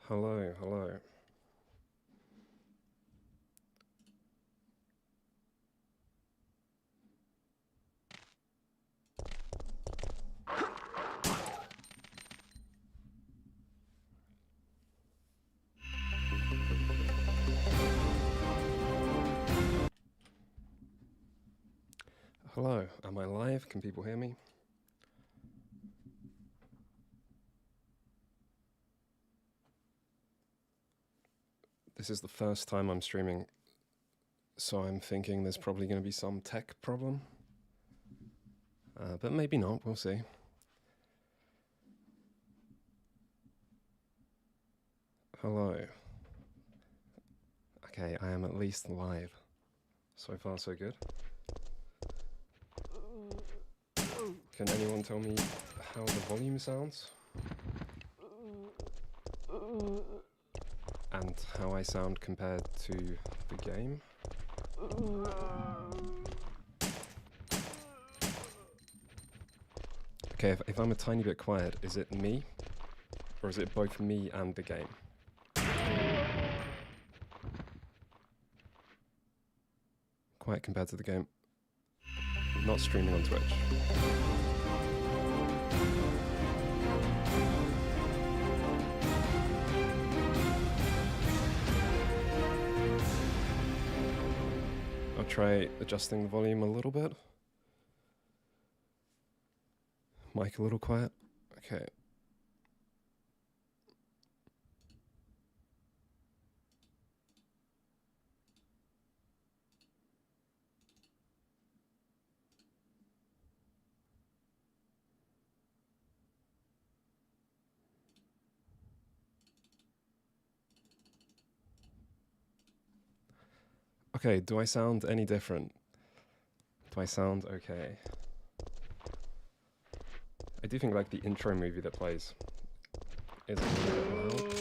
Hello, hello. Hello, am I live? Can people hear me? This is the first time I'm streaming, so I'm thinking there's probably going to be some tech problem. But maybe not, we'll see. Hello. Okay, I am at least live. So far, so good. Can anyone tell me how the volume sounds? And how I sound compared to the game? Okay, if I'm a tiny bit quiet, is it me? Or is it both me and the game? Quiet compared to the game. Not streaming on Twitch. I'll try adjusting the volume a little bit. Mic a little quiet. Okay. Okay, do I sound any different? Do I sound okay? I do think like the intro movie that plays is a little bit loud.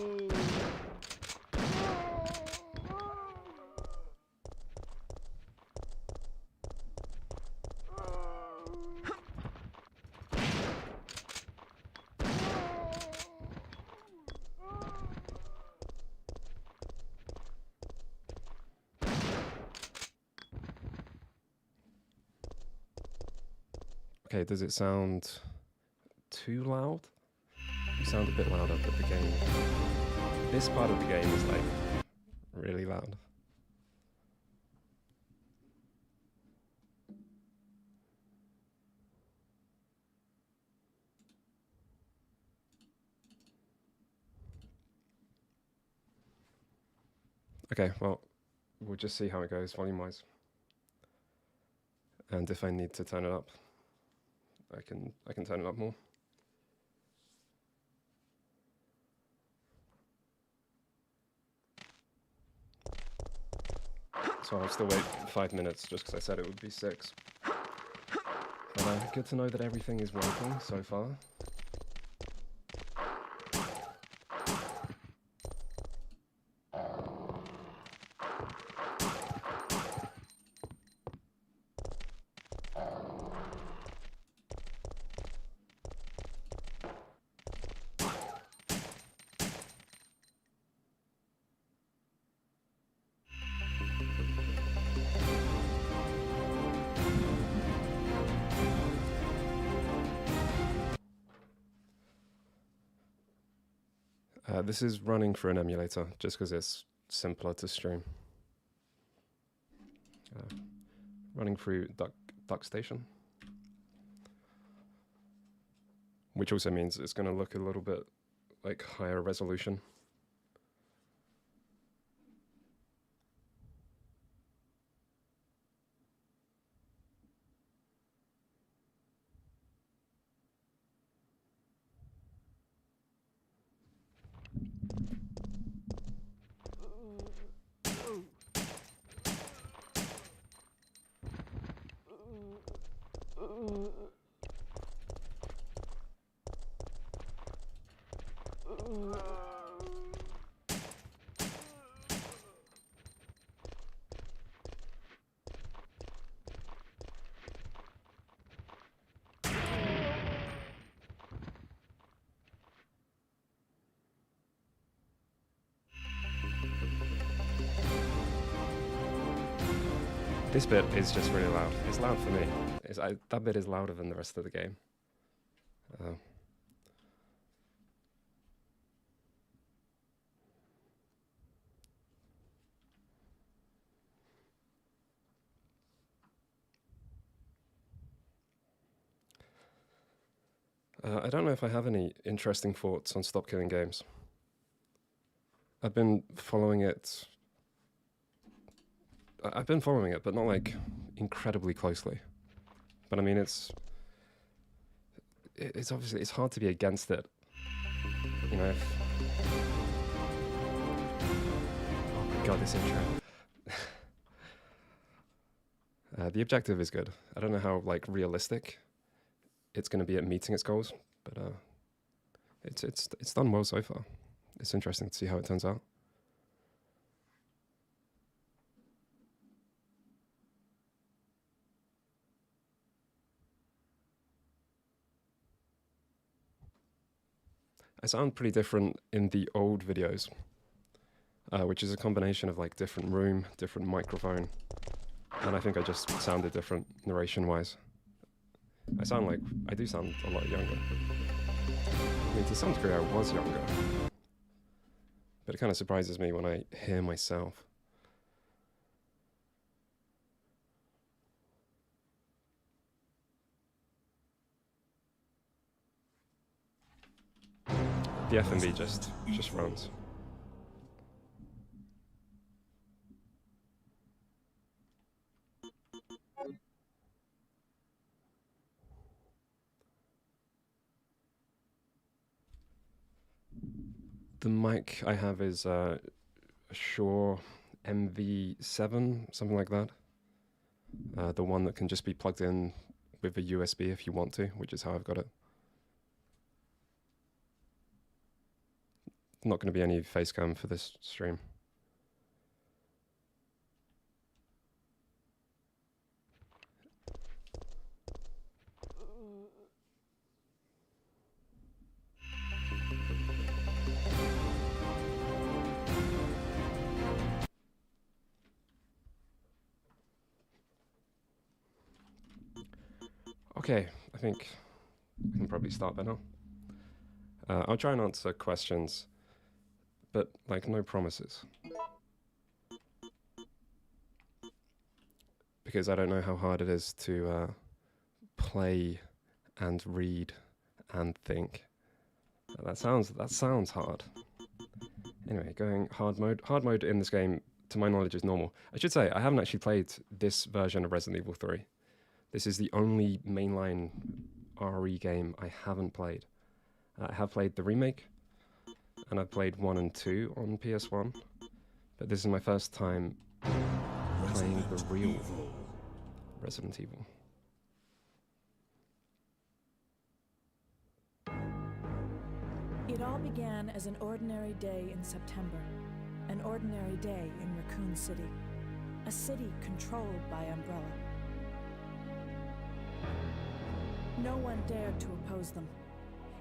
Okay, does it sound too loud? You sound a bit louder, but the game... This part of the game is like really loud. Okay, well, we'll just see how it goes volume-wise. And if I need to turn it up, I can turn it up more. So I'll still wait 5 minutes just because I said it would be 6. But good to know that everything is working so far. This is running through an emulator, just because it's simpler to stream. Running through Substation, which also means it's going to look a little bit like higher resolution. This bit is just really loud. It's loud for me. That bit is louder than the rest of the game. I don't know if I have any interesting thoughts on Stop Killing Games. I've been following it, but not like incredibly closely. But I mean, it's obviously, it's hard to be against it. You know, oh my god, this intro. The objective is good. I don't know how like realistic it's going to be at meeting its goals, but it's done well so far. It's interesting to see how it turns out. I sound pretty different in the old videos, which is a combination of like different room, different microphone, and I think I just sounded different narration-wise. I do sound a lot younger. I mean, to some degree I was younger, but it kind of surprises me when I hear myself. The FMV just runs. The mic I have is a Shure MV7, something like that. The one that can just be plugged in with a USB if you want to, which is how I've got it. Not going to be any face cam for this stream. Okay, I think I can probably start by now. I'll try and answer questions, but like no promises. Because I don't know how hard it is to play and read and think. That sounds hard. Anyway, going hard mode. Hard mode in this game, to my knowledge, is normal. I should say, I haven't actually played this version of Resident Evil 3. This is the only mainline RE game I haven't played. I have played the remake, and I've played 1 and 2 on ps1, but this is my first time playing the real Resident Evil. It all began as an ordinary day in September, an ordinary day in Raccoon City, a city controlled by Umbrella. No one dared to oppose them,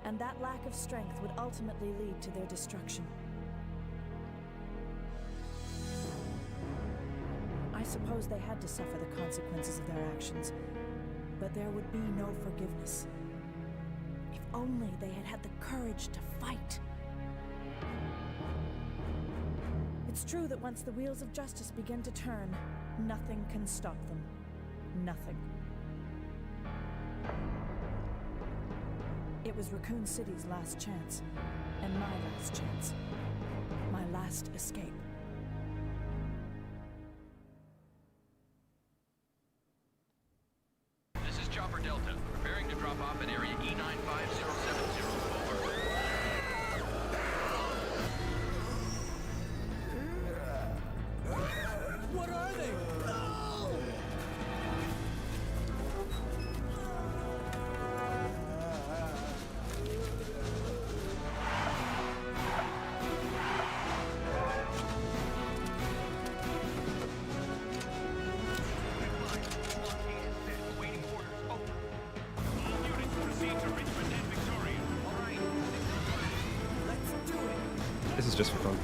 and that lack of strength would ultimately lead to their destruction. I suppose they had to suffer the consequences of their actions, but there would be no forgiveness. If only they had had the courage to fight. It's true that once the wheels of justice begin to turn, nothing can stop them. Nothing. It was Raccoon City's last chance, and my last chance. My last escape. This is Chopper Delta, preparing to drop off at area E95070. Over. What are they? This is just for fun.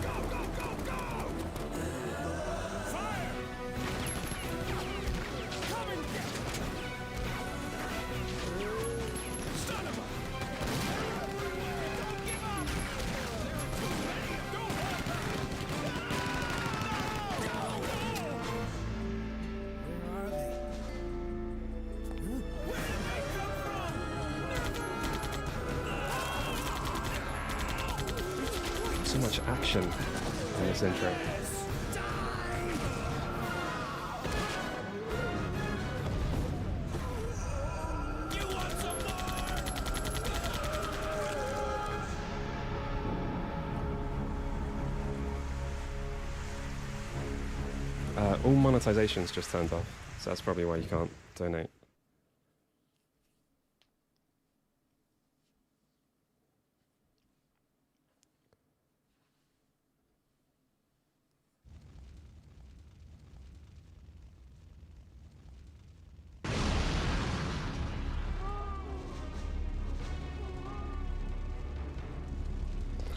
So much action in this intro. All monetization's just turned off, so that's probably why you can't donate.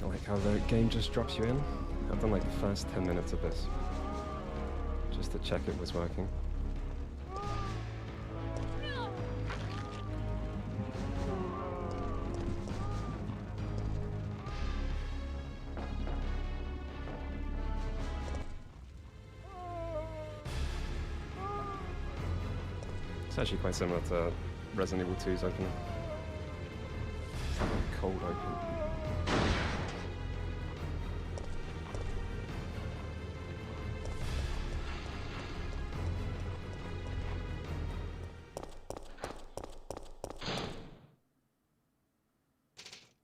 I like how the game just drops you in. I've done like the first 10 minutes of this, just to check it was working. It's actually quite similar to Resident Evil 2's opening. It's like a cold open.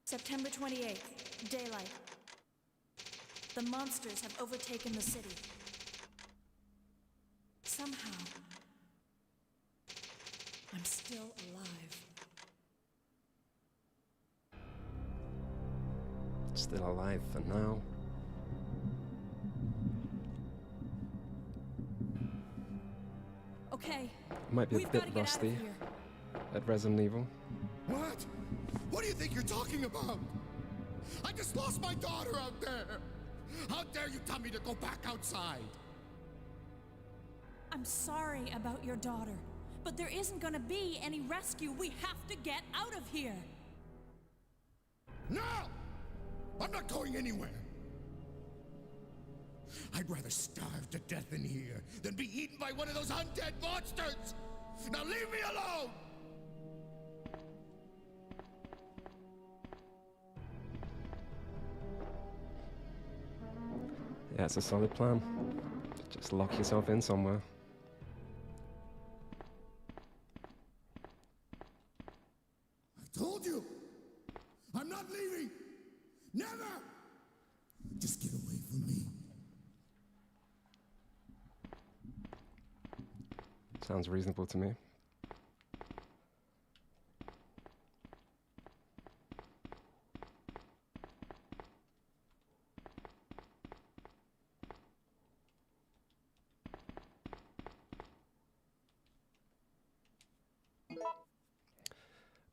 September 28th, daylight. The monsters have overtaken the city. Somehow, I'm still alive. Still alive for now. Okay, Might be a we've bit gotta get out of rusty here. at Resident Evil. What? What do you think you're talking about? I just lost my daughter out there. How dare you tell me to go back outside? I'm sorry about your daughter, but there isn't gonna be any rescue. We have to get out of here. No! I'm not going anywhere. I'd rather starve to death in here than be eaten by one of those undead monsters! Now leave me alone! Yeah, it's a solid plan. Just lock yourself in somewhere. I told you! I'm not leaving! Never! Just get away from me. Sounds reasonable to me.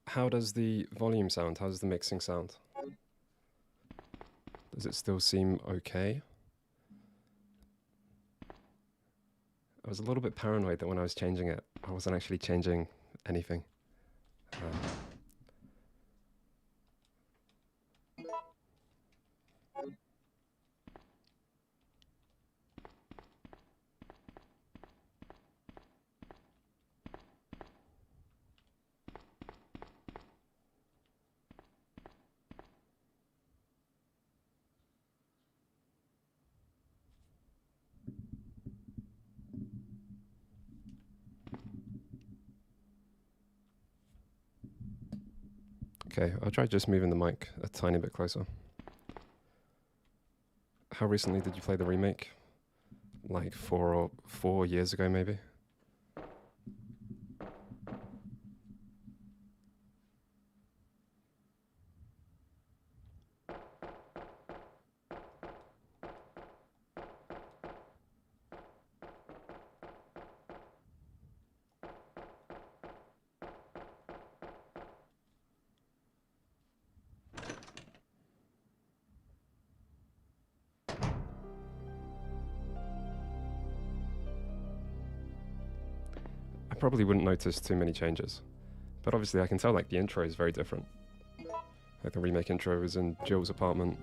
How does the volume sound? How does the mixing sound? Does it still seem okay? I was a little bit paranoid that when I was changing it, I wasn't actually changing anything. Okay, I'll try just moving the mic a tiny bit closer. How recently did you play the remake? Like 4 years ago, maybe? I probably wouldn't notice too many changes, but obviously I can tell like the intro is very different. Like the remake intro is in Jill's apartment,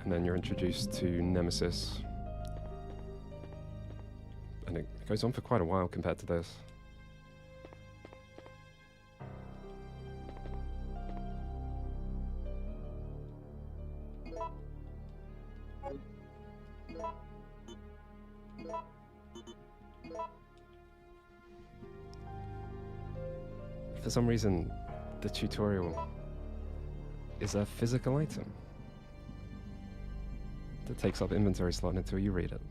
and then you're introduced to Nemesis, and it goes on for quite a while compared to this. For some reason, the tutorial is a physical item that takes up inventory slot until you read it.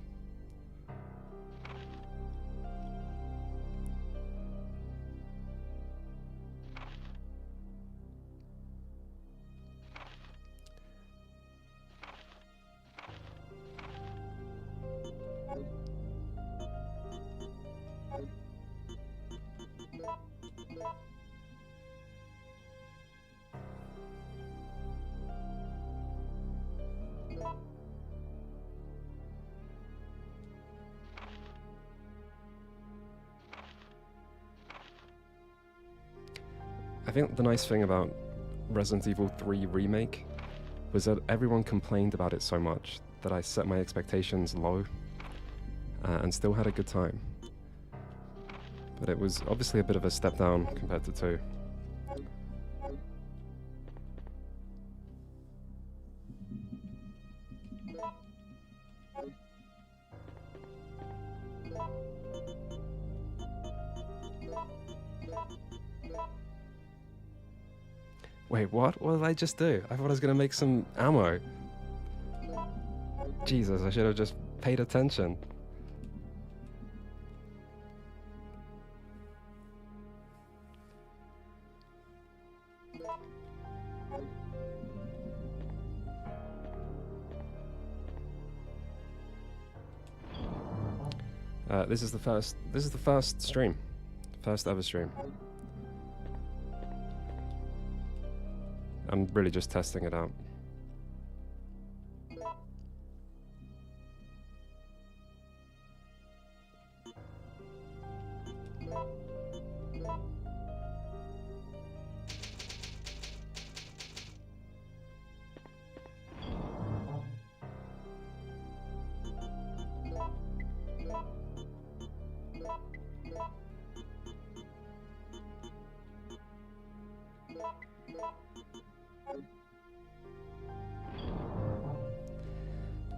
I think the nice thing about Resident Evil 3 Remake was that everyone complained about it so much that I set my expectations low and still had a good time. But it was obviously a bit of a step down compared to 2. Wait, what? What did I just do? I thought I was going to make some ammo. Jesus, I should have just paid attention. This is the first stream. First ever stream. I'm really just testing it out.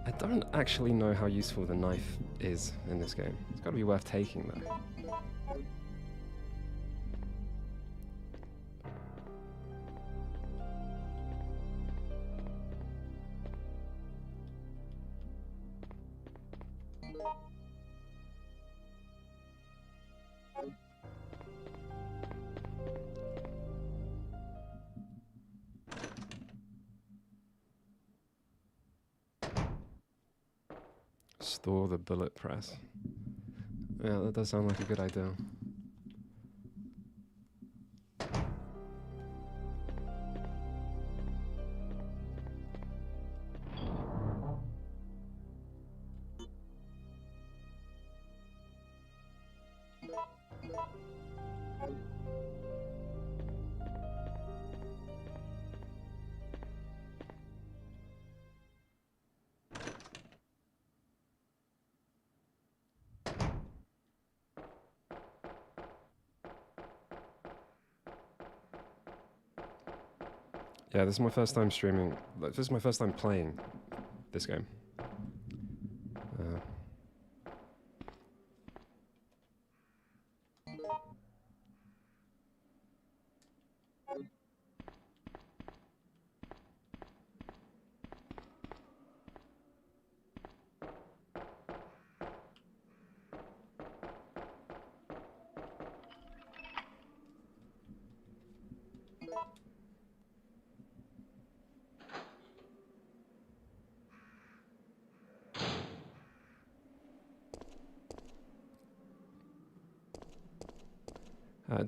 I don't actually know how useful the knife is in this game. It's got to be worth taking though. Store the bullet press. Yeah, that does sound like a good idea. Yeah, this is my first time streaming. This is my first time playing this game.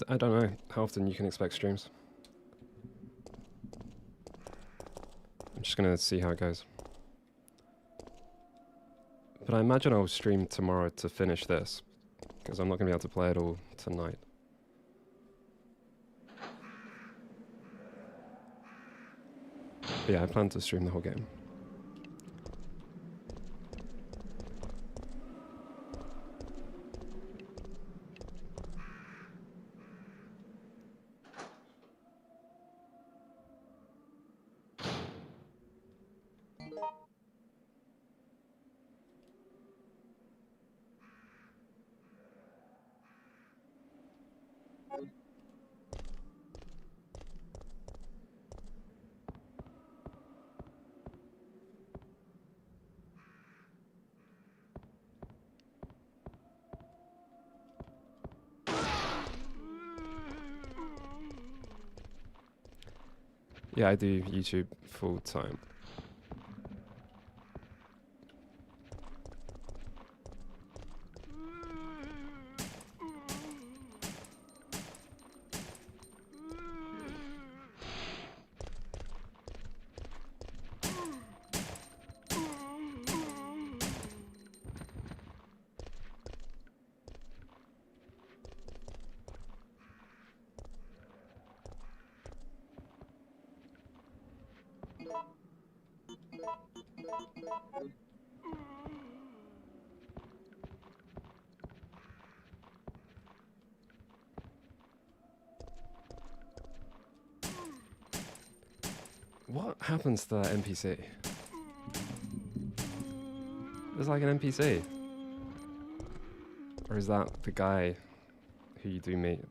I don't know how often you can expect streams. I'm just gonna see how it goes. But I imagine I'll stream tomorrow to finish this, because I'm not gonna be able to play it all tonight. But yeah, I plan to stream the whole game. Yeah, I do YouTube full time. What happens to that NPC? There's like an NPC. Or is that the guy who you do meet?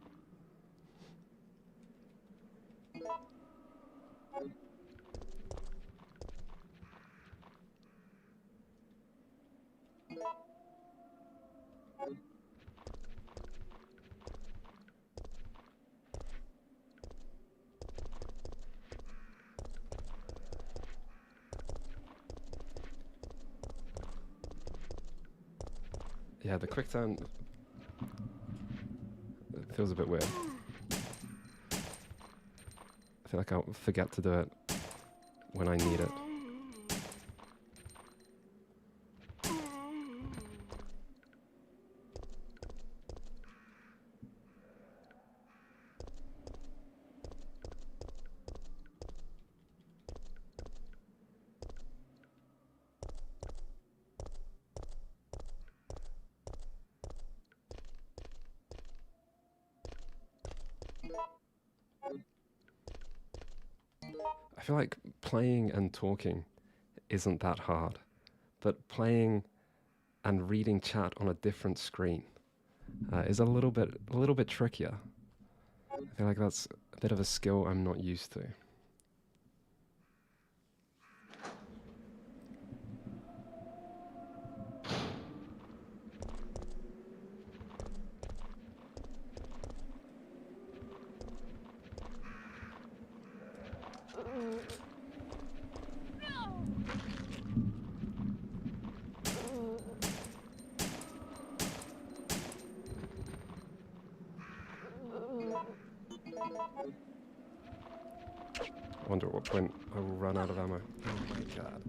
Yeah, the quick turn feels a bit weird. I feel like I'll forget to do it when I need it. I feel like playing and talking isn't that hard, but playing and reading chat on a different screen is a little bit trickier. I feel like that's a bit of a skill I'm not used to. I wonder at what point I will run out of ammo. Oh my god.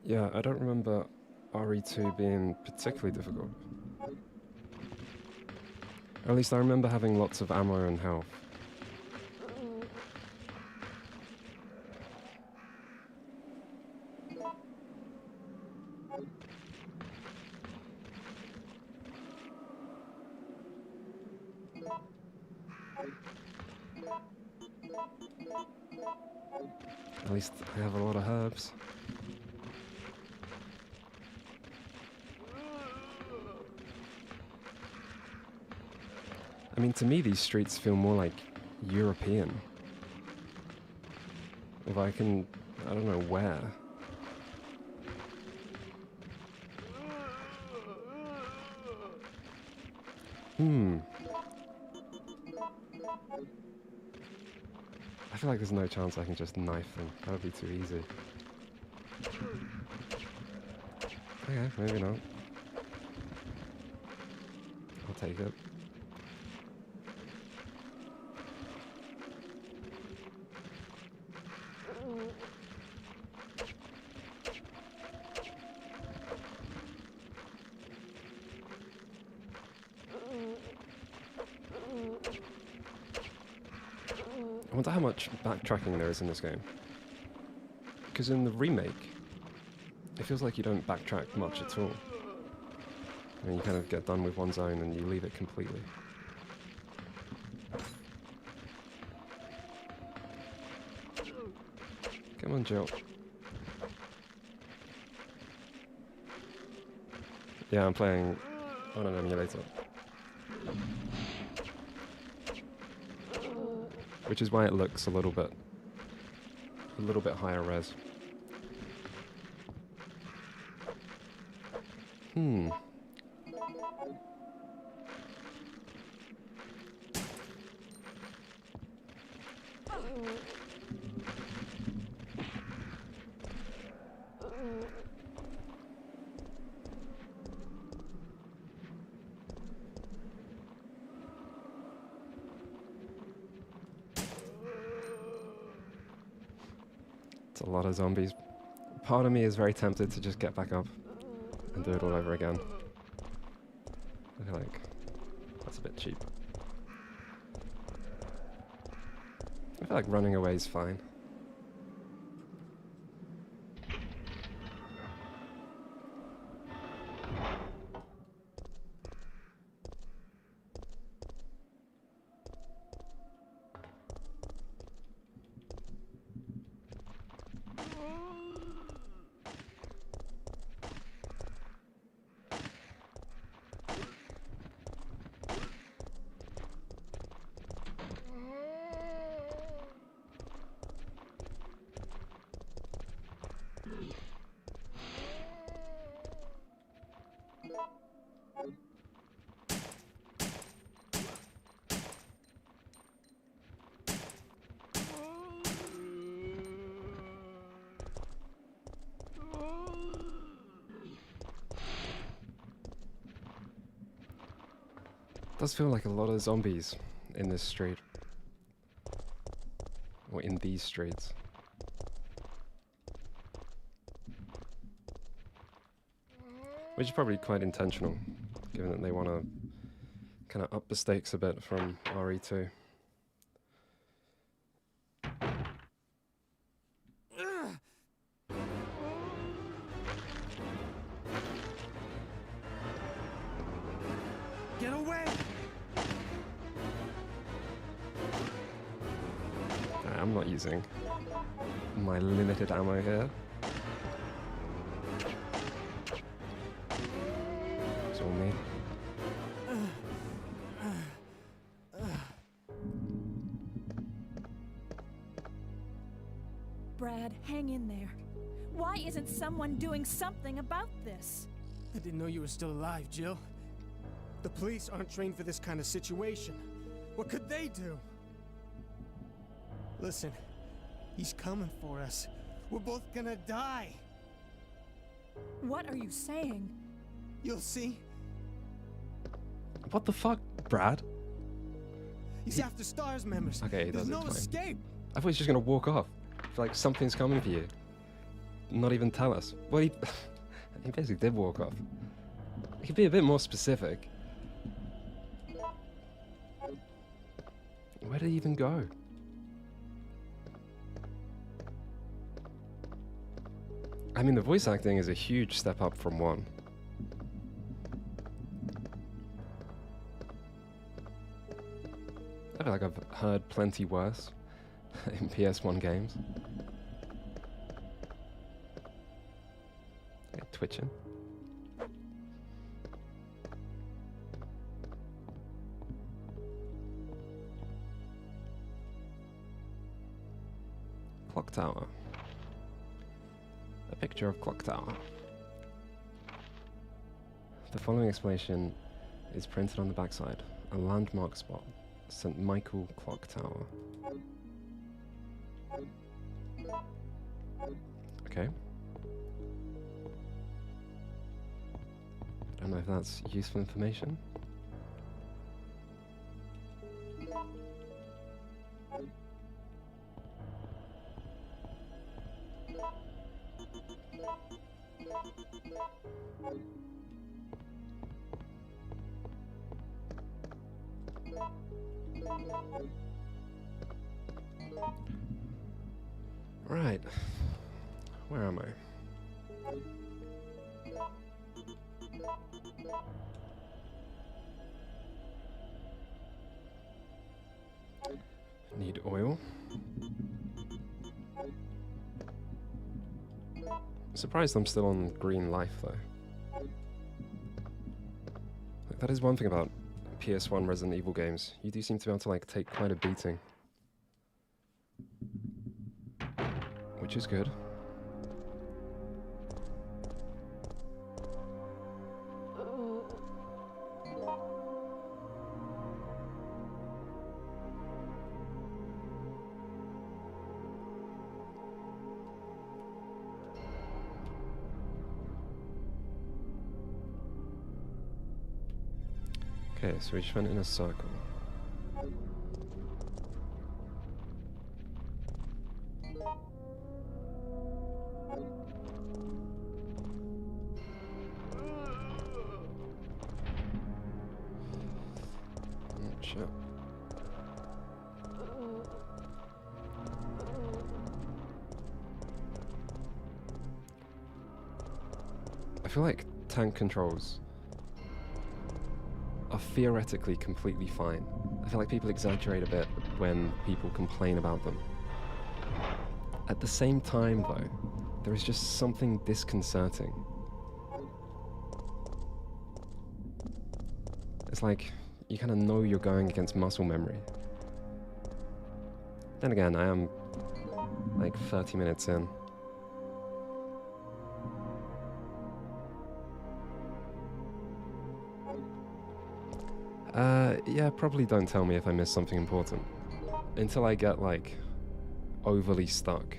Yeah, I don't remember RE2 being particularly difficult. Or at least I remember having lots of ammo and health. At least I have a lot of herbs. I mean, to me, these streets feel more like European. If I can, I don't know where. I feel like there's no chance I can just knife them. That would be too easy. Okay, maybe not. take it. I wonder how much backtracking there is in this game. Because in the remake, it feels like you don't backtrack much at all. I mean, you kind of get done with one zone and you leave it completely. Come on, Jill. Yeah, I'm playing on an emulator. Which is why it looks a little bit higher res. It's a lot of zombies. Part of me is very tempted to just get back up and do it all over again. I feel like that's a bit cheap. I feel like running away is fine. Does feel like a lot of zombies in this street. Or in these streets. Which is probably quite intentional, given that they want to kind of up the stakes a bit from RE2. Get away! I'm not using my limited ammo here. It's all me. Brad, hang in there. Why isn't someone doing something about this? I didn't know you were still alive, Jill. The police aren't trained for this kind of situation. What could they do? Listen, he's coming for us. We're both gonna die. What are you saying? You'll see. What the fuck, Brad? He's after STARS members. Okay, he There's does no explain. escape. I thought he was just gonna walk off. I feel like something's coming for you. Not even tell us. Well, he basically did walk off. He could be a bit more specific. Where did he even go? I mean, the voice acting is a huge step up from 1. I feel like I've heard plenty worse in PS1 games. Okay, twitching. Clock tower. A picture of clock tower. The following explanation is printed on the backside. A landmark spot. St. Michael Clock Tower. Okay. I don't know if that's useful information. Right. Where am I? Need oil. Surprised I'm still on green life though. Like, that is one thing about ps1 Resident Evil games. You do seem to be able to like take quite a beating. Which is good. Okay, so we just went in a circle. Shit. I feel like tank controls are theoretically completely fine. I feel like people exaggerate a bit when people complain about them. At the same time though, there is just something disconcerting. It's like, you kind of know you're going against muscle memory. Then again, I am like 30 minutes in. Yeah, probably don't tell me if I miss something important. Until I get, like, overly stuck.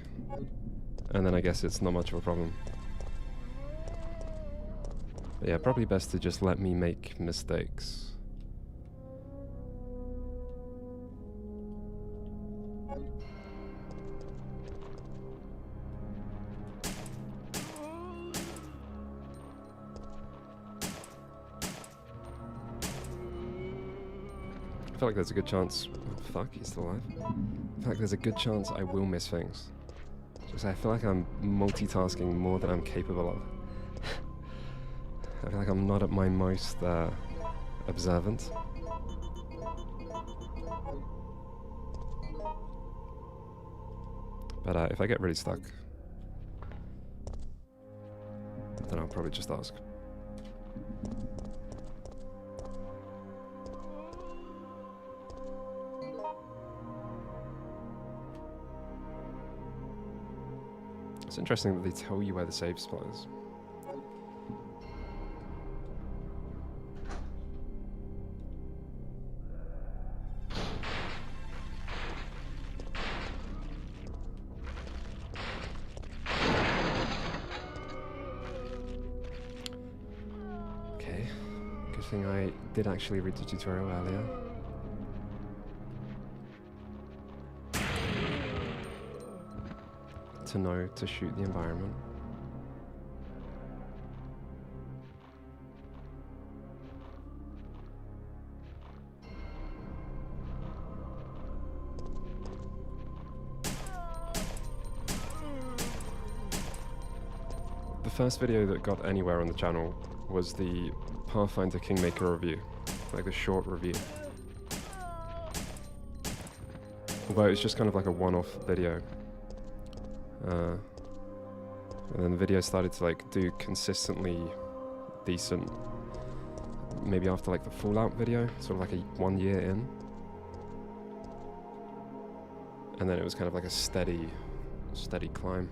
And then I guess it's not much of a problem. But yeah, probably best to just let me make mistakes. I feel like there's a good chance... Oh, fuck, he's still alive. I feel like there's a good chance I will miss things. Just I feel like I'm multitasking more than I'm capable of. I feel like I'm not at my most observant. But if I get really stuck, then I'll probably just ask. It's interesting that they tell you where the save spot is. Okay, good thing I did actually read the tutorial earlier. To know to shoot the environment. The first video that got anywhere on the channel was the Pathfinder Kingmaker review, like a short review. Although it was just kind of like a one-off video. And then the video started to like do consistently decent, maybe after like the Fallout video, sort of like 1 year in. And then it was kind of like a steady climb.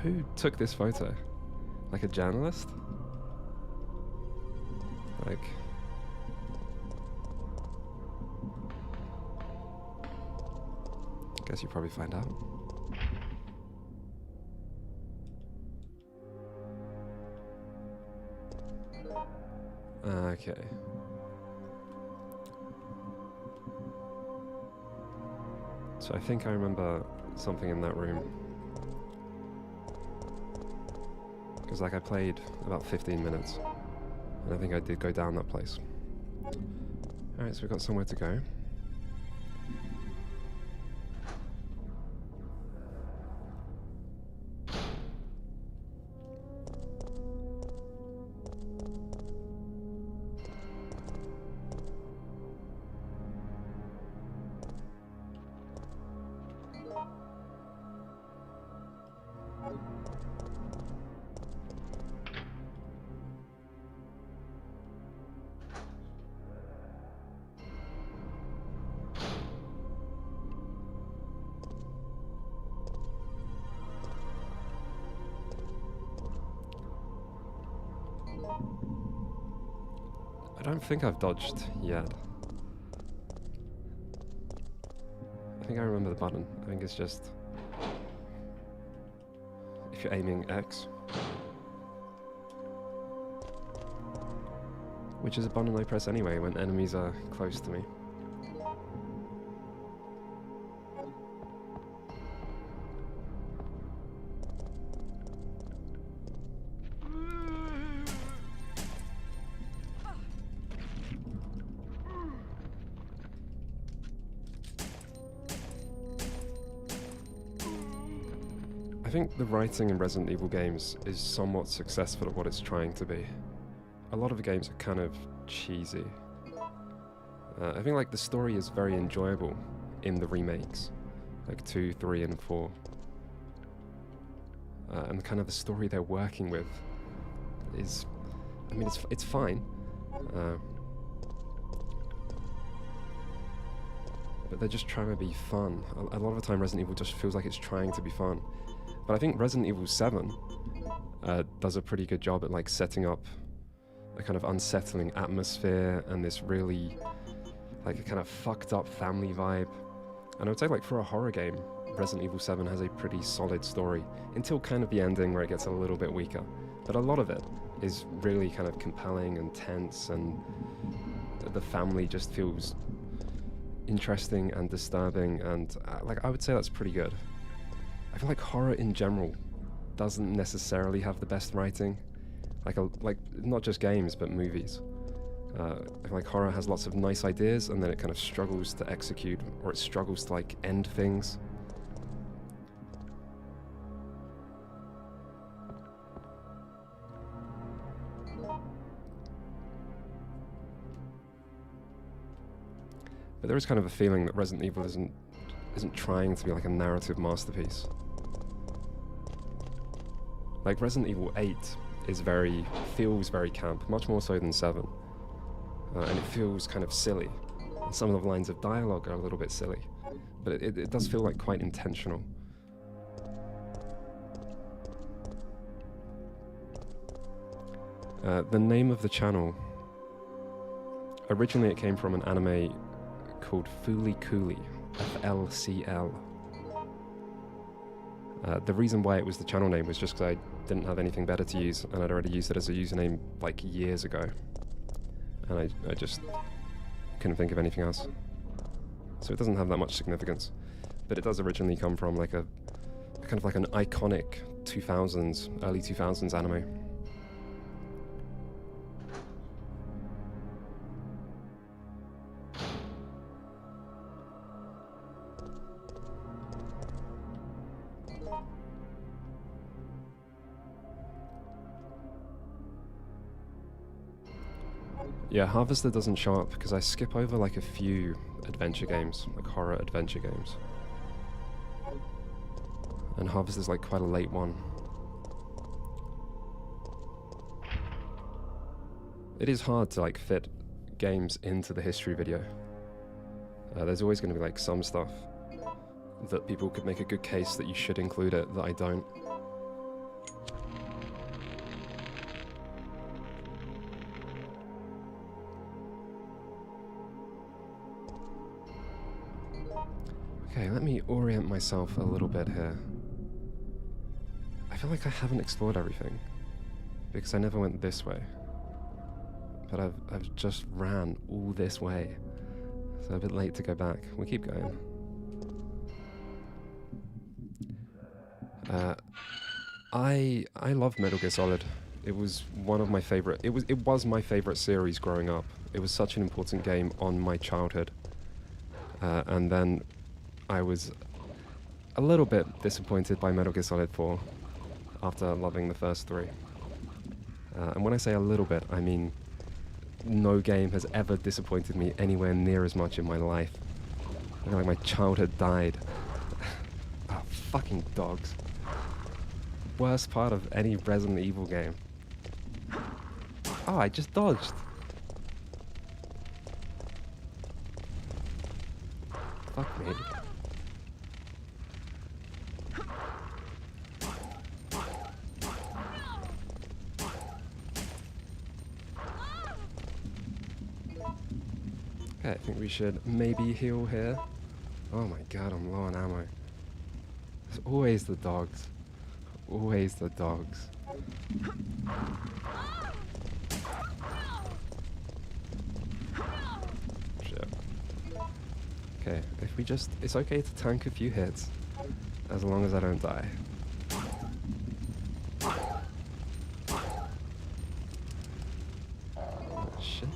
Who took this photo? Like a journalist? Like... Guess you probably find out. Okay. So I think I remember something in that room. Because like I played about 15 minutes. And I think I did go down that place. Alright, so we've got somewhere to go. I don't think I've dodged yet. I think I remember the button. I think it's just... if you're aiming X. Which is a button I press anyway when enemies are close to me. I think the writing in Resident Evil games is somewhat successful at what it's trying to be. A lot of the games are kind of cheesy. I think like the story is very enjoyable in the remakes, like 2, 3, and 4. And kind of the story they're working with is, I mean, it's fine. But they're just trying to be fun. A lot of the time Resident Evil just feels like it's trying to be fun. But I think Resident Evil 7 does a pretty good job at like setting up a kind of unsettling atmosphere and this really like a kind of fucked up family vibe. And I would say like for a horror game, Resident Evil 7 has a pretty solid story until kind of the ending where it gets a little bit weaker. But a lot of it is really kind of compelling and tense, and the family just feels interesting and disturbing, and like I would say that's pretty good. I feel like horror in general doesn't necessarily have the best writing, like not just games but movies. I feel like horror has lots of nice ideas and then it kind of struggles to execute, or it struggles to like end things. But there is kind of a feeling that Resident Evil isn't trying to be like a narrative masterpiece. Like Resident Evil 8 feels very camp, much more so than 7. And it feels kind of silly. And some of the lines of dialogue are a little bit silly. But it does feel like quite intentional. The name of the channel, originally it came from an anime called Fooly Cooly, FLCL. The reason why it was the channel name was just because I didn't have anything better to use, and I'd already used it as a username like years ago. And I just couldn't think of anything else. So it doesn't have that much significance. But it does originally come from like a kind of like an iconic 2000s, early 2000s anime. Yeah, Harvester doesn't show up because I skip over like a few adventure games, like horror adventure games. And Harvester's like quite a late one. It is hard to like fit games into the history video. There's always going to be like some stuff that people could make a good case that you should include it that I don't. Okay, let me orient myself a little bit here. I feel like I haven't explored everything, because I never went this way. But I've just ran all this way, so a bit late to go back. We'll keep going. I love Metal Gear Solid. It was one of my favorite. It was my favorite series growing up. It was such an important game on my childhood. And then I was a little bit disappointed by Metal Gear Solid 4 after loving the first 3. And when I say a little bit, I mean no game has ever disappointed me anywhere near as much in my life. I feel like my childhood died. Oh, fucking dogs. Worst part of any Resident Evil game. Oh, I just dodged. Fuck me. Okay, I think we should maybe heal here. Oh my god, I'm low on ammo. It's always the dogs. Always the dogs. Shit. Okay, if we just... It's okay to tank a few hits, as long as I don't die. Oh, shit.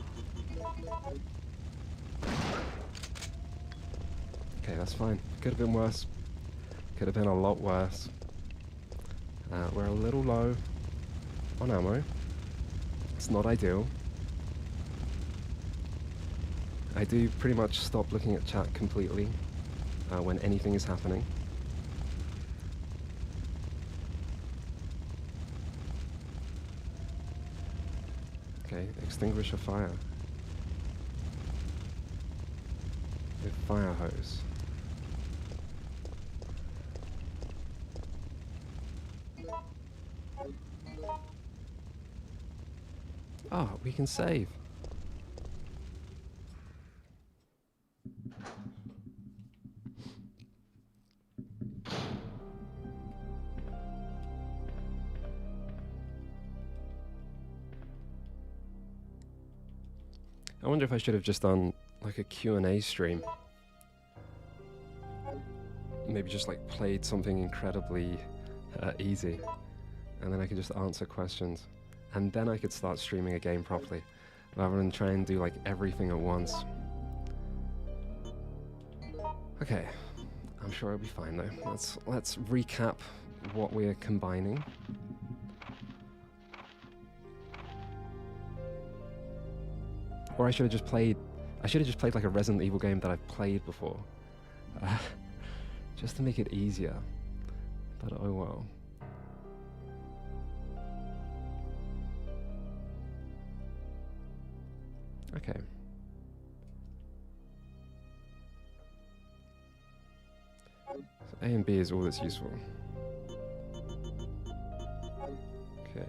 Okay, that's fine. Could have been worse. Could have been a lot worse. We're a little low on ammo. It's not ideal. I do pretty much stop looking at chat completely when anything is happening. Okay, extinguish a fire. With fire hose. Oh, we can save. I wonder if I should have just done like a Q&A stream. Maybe just like played something incredibly easy, and then I could just answer questions. And then I could start streaming a game properly, rather than try and do like everything at once. Okay, I'm sure it'll be fine though. Let's recap what we're combining. Or I should have just played like a Resident Evil game that I've played before, just to make it easier. But oh well. Okay. So A and B is all that's useful. Okay.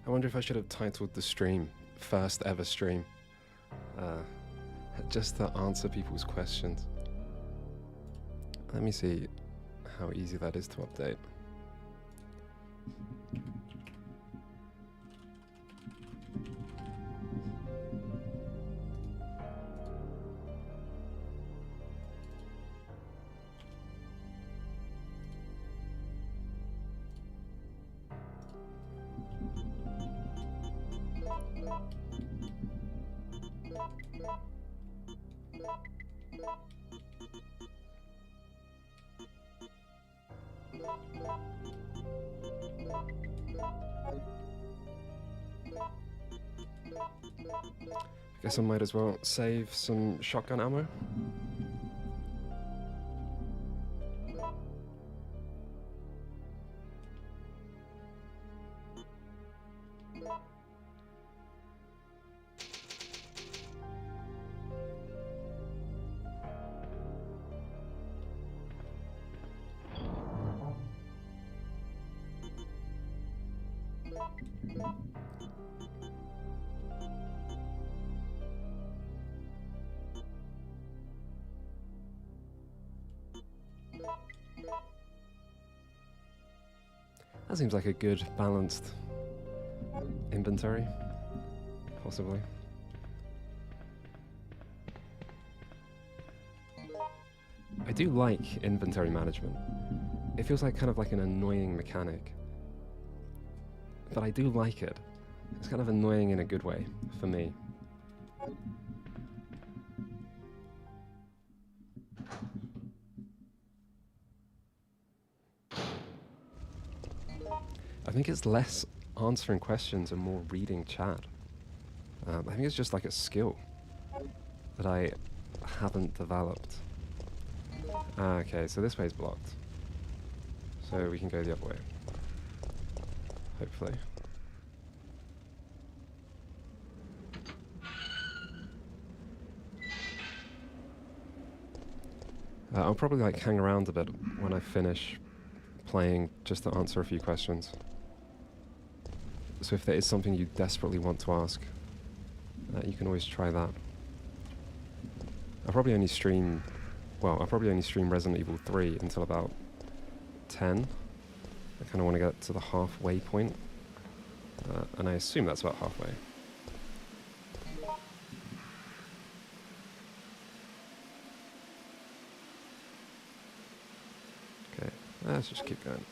I wonder if I should have titled the stream "First Ever Stream," just to answer people's questions. Let me see how easy that is to update. Guess I might as well save some shotgun ammo. That seems like a good, balanced inventory, possibly. I do like inventory management. It feels like kind of like an annoying mechanic. But I do like it. It's kind of annoying in a good way, for me. I think it's less answering questions and more reading chat. I think it's just like a skill that I haven't developed. Okay, so this way's blocked. So we can go the other way. Hopefully. I'll probably like hang around a bit when I finish playing just to answer a few questions. So if there is something you desperately want to ask, you can always try that. I'll probably only stream Resident Evil 3 until about 10. I kind of want to get to the halfway point, and I assume that's about halfway. Okay, let's just keep going.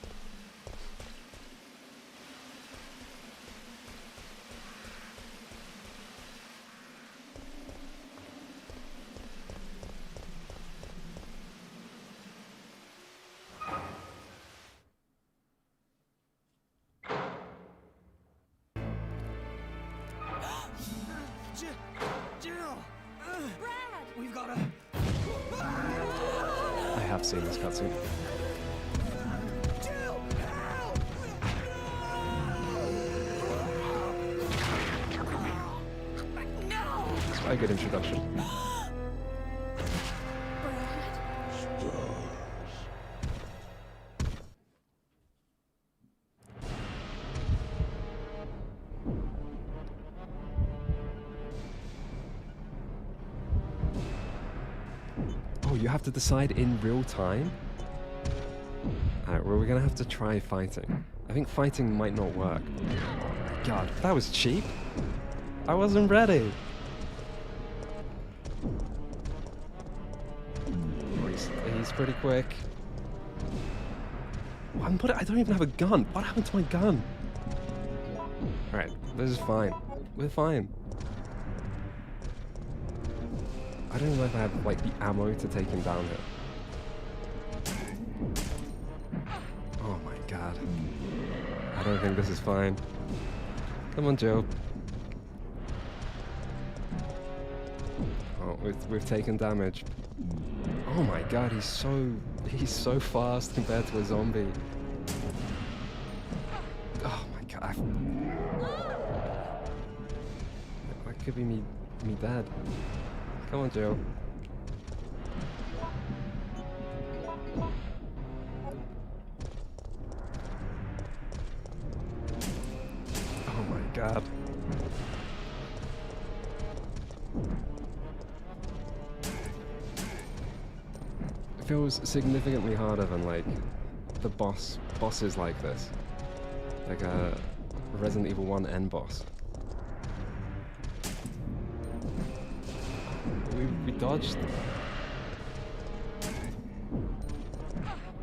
I have seen this cutscene. It's quite a good introduction. You have to decide in real time? Alright, well, we're gonna have to try fighting. I think fighting might not work. Oh my god, that was cheap. I wasn't ready. He's pretty quick. Oh, I don't even have a gun. What happened to my gun? Alright, this is fine. We're fine. I don't know if I have, like, the ammo to take him down here. Oh my god. I don't think this is fine. Come on, Joe. Oh, we've taken damage. Oh my god, he's so fast compared to a zombie. Oh my god. That could be me dead. Come on, Joe. Oh my god. It feels significantly harder than like the bosses like this. Like a Resident Evil 1 end boss. We dodged.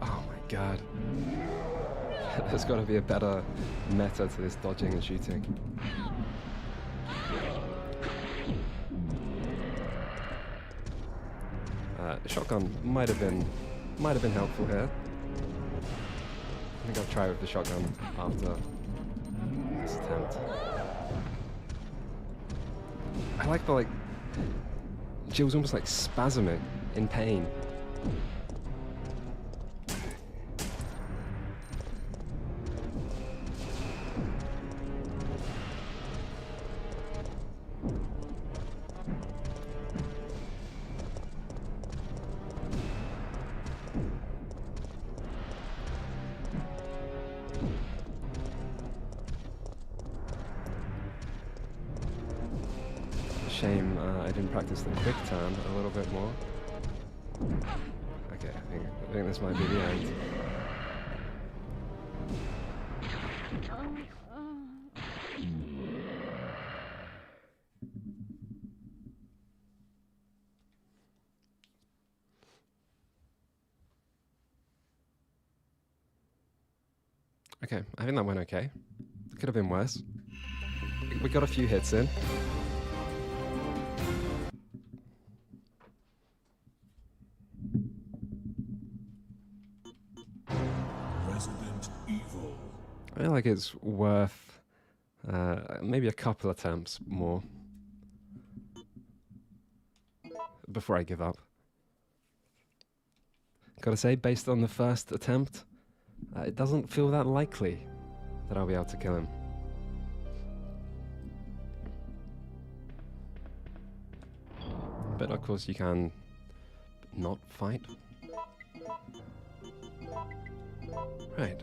Oh my god. There's got to be a better meta to this dodging and shooting. Shotgun might have been helpful here. I think I'll try with the shotgun after this attempt. I like the Jill's almost like spasming in pain. Shame I didn't practice the quick turn a little bit more. Okay, I think this might be the end. Okay, I think that went okay. Could have been worse. We got a few hits in. I feel like it's worth maybe a couple attempts more before I give up. Gotta say, based on the first attempt, it doesn't feel that likely that I'll be able to kill him. But of course you can not fight. Right.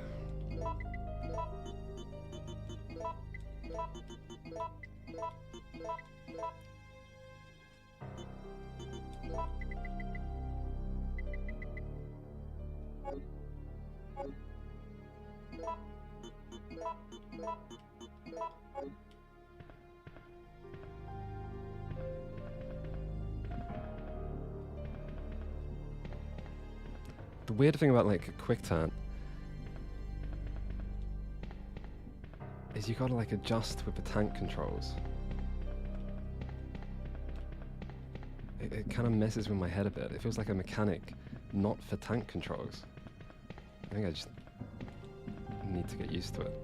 The weird thing about like a quick turn is you gotta like adjust with the tank controls. It kind of messes with my head a bit. It feels like a mechanic not for tank controls. I think I just need to get used to it.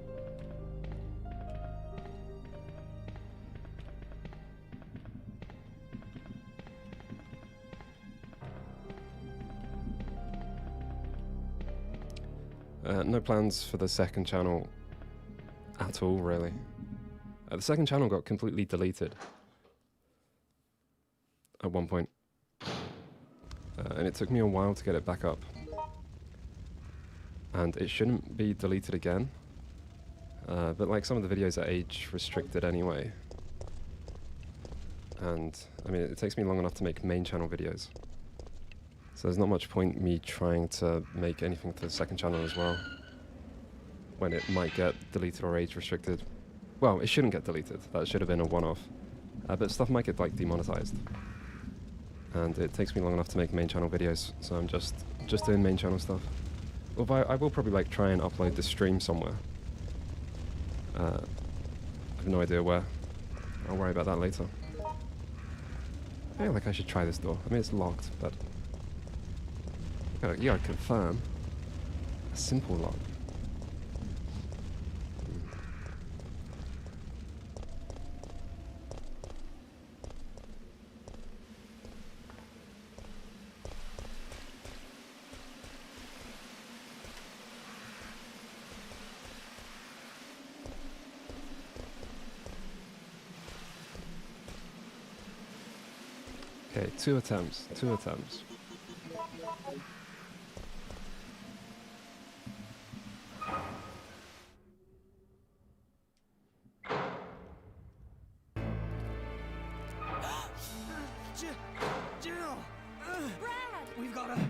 No plans for the second channel at all, really. The second channel got completely deleted at one point. And it took me a while to get it back up. And it shouldn't be deleted again. But like some of the videos are age restricted anyway. And I mean, it takes me long enough to make main channel videos. So there's not much point me trying to make anything for the second channel as well, when it might get deleted or age restricted. Well, it shouldn't get deleted. That should have been a one-off. But stuff might get like demonetized. And it takes me long enough to make main channel videos, so I'm just doing main channel stuff. Although I will probably like try and upload the stream somewhere. I have no idea where. I'll worry about that later. I feel like I should try this door. I mean, it's locked, but you gotta confirm. A simple lock. Okay, two attempts.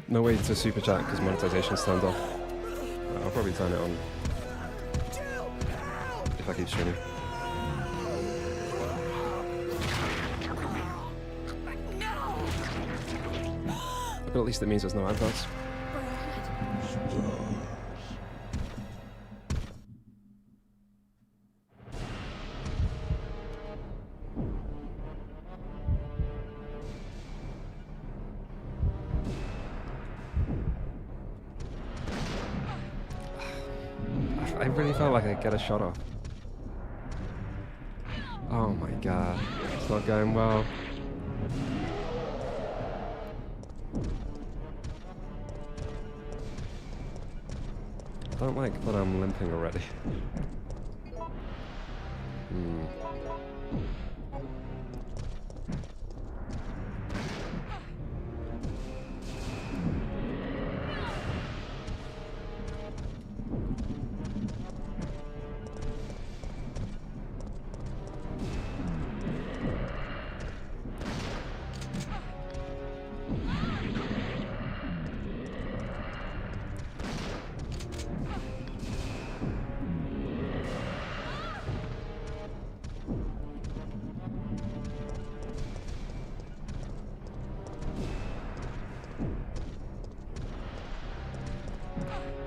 No way to super chat because monetization's turned off. I'll probably turn it on if I keep streaming. But at least it means there's no adverts. I really felt like I'd get a shot off. Oh my god, it's not going well. I don't like that I'm limping already.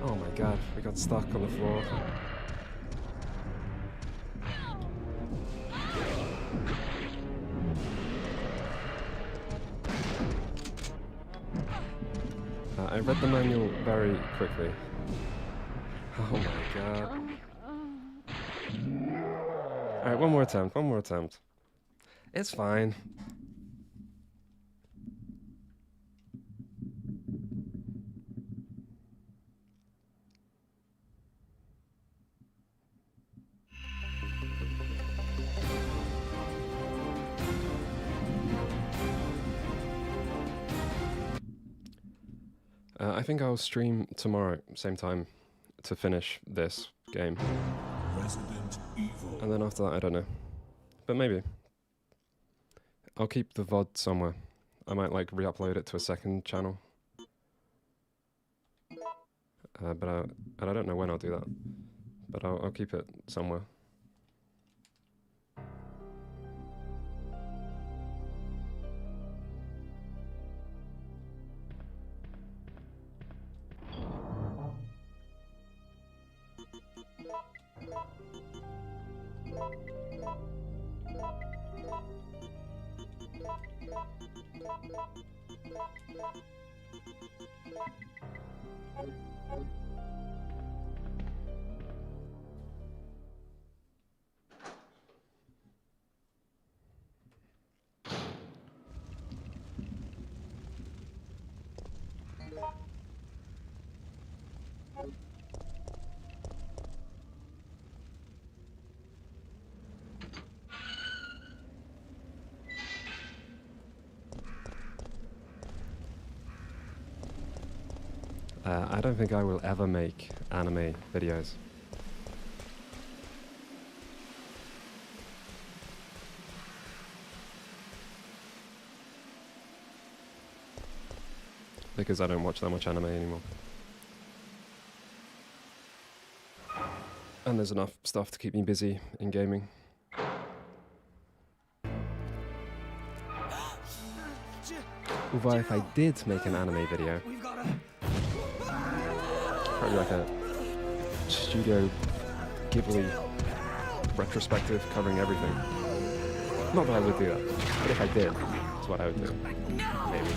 Oh my god, we got stuck on the floor. I read the manual very quickly. Oh my god. Alright, one more attempt. It's fine. I think I'll stream tomorrow, same time, to finish this game. Resident Evil. And then after that, I don't know. But maybe. I'll keep the VOD somewhere. I might like re-upload it to a second channel. But I don't know when I'll do that. But I'll keep it somewhere. I don't think I will ever make anime videos. Because I don't watch that much anime anymore. And there's enough stuff to keep me busy in gaming. Although if I did make an anime video, probably like a Studio Ghibli retrospective covering everything. Not that I would do that, but if I did, that's what I would do. Maybe.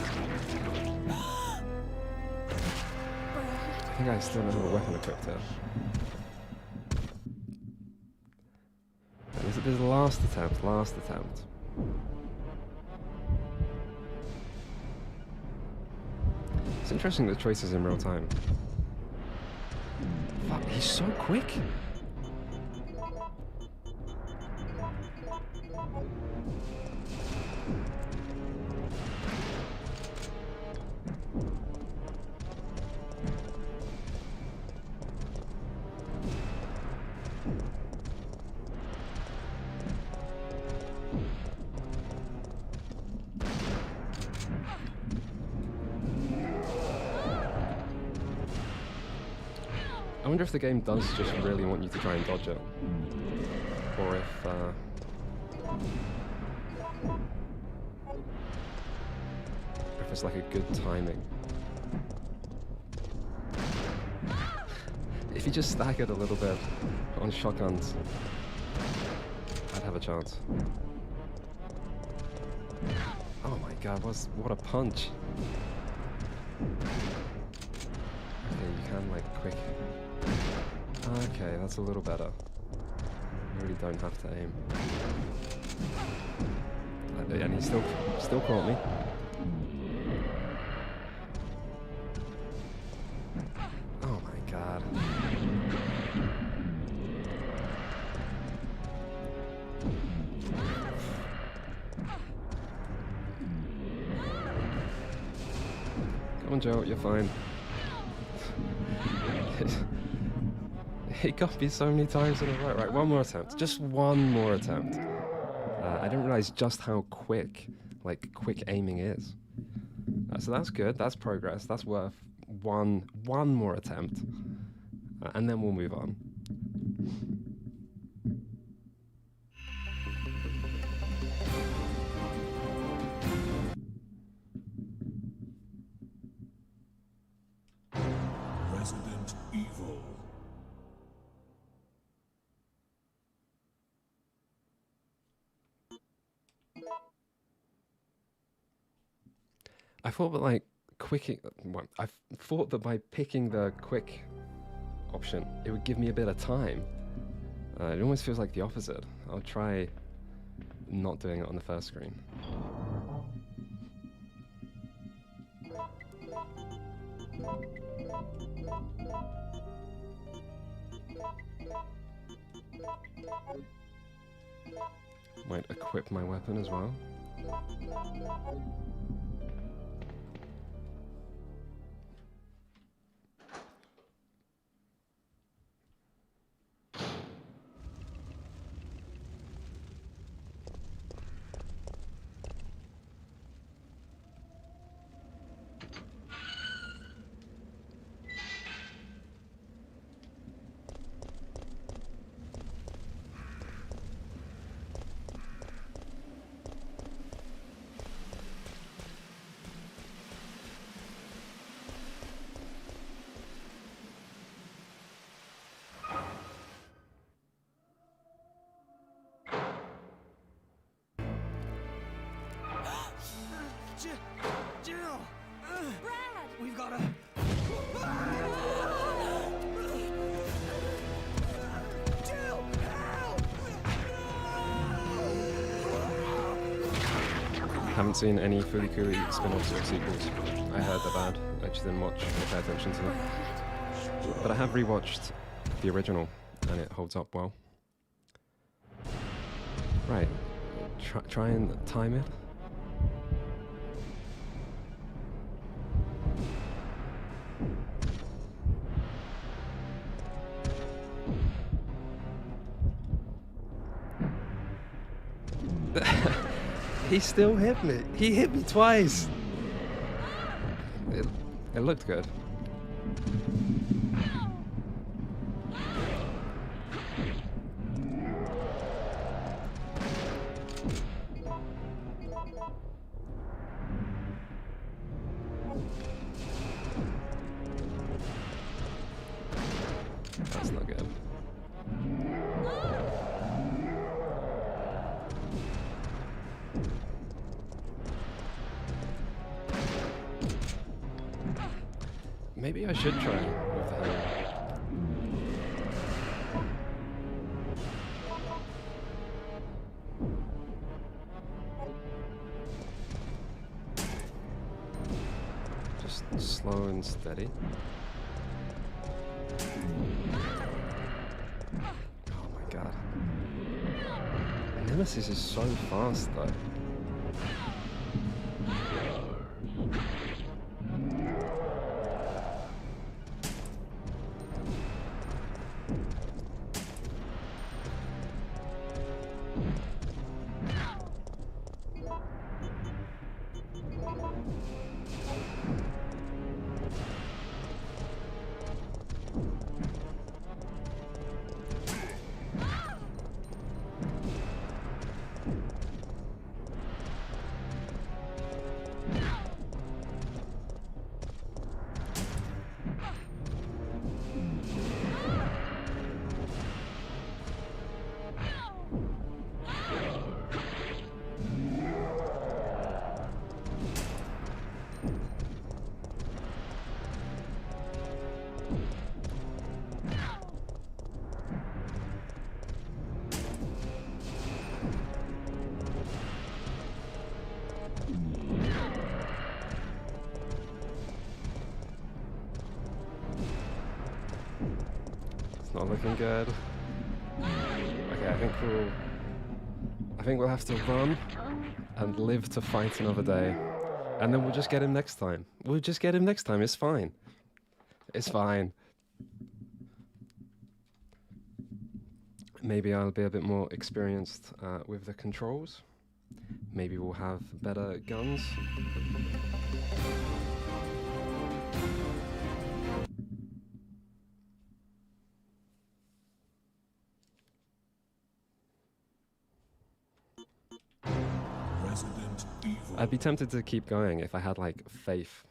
I think I still don't have a weapon equipped here. This is the last attempt. It's interesting the choices in real time. Fuck, he's so quick! I wonder if the game does just really want you to try and dodge it. Or if it's like a good timing. If you just staggered a little bit on shotguns, I'd have a chance. Oh my god, what a punch! Okay, you can like quick. Okay, that's a little better. You really don't have to aim. And he still caught me. Oh my god. Come on, Joe, you're fine. It got me so many times in a row. Right, one more attempt. Just one more attempt. I didn't realize just how quick aiming is. So that's good. That's progress. That's worth one more attempt, and then we'll move on. Resident Evil. I thought that I thought that by picking the quick option, it would give me a bit of time. It almost feels like the opposite. I'll try not doing it on the first screen. Might equip my weapon as well. Jill! Brad! We've gotta... Jill! Help! Haven't seen any Fully Cooley spin-offs or sequels. I heard they're bad. I just didn't watch or pay attention to them. But I have rewatched the original, and it holds up well. Right. Try and time it. He still hit me. He hit me twice. It looked good. That's not good. Maybe I should try with the hammer. Just slow and steady. Oh my god. Nemesis is so fast though. looking good. Okay, I think we'll have to run and live to fight another day. And then we'll just get him next time. We'll just get him next time, it's fine. It's fine. Maybe I'll be a bit more experienced with the controls. Maybe we'll have better guns. Resident Evil. I'd be tempted to keep going if I had like faith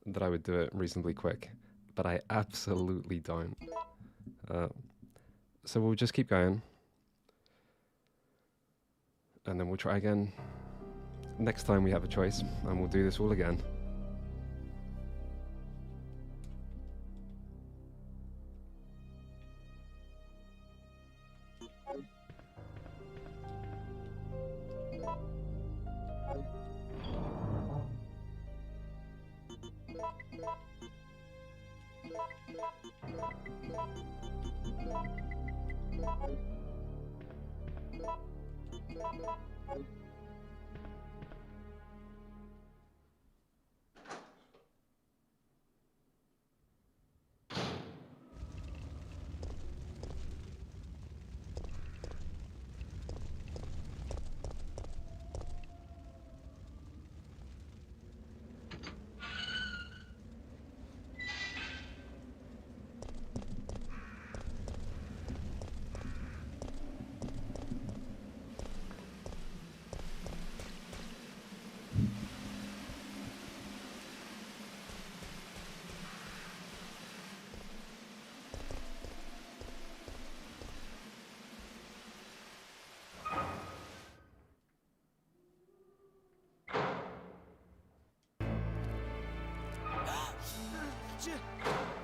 that I would do it reasonably quick, but I absolutely don't. So we'll just keep going. And then we'll try again next time we have a choice, and we'll do this all again.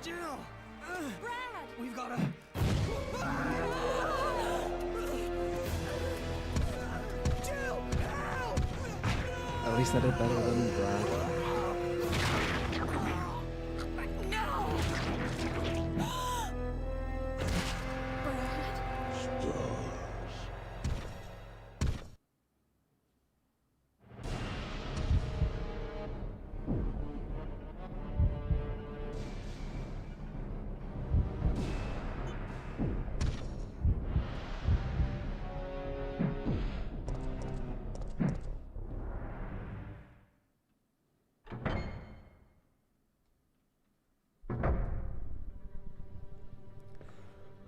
Jill! Brad! We've gotta... Jill! Help! At least I did better than Brad.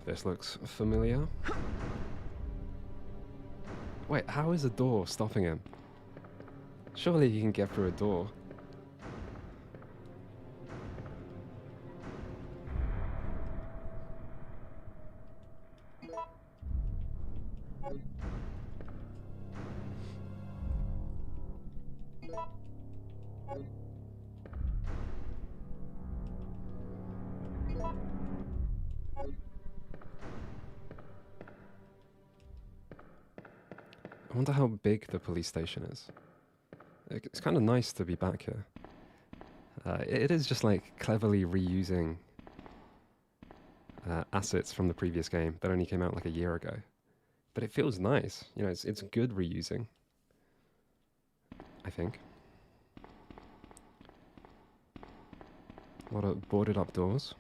This looks familiar. Wait, how is a door stopping him? Surely he can get through a door. I wonder how big the police station is. It's kind of nice to be back here. It is just like cleverly reusing assets from the previous game that only came out like a year ago. But it feels nice. You know, it's good reusing, I think. A lot of boarded up doors.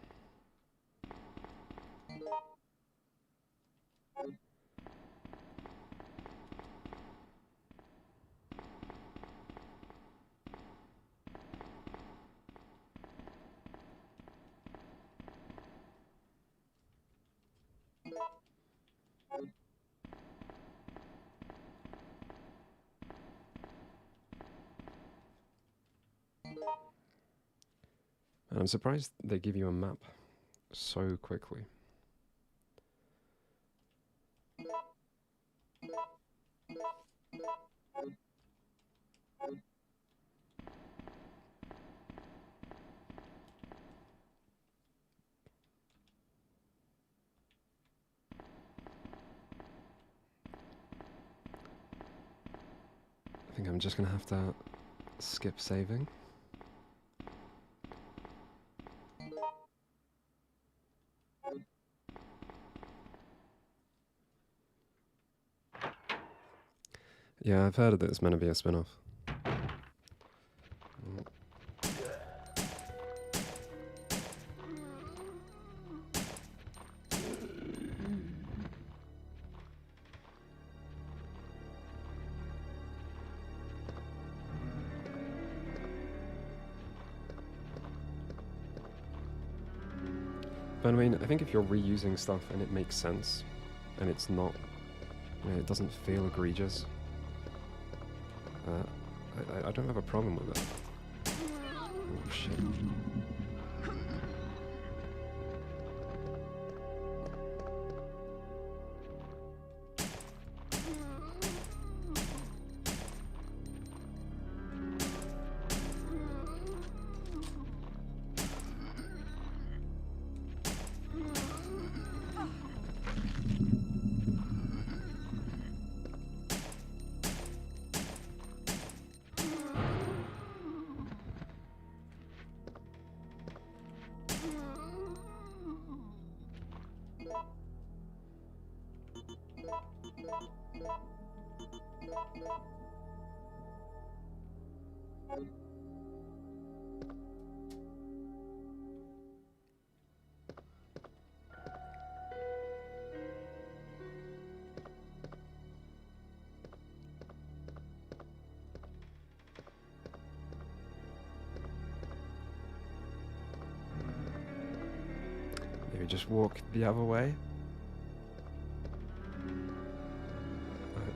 And I'm surprised they give you a map so quickly. I think I'm just gonna have to skip saving. Yeah, I've heard that it's meant to be a spin-off. But I mean, I think if you're reusing stuff and it makes sense, and it's not, you know, it doesn't feel egregious, I don't have a problem with it. Oh shit. Maybe just walk the other way.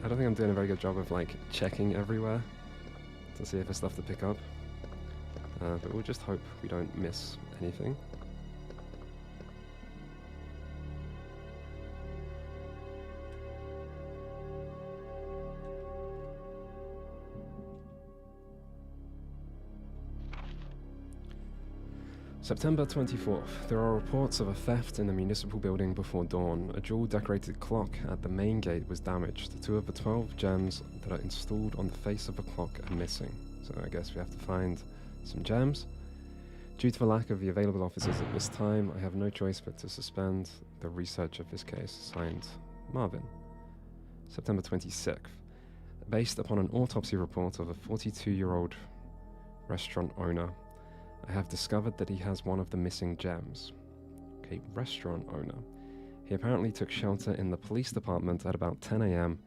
I don't think I'm doing a very good job of like checking everywhere to see if there's stuff to pick up. But we'll just hope we don't miss anything. September 24th. There are reports of a theft in the municipal building before dawn. A jewel-decorated clock at the main gate was damaged. 2 of the 12 gems that are installed on the face of the clock are missing. So I guess we have to find some gems. Due to the lack of the available officers at this time, I have no choice but to suspend the research of this case. Signed, Marvin. September 26th. Based upon an autopsy report of a 42-year-old restaurant owner, I have discovered that he has one of the missing gems. Okay, restaurant owner. He apparently took shelter in the police department at about 10 AM,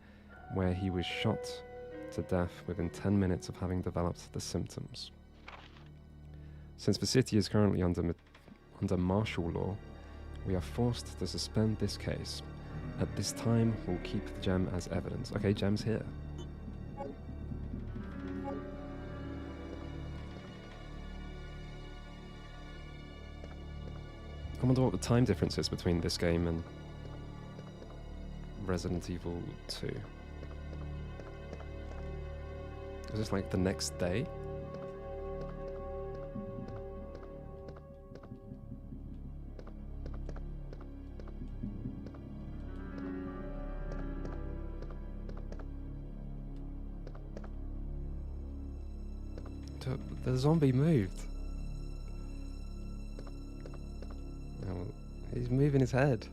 where he was shot to death within 10 minutes of having developed the symptoms. Since the city is currently under martial law, we are forced to suspend this case. At this time, we'll keep the gem as evidence. Okay, gem's here. I wonder what the time difference is between this game and Resident Evil 2. Is this like the next day? The zombie moved. Oh, he's moving his head.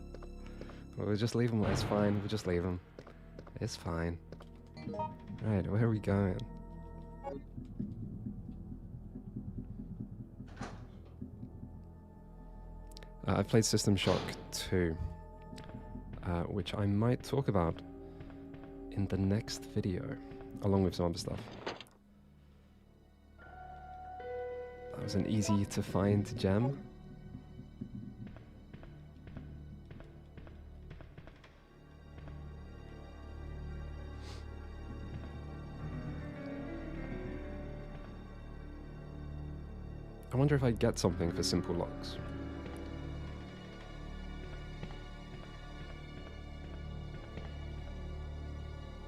We'll just leave him. It's fine. We'll just leave him. It's fine. Right, where are we going? I've played System Shock 2, which I might talk about in the next video, along with some other stuff. That was an easy to find gem. I wonder if I get something for simple locks.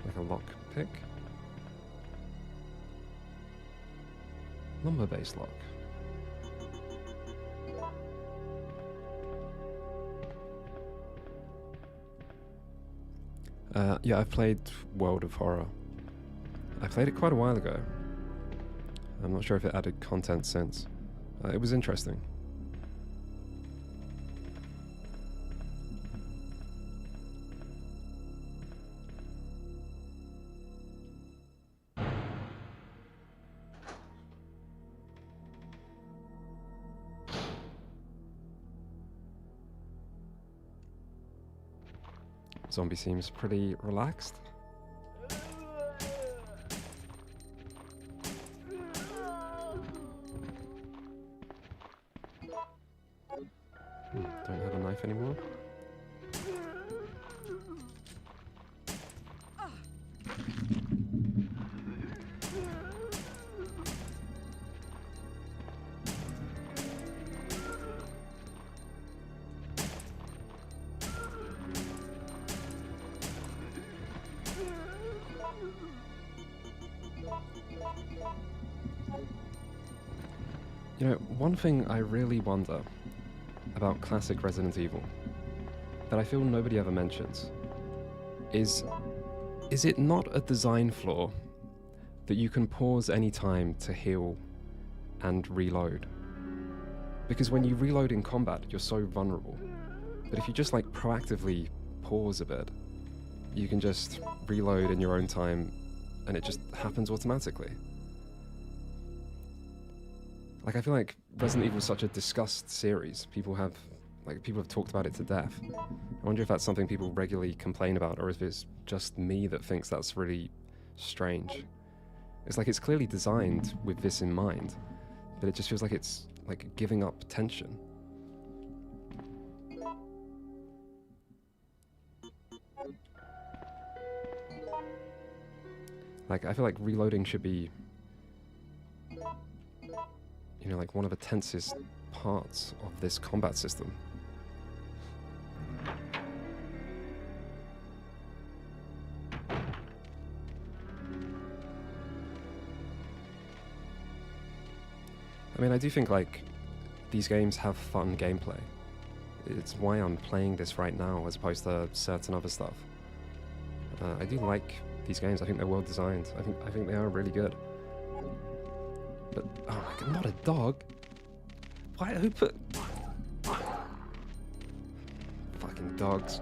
Like a lockpick? Number-based lock. Yeah, I've played World of Horror. I played it quite a while ago. I'm not sure if it added content since. It was interesting. zombie seems pretty relaxed. Don't have a knife anymore. You know, one thing I really wonder about classic Resident Evil that I feel nobody ever mentions is it not a design flaw that you can pause any time to heal and reload? Because when you reload in combat, you're so vulnerable. But if you just like proactively pause a bit, you can just reload in your own time and it just happens automatically. Like, I feel like Resident Evil is such a discussed series. People have talked about it to death. I wonder if that's something people regularly complain about, or if it's just me that thinks that's really strange. It's like it's clearly designed with this in mind, but it just feels like it's like giving up tension. Like, I feel like reloading should be, you know, like one of the tensest parts of this combat system. I mean, I do think like these games have fun gameplay. It's why I'm playing this right now as opposed to certain other stuff. I do like these games. I think they're well designed. I think they are really good. But oh my god, not a dog. Why? Who put fucking dogs?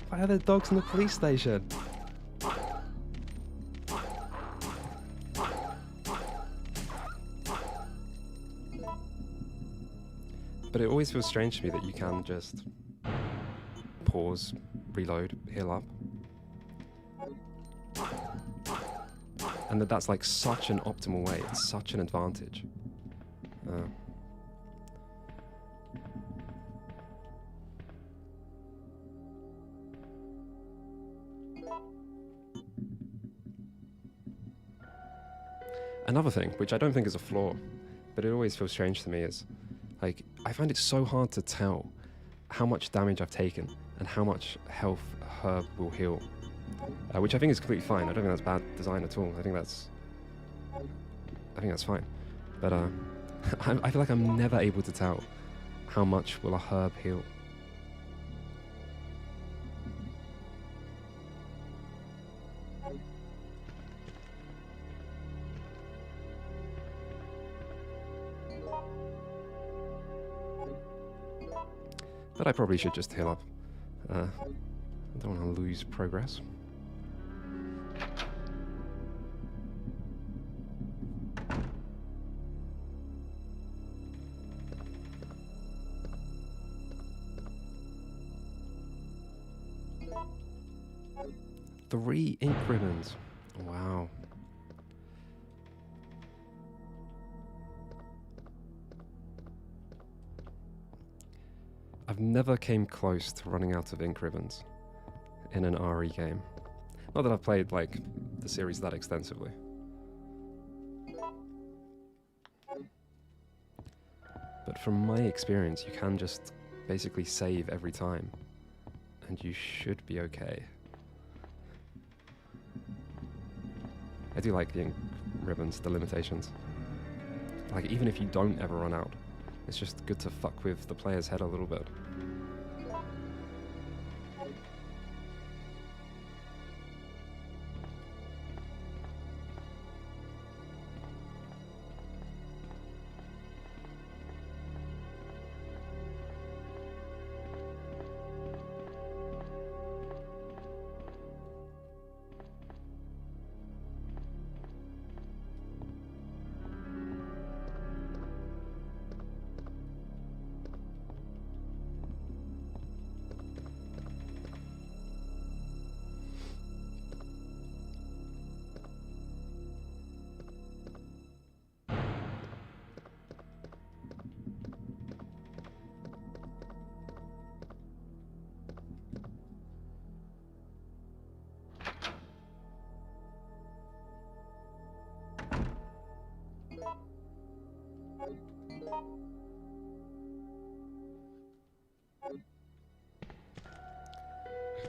Why are there dogs in the police station? But it always feels strange to me that you can just pause, reload, heal up. And that's like such an optimal way, it's such an advantage. Another thing, which I don't think is a flaw, but it always feels strange to me, is like, I find it so hard to tell how much damage I've taken and how much health a herb will heal. Which I think is completely fine. I don't think that's bad design at all. I think that's fine. But I feel like I'm never able to tell how much will a herb heal. But I probably should just heal up. I don't want to lose progress. Three ink ribbons. Wow. I've never came close to running out of ink ribbons in an RE game. Not that I've played like the series that extensively. But from my experience, you can just basically save every time, and you should be okay. I do like the ink ribbons, the limitations. Like, even if you don't ever run out, it's just good to fuck with the player's head a little bit.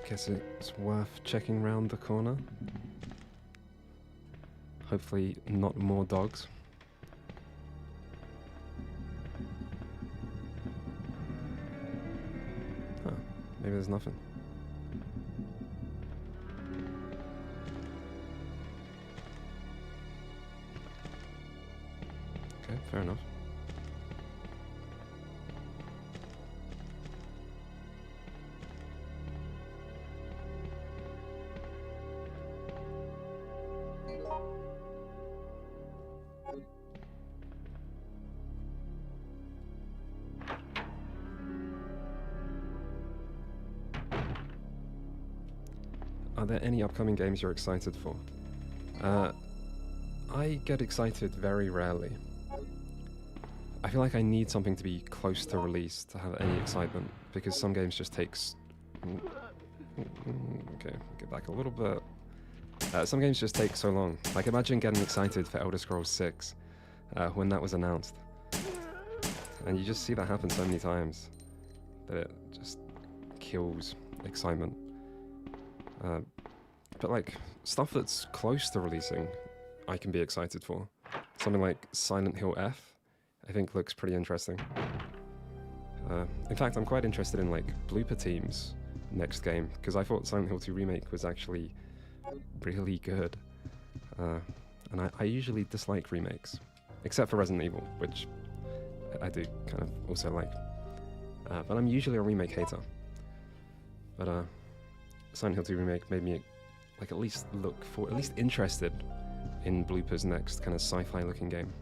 Guess it's worth checking round the corner. Hopefully not more dogs. Huh, maybe there's nothing. Okay, fair enough. Are there any upcoming games you're excited for? I get excited very rarely. I feel like I need something to be close to release to have any excitement, because some games just takes... Okay, get back a little bit. Some games just take so long. Like, imagine getting excited for Elder Scrolls 6 when that was announced. And you just see that happen so many times that it just kills excitement. But like, stuff that's close to releasing, I can be excited for. Something like Silent Hill F, I think looks pretty interesting. In fact, I'm quite interested in like Blooper Team's next game, because I thought Silent Hill 2 Remake was actually really good. And I usually dislike remakes, except for Resident Evil, which I do kind of also like. But I'm usually a remake hater. But Silent Hill 2 Remake made me like at least interested in Blooper's next kind of sci-fi looking game.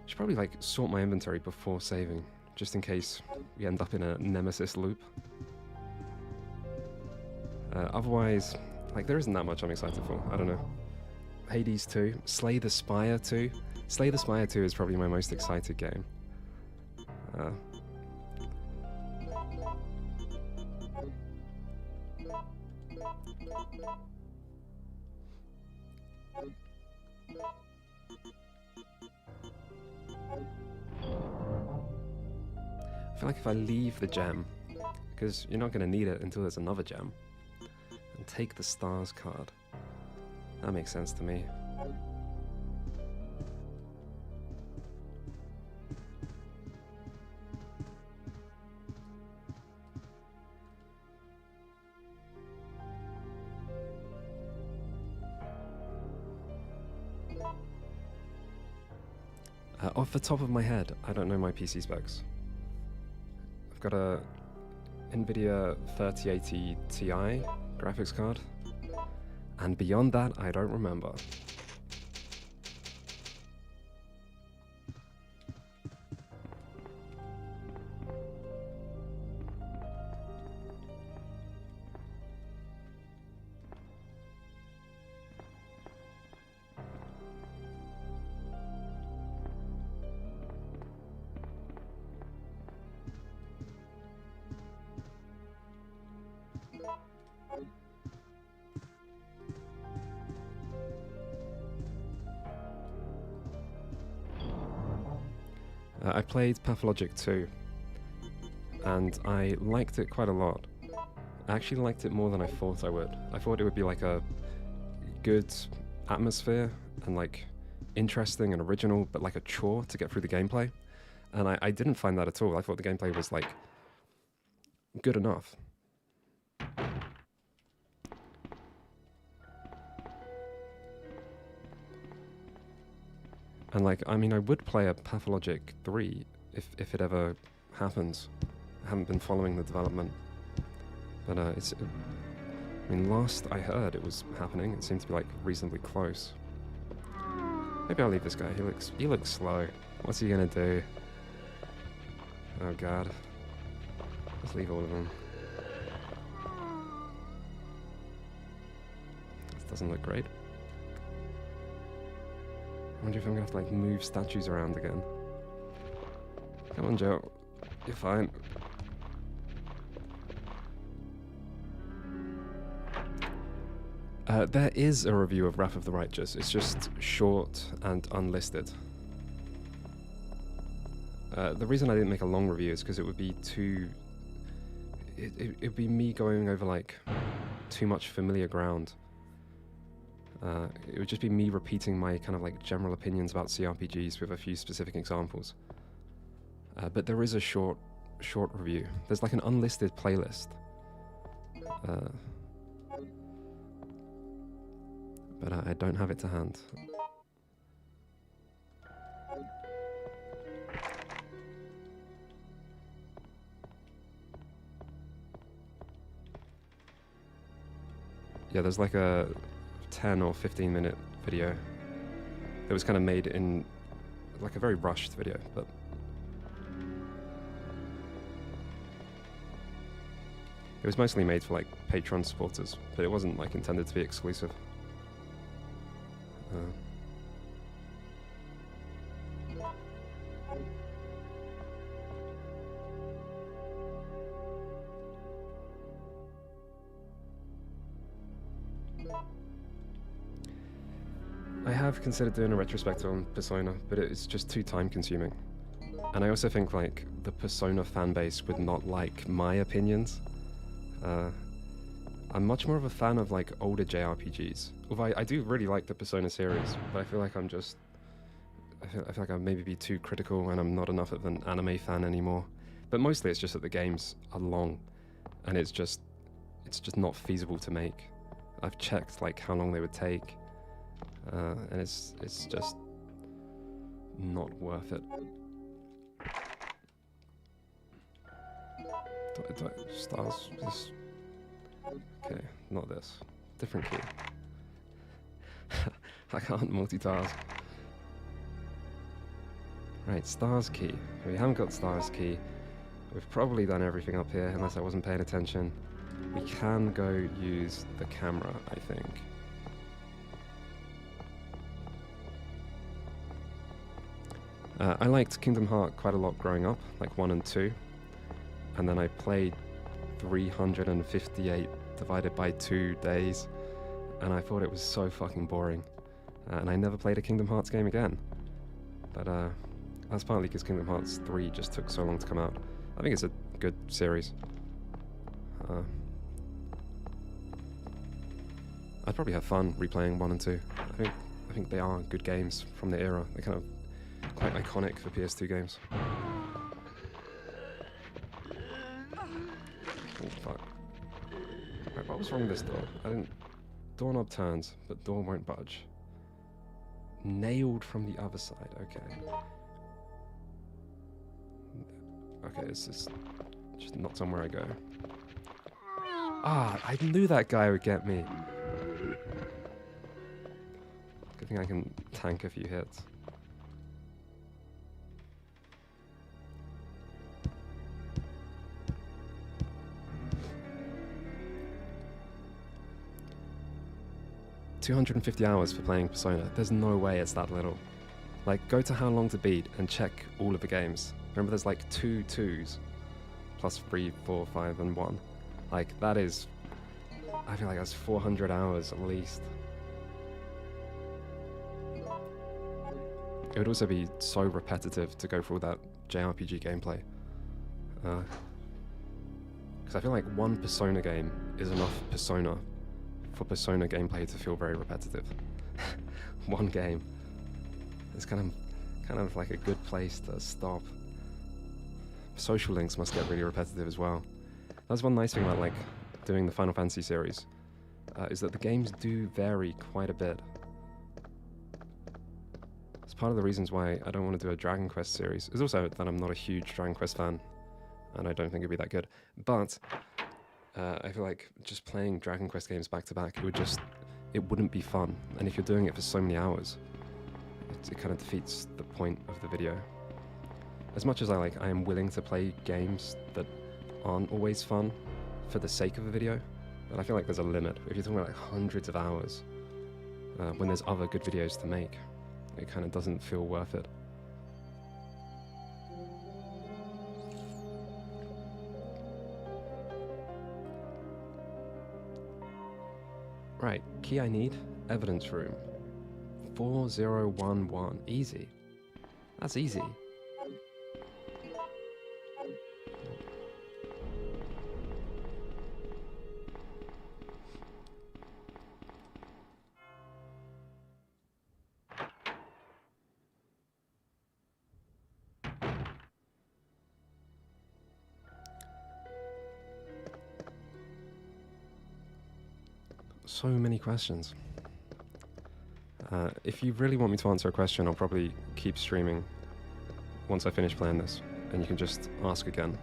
Should probably like sort my inventory before saving, just in case we end up in a Nemesis loop. Otherwise, like, there isn't that much I'm excited for. I don't know. Hades 2, Slay the Spire 2. Slay the Spire 2 is probably my most excited game. I feel like if I leave the gem, because you're not going to need it until there's another gem, and take the stars card, that makes sense to me. Off the top of my head, I don't know my PC specs. I've got a NVIDIA 3080 Ti graphics card, and beyond that, I don't remember. I played Pathologic 2, and I liked it quite a lot. I actually liked it more than I thought I would. I thought it would be like a good atmosphere and like interesting and original, but like a chore to get through the gameplay. And I didn't find that at all. I thought the gameplay was like good enough. And like, I mean, I would play a Pathologic 3 if it ever happens. I haven't been following the development. But I mean, last I heard it was happening. It seemed to be like reasonably close. Maybe I'll leave this guy. He looks slow. What's he gonna do? Oh god. Let's leave all of them. This doesn't look great. I wonder if I'm gonna have to like move statues around again. Come on, Joe. You're fine. There is a review of Wrath of the Righteous. It's just short and unlisted. The reason I didn't make a long review is because it would be too... it'd be me going over like too much familiar ground. It would just be me repeating my kind of like general opinions about CRPGs with a few specific examples. But there is a short review. There's like an unlisted playlist. But I don't have it to hand. Yeah, there's like a 10 or 15 minute video that was kind of made in like a very rushed video, but it was mostly made for like Patreon supporters, but it wasn't like intended to be exclusive. I have considered doing a retrospective on Persona, but it's just too time consuming. And I also think like the Persona fanbase would not like my opinions. I'm much more of a fan of like older JRPGs. Although I do really like the Persona series, but I feel like I feel like I maybe be too critical and I'm not enough of an anime fan anymore. But mostly it's just that the games are long and it's just not feasible to make. I've checked like how long they would take. And it's just not worth it. Stars, this. Okay, not this. Different key. I can't multitask. Right, stars key. We haven't got stars key. We've probably done everything up here, unless I wasn't paying attention. We can go use the camera, I think. I liked Kingdom Hearts quite a lot growing up, like 1 and 2. And then I played 358 divided by 2 days, and I thought it was so fucking boring. And I never played a Kingdom Hearts game again. But that's partly because Kingdom Hearts 3 just took so long to come out. I think it's a good series. I'd probably have fun replaying 1 and 2. I think they are good games from the era. They're kind of quite iconic for PS2 games. Oh fuck. Right, what was wrong with this door? Doorknob turns, but door won't budge. Nailed from the other side, okay. Okay, it's just not somewhere I go. Ah, I knew that guy would get me. Good thing I can tank a few hits. $250 hours for playing Persona. There's no way it's that little. Like, go to How Long to Beat and check all of the games. Remember, there's like 2 2s, plus 3, 4, 5, and 1. Like, that is, I feel like that's 400 hours at least. It would also be so repetitive to go through that JRPG gameplay. Because I feel like one Persona game is enough Persona for Persona gameplay to feel very repetitive. One game is kind of like a good place to stop. Social links must get really repetitive as well. That's one nice thing about like doing the Final Fantasy series, is that the games do vary quite a bit. It's part of the reasons why I don't want to do a Dragon Quest series. It's also that I'm not a huge Dragon Quest fan, and I don't think it'd be that good. But I feel like just playing Dragon Quest games back to back, it wouldn't be fun. And if you're doing it for so many hours, it kind of defeats the point of the video. As much as I am willing to play games that aren't always fun for the sake of a video, but I feel like there's a limit. If you're talking about like hundreds of hours, when there's other good videos to make, it kind of doesn't feel worth it. Right, key I need, evidence room. 4011, easy. That's easy. So many questions. If you really want me to answer a question, I'll probably keep streaming once I finish playing this, and you can just ask again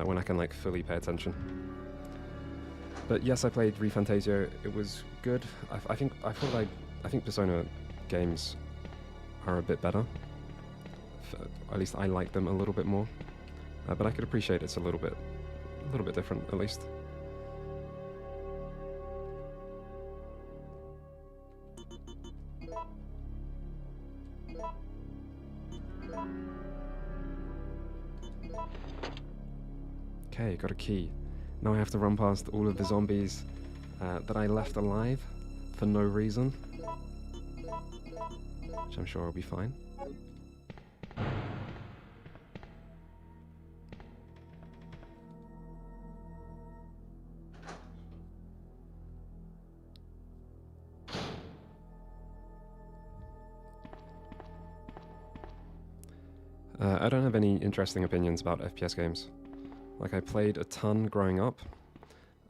when I can like fully pay attention. But yes, I played ReFantasio. It was good. I think Persona games are a bit better. At least I like them a little bit more. But I could appreciate it's a little bit different at least. Okay, got a key. Now I have to run past all of the zombies that I left alive for no reason. Which I'm sure will be fine. I don't have any interesting opinions about FPS games. Like, I played a ton growing up,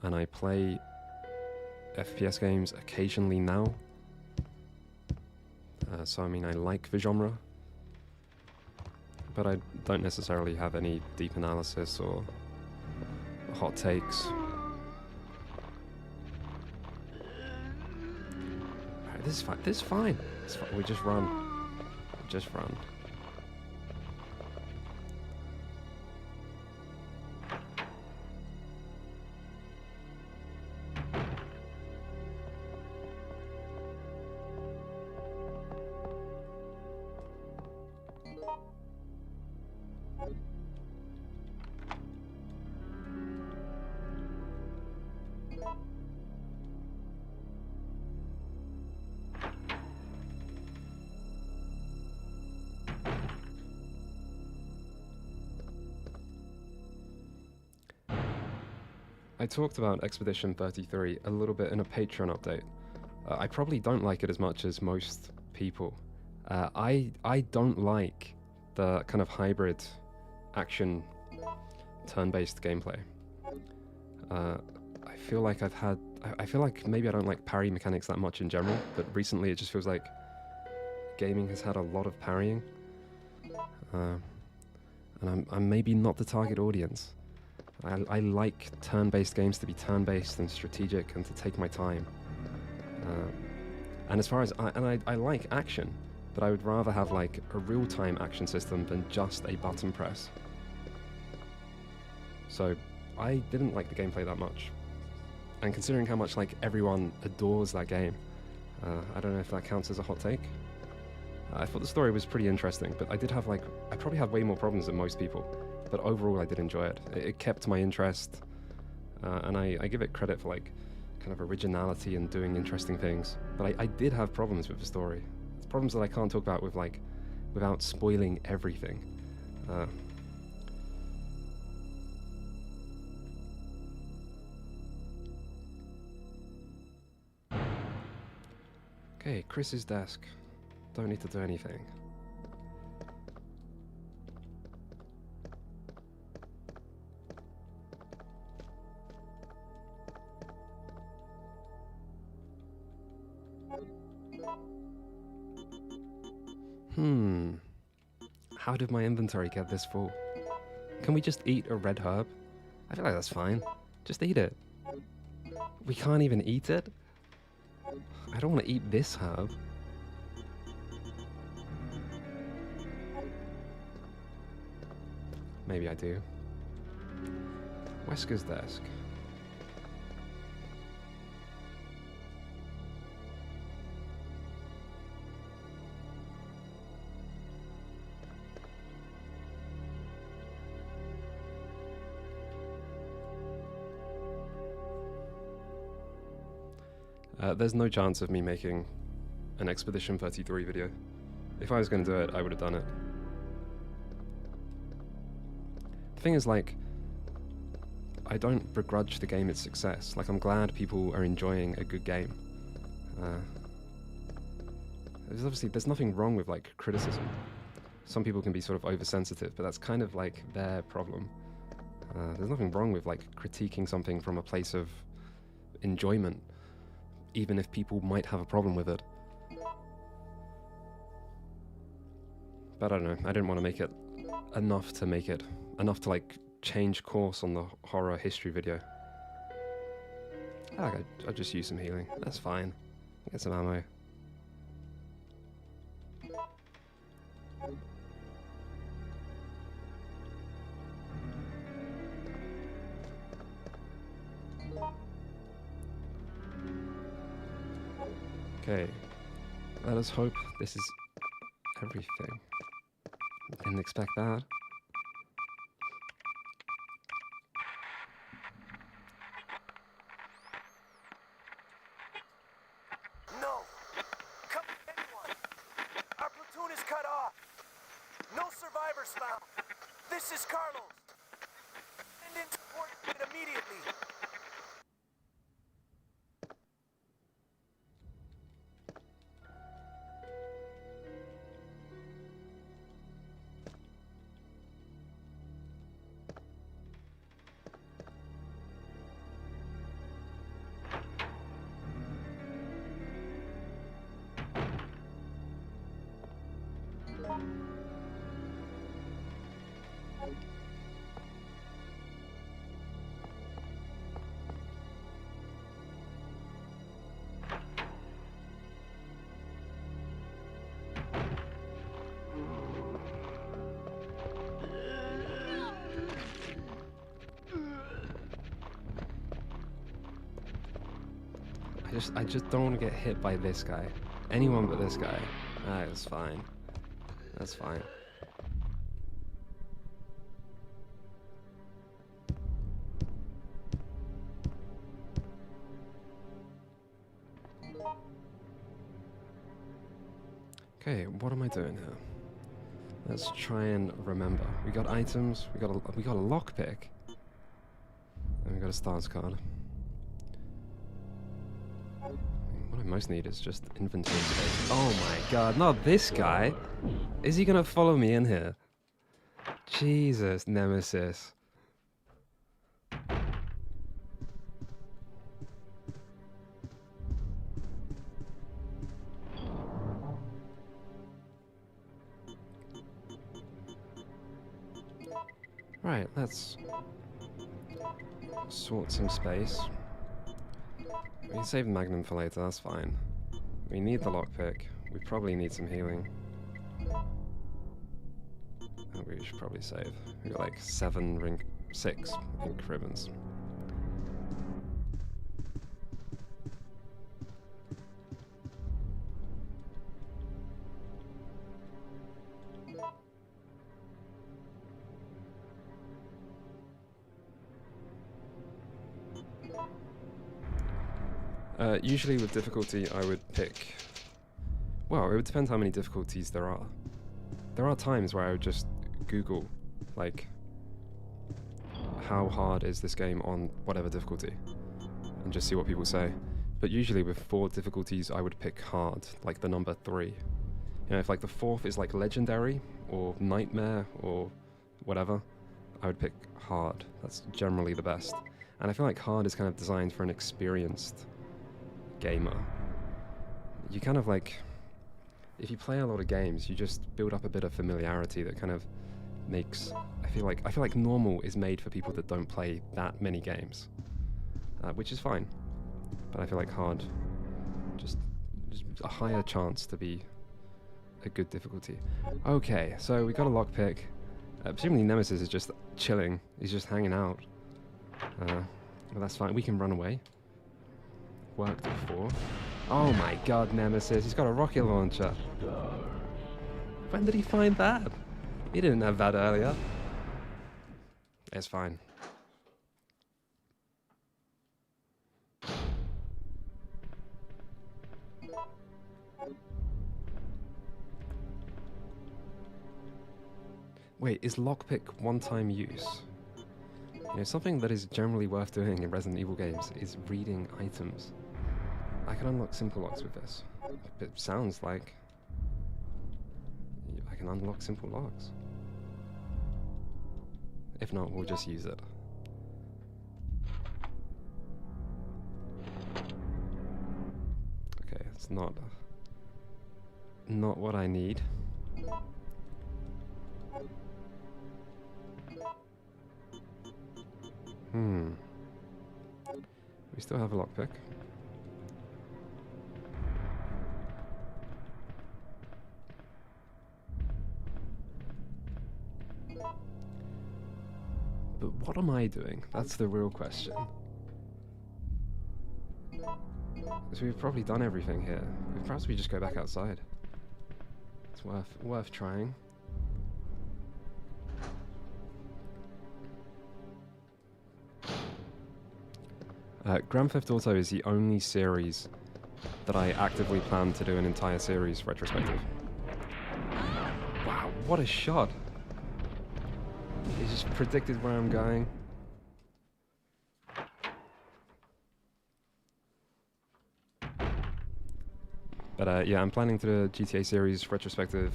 and I play FPS games occasionally now. So, I mean, I like the genre, but I don't necessarily have any deep analysis or hot takes. Alright, this is fine. This is fine. It's fine. We just run. Just run. I talked about Expedition 33 a little bit in a Patreon update. I probably don't like it as much as most people. I don't like the kind of hybrid action turn-based gameplay. I feel like I feel like maybe I don't like parry mechanics that much in general, but recently it just feels like gaming has had a lot of parrying. And I'm maybe not the target audience. I like turn-based games to be turn-based and strategic and to take my time. And as far as I like action, but I would rather have like a real-time action system than just a button press. So I didn't like the gameplay that much. And considering how much like everyone adores that game, I don't know if that counts as a hot take. I thought the story was pretty interesting, but I probably had way more problems than most people. But overall, I did enjoy it. It kept my interest, and I give it credit for like kind of originality and doing interesting things. But I did have problems with the story. It's problems that I can't talk about without spoiling everything. Okay, Chris's desk. Don't need to do anything. How did my inventory get this full? Can we just eat a red herb? I feel like that's fine. Just eat it. We can't even eat it? I don't want to eat this herb. Maybe I do. Wesker's desk. There's no chance of me making an Expedition 33 video. If I was going to do it, I would have done it. The thing is, like, I don't begrudge the game its success. Like, I'm glad people are enjoying a good game. There's nothing wrong with, like, criticism. Some people can be sort of oversensitive, but that's kind of, like, their problem. There's nothing wrong with, like, critiquing something from a place of enjoyment, even if people might have a problem with it. But I don't know, I didn't want to make it enough to like change course on the horror history video. I'll just use some healing, that's fine. Get some ammo. Okay, let us hope this is everything. Didn't expect that. No! Come anyone! Our platoon is cut off! No survivors found! This is Carlos! Send in support immediately! I just don't want to get hit by this guy. Anyone but this guy. That's fine. That's fine. Okay, what am I doing here? Let's try and remember. We got items, we got a lockpick, and we got a stars card. What I most need is just inventory space. Oh my god, not this guy! Is he gonna follow me in here? Jesus, Nemesis. Right, let's sort some space. We can save Magnum for later, that's fine. We need the lockpick. We probably need some healing. And we should probably save. We got like 6 ink ribbons. Usually with difficulty I would pick... Well, it would depend how many difficulties there are. There are times where I would just Google, like, how hard is this game on whatever difficulty, and just see what people say. But usually with 4 difficulties I would pick hard, like the number 3. You know, if like the 4th is like legendary, or nightmare, or whatever, I would pick hard. That's generally the best. And I feel like hard is kind of designed for an experienced gamer. You kind of like, if you play a lot of games, you just build up a bit of familiarity that kind of makes, I feel like normal is made for people that don't play that many games, which is fine. But I feel like hard, just a higher chance to be a good difficulty. Okay, so we got a lockpick. Presumably Nemesis is just chilling. He's just hanging out. But that's fine. We can run away. Worked before. Oh my god, Nemesis. He's got a rocket launcher. When did he find that? He didn't have that earlier. It's fine. Wait, is lockpick one-time use? You know, something that is generally worth doing in Resident Evil games is reading items. I can unlock simple locks with this. It sounds like I can unlock simple locks. If not, we'll just use it. That's not what I need. We still have a lockpick. But what am I doing? That's the real question. Because we've probably done everything here. Perhaps we just go back outside. It's worth trying. Grand Theft Auto is the only series that I actively plan to do an entire series retrospective. Wow, what a shot! He just predicted where I'm going. But yeah, I'm planning to do a GTA series retrospective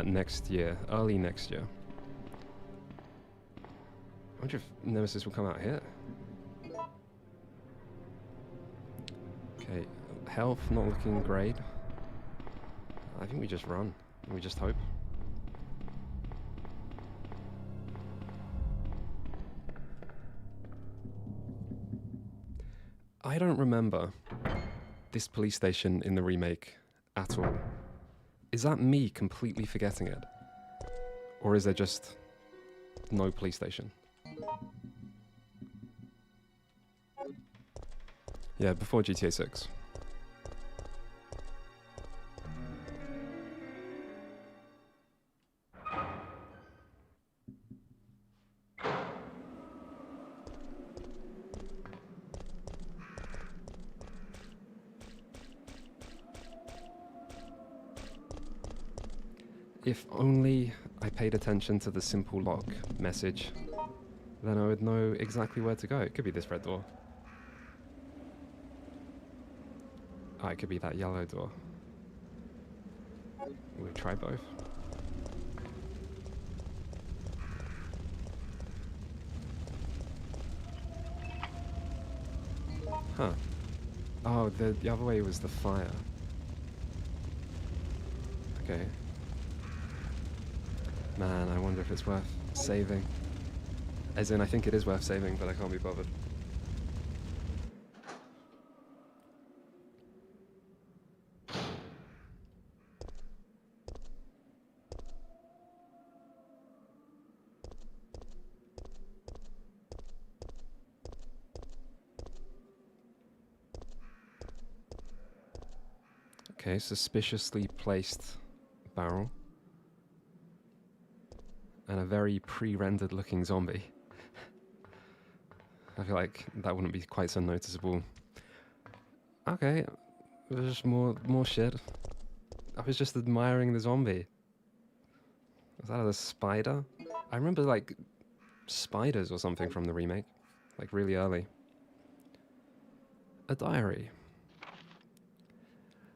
next year, early next year. I wonder if Nemesis will come out here. Okay, health not looking great. I think we just run. We just hope. I don't remember this police station in the remake at all. Is that me completely forgetting it? Or is there just no police station? Yeah, before GTA 6. If only I paid attention to the simple lock message, then I would know exactly where to go. It could be this red door. Oh, it could be that yellow door. We'll try both. Huh. Oh, the other way was the fire. Okay. Man, I wonder if it's worth saving. As in, I think it is worth saving, but I can't be bothered. Okay, suspiciously placed barrel. And a very pre-rendered looking zombie. I feel like that wouldn't be quite so noticeable. Okay, there's just more shit. I was just admiring the zombie. Was that a spider? I remember like spiders or something from the remake, like really early. A diary.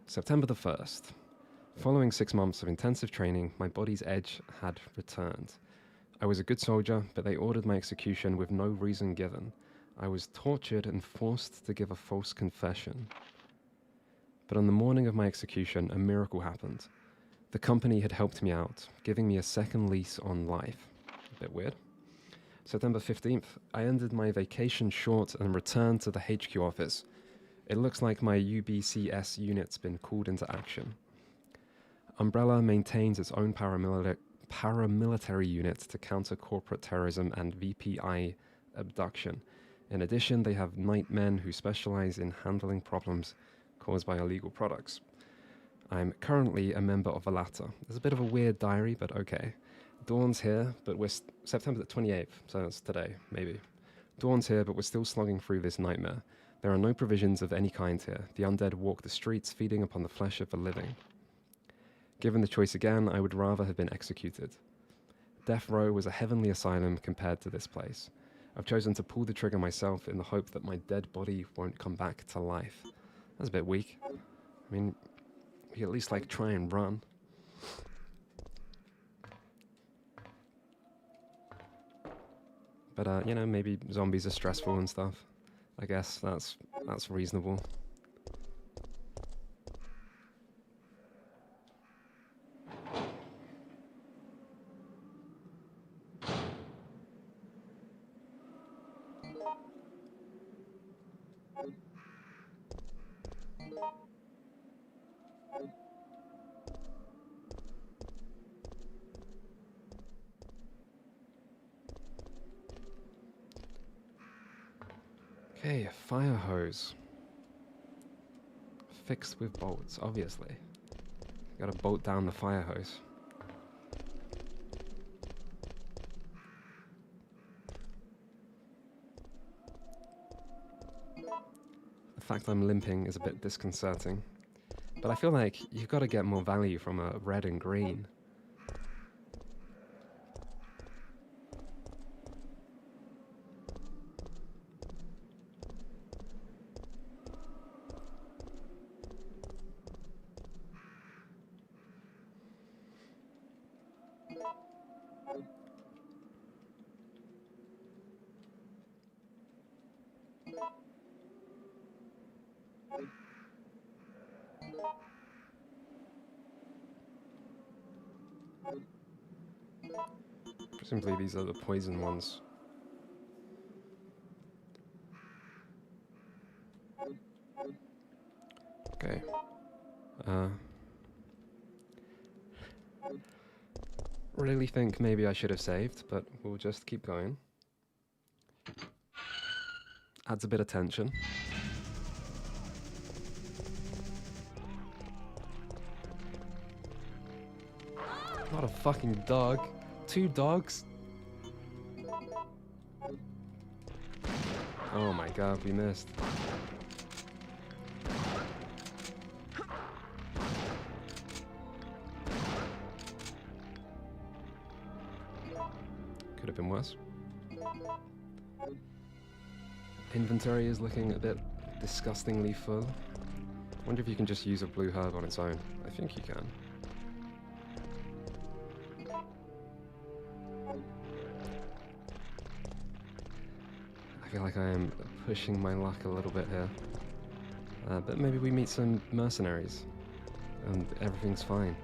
September the 1st. Following 6 months of intensive training, my body's edge had returned. I was a good soldier, but they ordered my execution with no reason given. I was tortured and forced to give a false confession. But on the morning of my execution, a miracle happened. The company had helped me out, giving me a second lease on life. A bit weird. September 15th, I ended my vacation short and returned to the HQ office. It looks like my UBCS unit's been called into action. Umbrella maintains its own paramilitary unit to counter corporate terrorism and VPI abduction. In addition, they have night men who specialize in handling problems caused by illegal products. I'm currently a member of the latter. There's a bit of a weird diary, but okay. Dawn's here, but we're September the 28th, so it's today, maybe. Dawn's here, but we're still slogging through this nightmare. There are no provisions of any kind here. The undead walk the streets, feeding upon the flesh of the living. Given the choice again, I would rather have been executed. Death Row was a heavenly asylum compared to this place. I've chosen to pull the trigger myself in the hope that my dead body won't come back to life. That's a bit weak. I mean, you at least like try and run. But you know, maybe zombies are stressful and stuff. I guess that's reasonable. Okay, a fire hose. Fixed with bolts, obviously. Gotta bolt down the fire hose. The fact I'm limping is a bit disconcerting. But I feel like you've got to get more value from a red and green. Presumably these are the poison ones. Okay. Really think maybe I should have saved, but we'll just keep going. Adds a bit of tension. Not a fucking dog. 2 dogs? Oh my god, we missed. Could have been worse. Inventory is looking a bit disgustingly full. Wonder if you can just use a blue herb on its own. I think you can. I feel like I am pushing my luck a little bit here. But maybe we meet some mercenaries and everything's fine.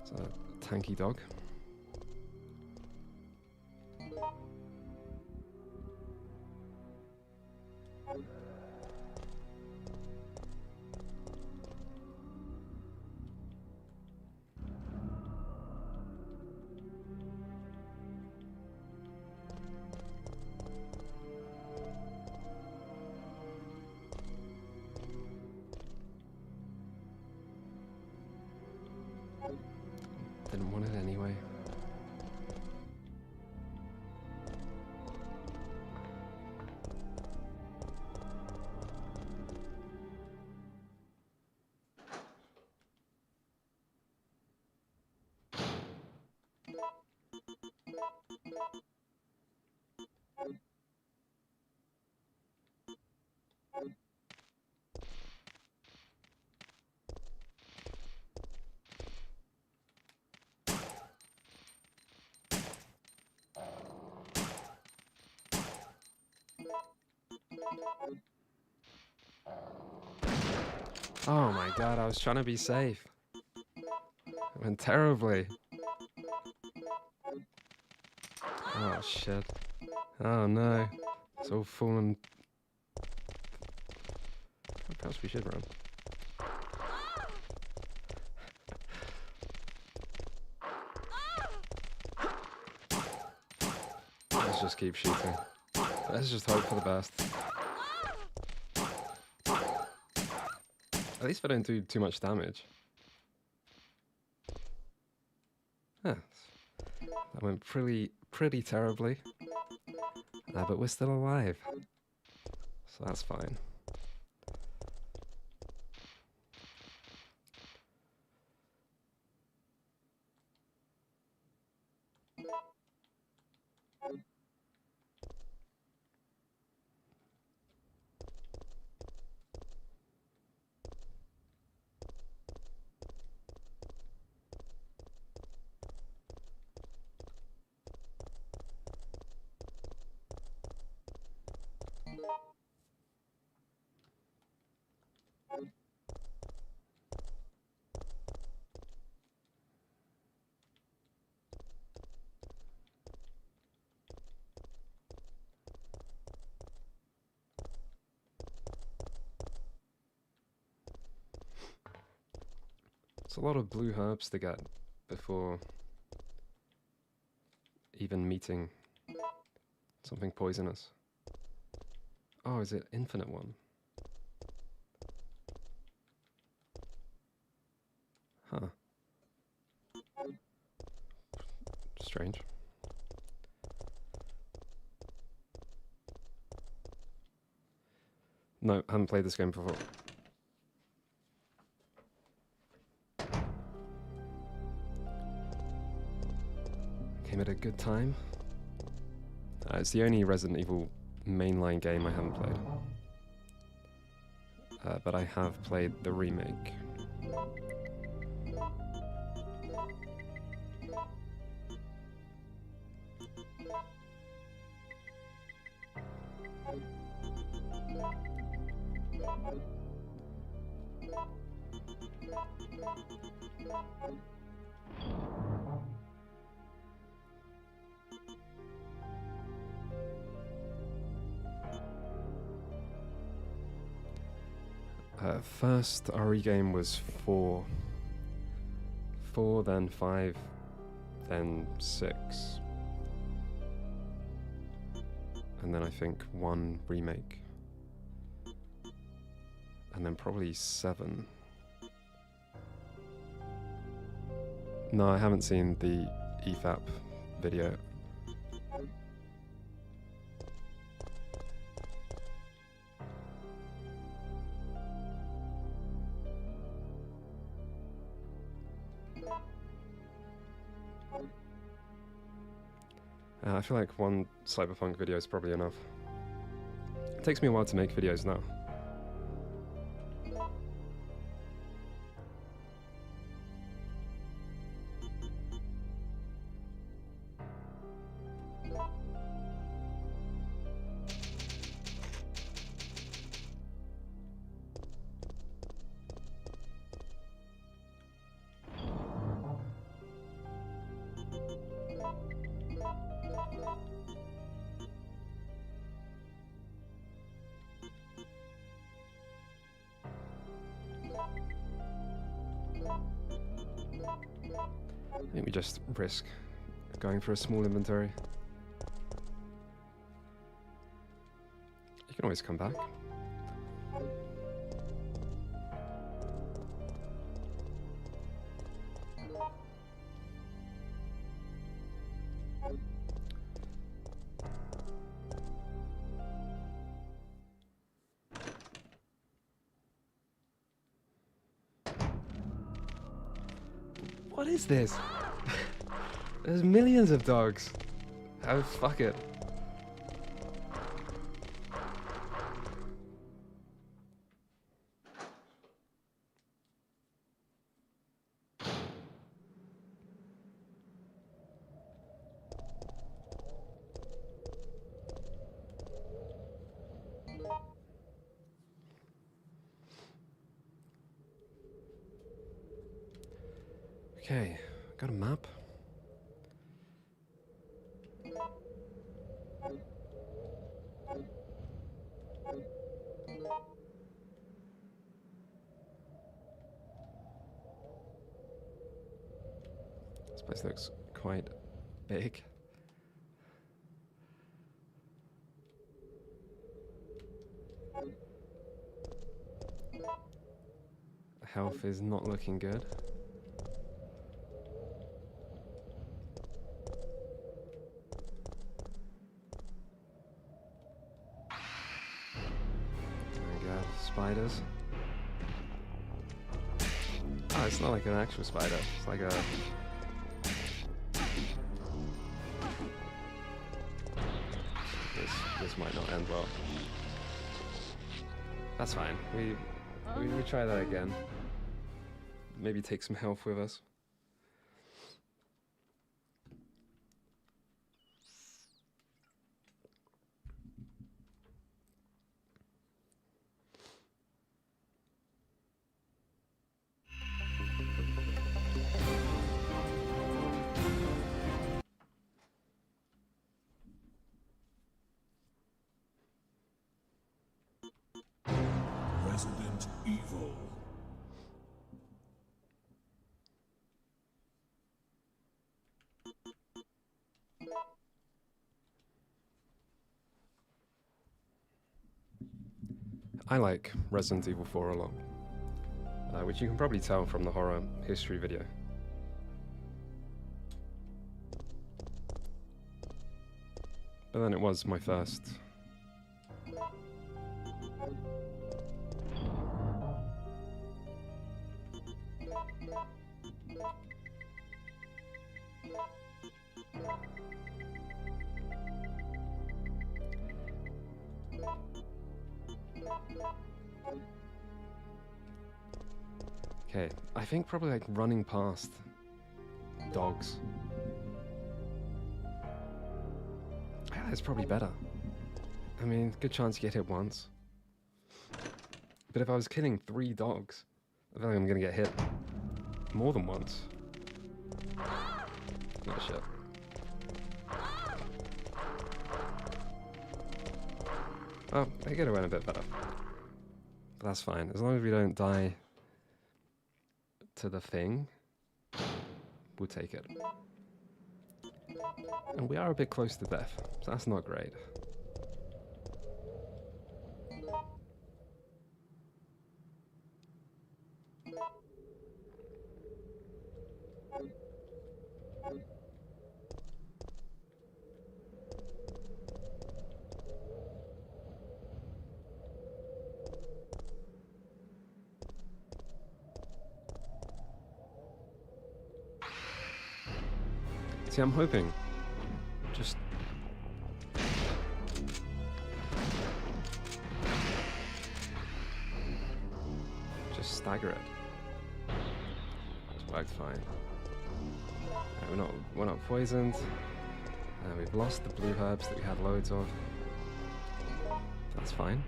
It's a tanky dog. Didn't want it anyway. Oh my god, I was trying to be safe. It went terribly. Oh shit. Oh no. It's all fallen. Perhaps we should run. Let's just keep shooting. Let's just hope for the best. At least if I don't do too much damage. Huh. That went pretty terribly. But we're still alive. So that's fine. It's a lot of blue herbs to get before even meeting something poisonous. Oh, is it infinite one? Huh. Strange. No, haven't played this game before. Came at a good time. It's the only Resident Evil mainline game I haven't played. But I have played the remake. First RE game was 4. 4, then 5, then 6. And then I think 1 remake. And then probably 7. No, I haven't seen the EFAP video. I feel like 1 Cyberpunk video is probably enough. It takes me a while to make videos now. I think we just risk going for a small inventory. You can always come back. What is this? There's millions of dogs. Oh, fuck it. Okay, got a map. This place looks quite big. Health is not looking good. Spiders. Oh, it's not like an actual spider. It's like a... This might not end well. That's fine. We try that again. Maybe take some health with us. Resident Evil. I like Resident Evil 4 a lot, which you can probably tell from the horror history video. But then it was my first. Okay, I think probably like running past dogs. Yeah, it's probably better. I mean, good chance you get hit once. But if I was killing 3 dogs, I feel like I'm gonna get hit more than once. Oh shit. Oh, I get away a bit better. But that's fine, as long as we don't die to the thing, we'll take it. And we are a bit close to death, so that's not great. See, I'm hoping just stagger it. It's worked fine. We're not poisoned. We've lost the blue herbs that we had loads of. That's fine.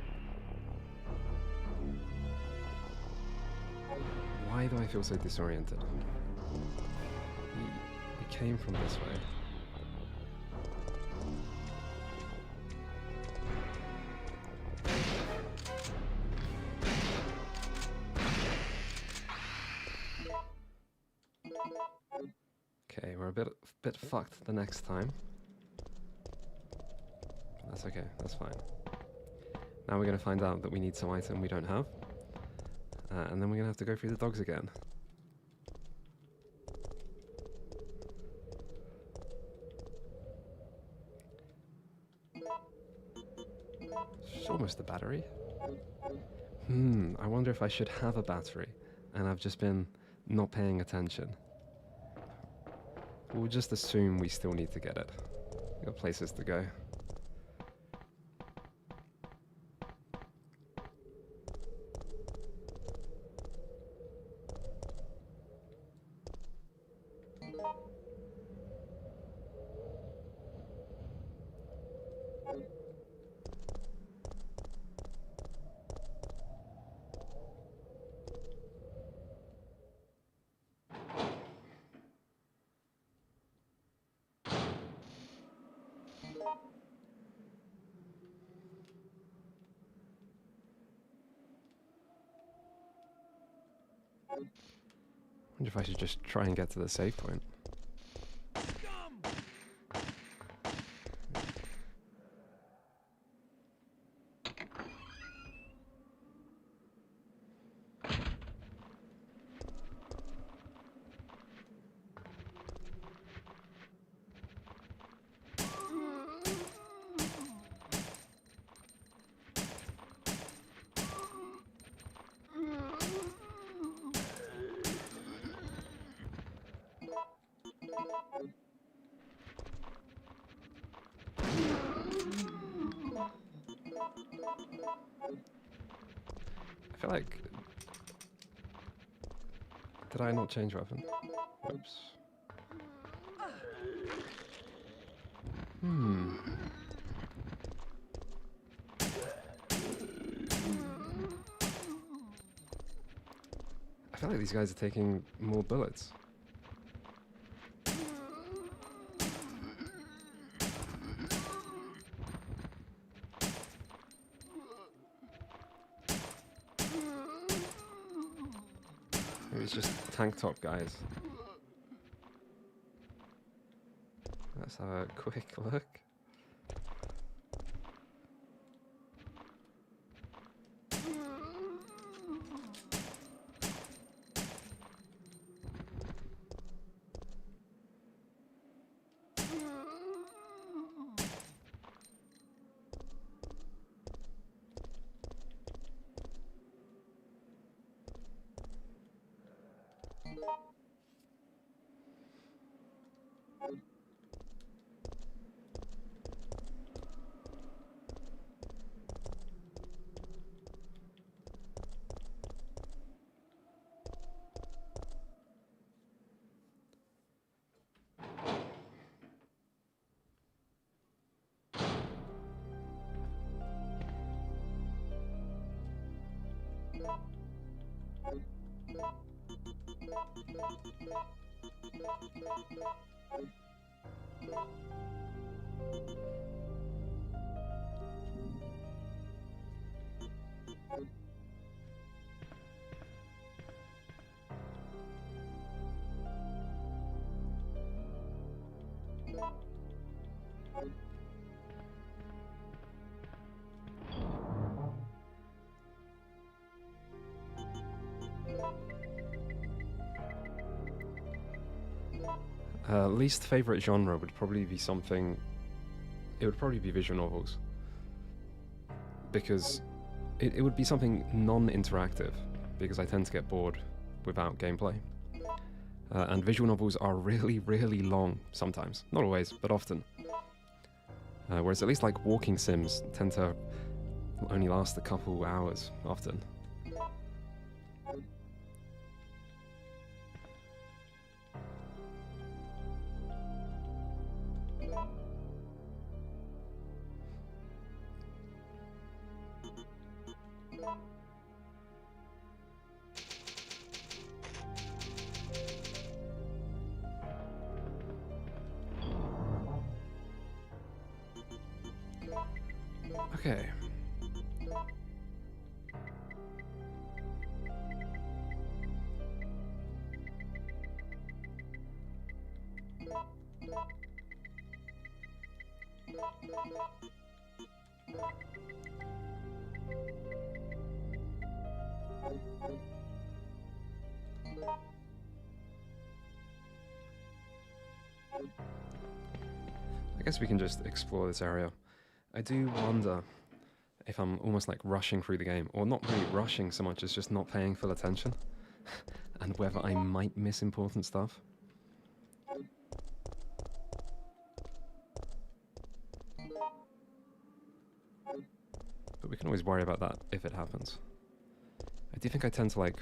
Why do I feel so disoriented? We came from this way. Okay, we're a bit fucked the next time. That's okay, that's fine. Now we're gonna find out that we need some item we don't have. And then we're gonna have to go through the dogs again. It's almost a battery. I wonder if I should have a battery, and I've just been not paying attention. We'll just assume we still need to get it. We've got places to go. I wonder if I should just try and get to the save point. I feel like... Did I not change weapon? Whoops. I feel like these guys are taking more bullets. It's just tank top guys. Let's have a quick look. Least favorite genre would probably be something. It would probably be visual novels. Because it would be something non-interactive, because I tend to get bored without gameplay. And visual novels are really, really long sometimes. Not always, but often. Whereas at least like walking sims tend to only last a couple hours often. Okay. I guess we can just explore this area. I do wonder if I'm almost like rushing through the game, or not really rushing so much as just not paying full attention, and whether I might miss important stuff. But we can always worry about that if it happens. I do think I tend to like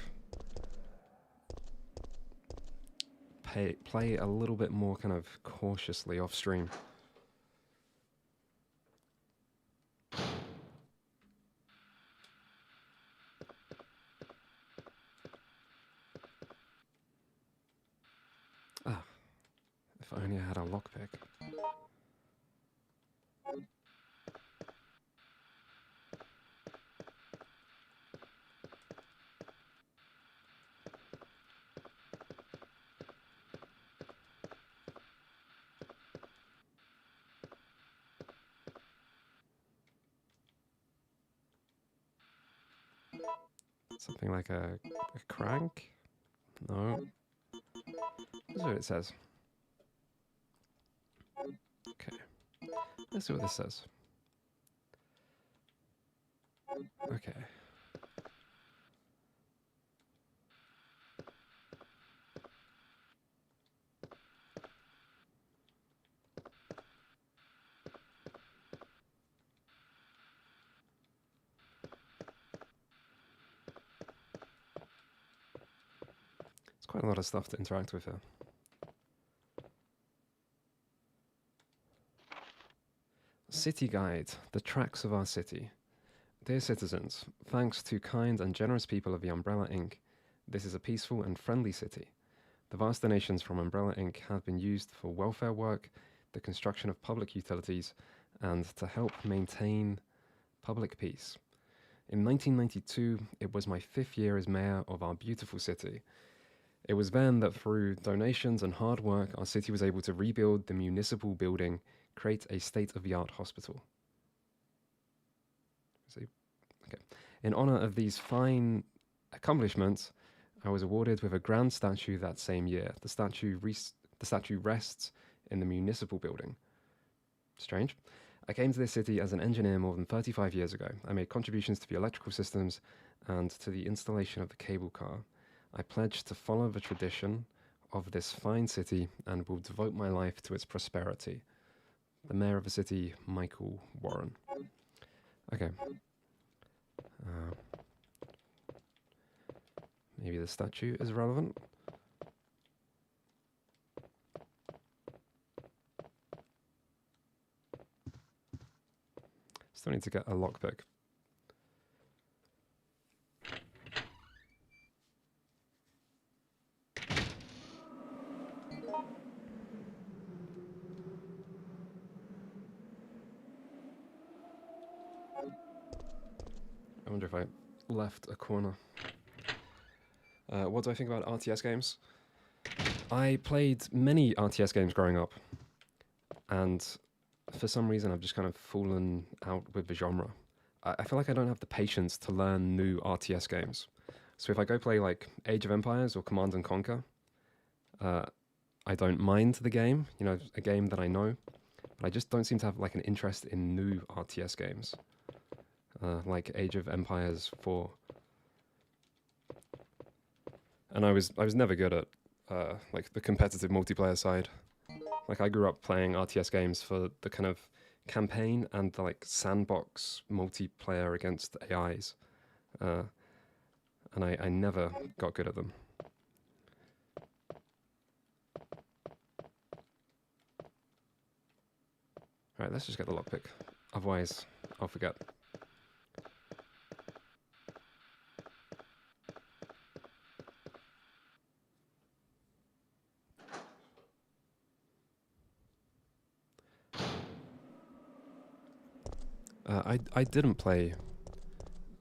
play a little bit more kind of cautiously off stream. Ah, if only I had a lockpick. Something like a crank? No. This is what it says. Okay. Let's see what this says. Okay. It's quite a lot of stuff to interact with here. City Guide, the tracks of our city. Dear citizens, thanks to kind and generous people of the Umbrella Inc., this is a peaceful and friendly city. The vast donations from Umbrella Inc. have been used for welfare work, the construction of public utilities, and to help maintain public peace. In 1992, it was my 5th year as mayor of our beautiful city. It was then that through donations and hard work, our city was able to rebuild the municipal building, create a state-of-the-art hospital. See? Okay. In honor of these fine accomplishments, I was awarded with a grand statue that same year. The statue rests in the municipal building. Strange. I came to this city as an engineer more than 35 years ago. I made contributions to the electrical systems and to the installation of the cable car. I pledge to follow the tradition of this fine city and will devote my life to its prosperity. The mayor of the city, Michael Warren. Okay. Maybe the statue is relevant. Still need to get a lockpick. I wonder if I left a corner. What do I think about RTS games? I played many RTS games growing up, and for some reason I've just kind of fallen out with the genre. I feel like I don't have the patience to learn new RTS games. So if I go play like Age of Empires or Command and Conquer, I don't mind the game, you know, a game that I know, but I just don't seem to have like an interest in new RTS games, like Age of Empires 4. And I was never good at like the competitive multiplayer side. Like I grew up playing RTS games for the kind of campaign and the like sandbox multiplayer against AIs, and I never got good at them. Alright, let's just get the lockpick. Otherwise, I'll forget. I didn't play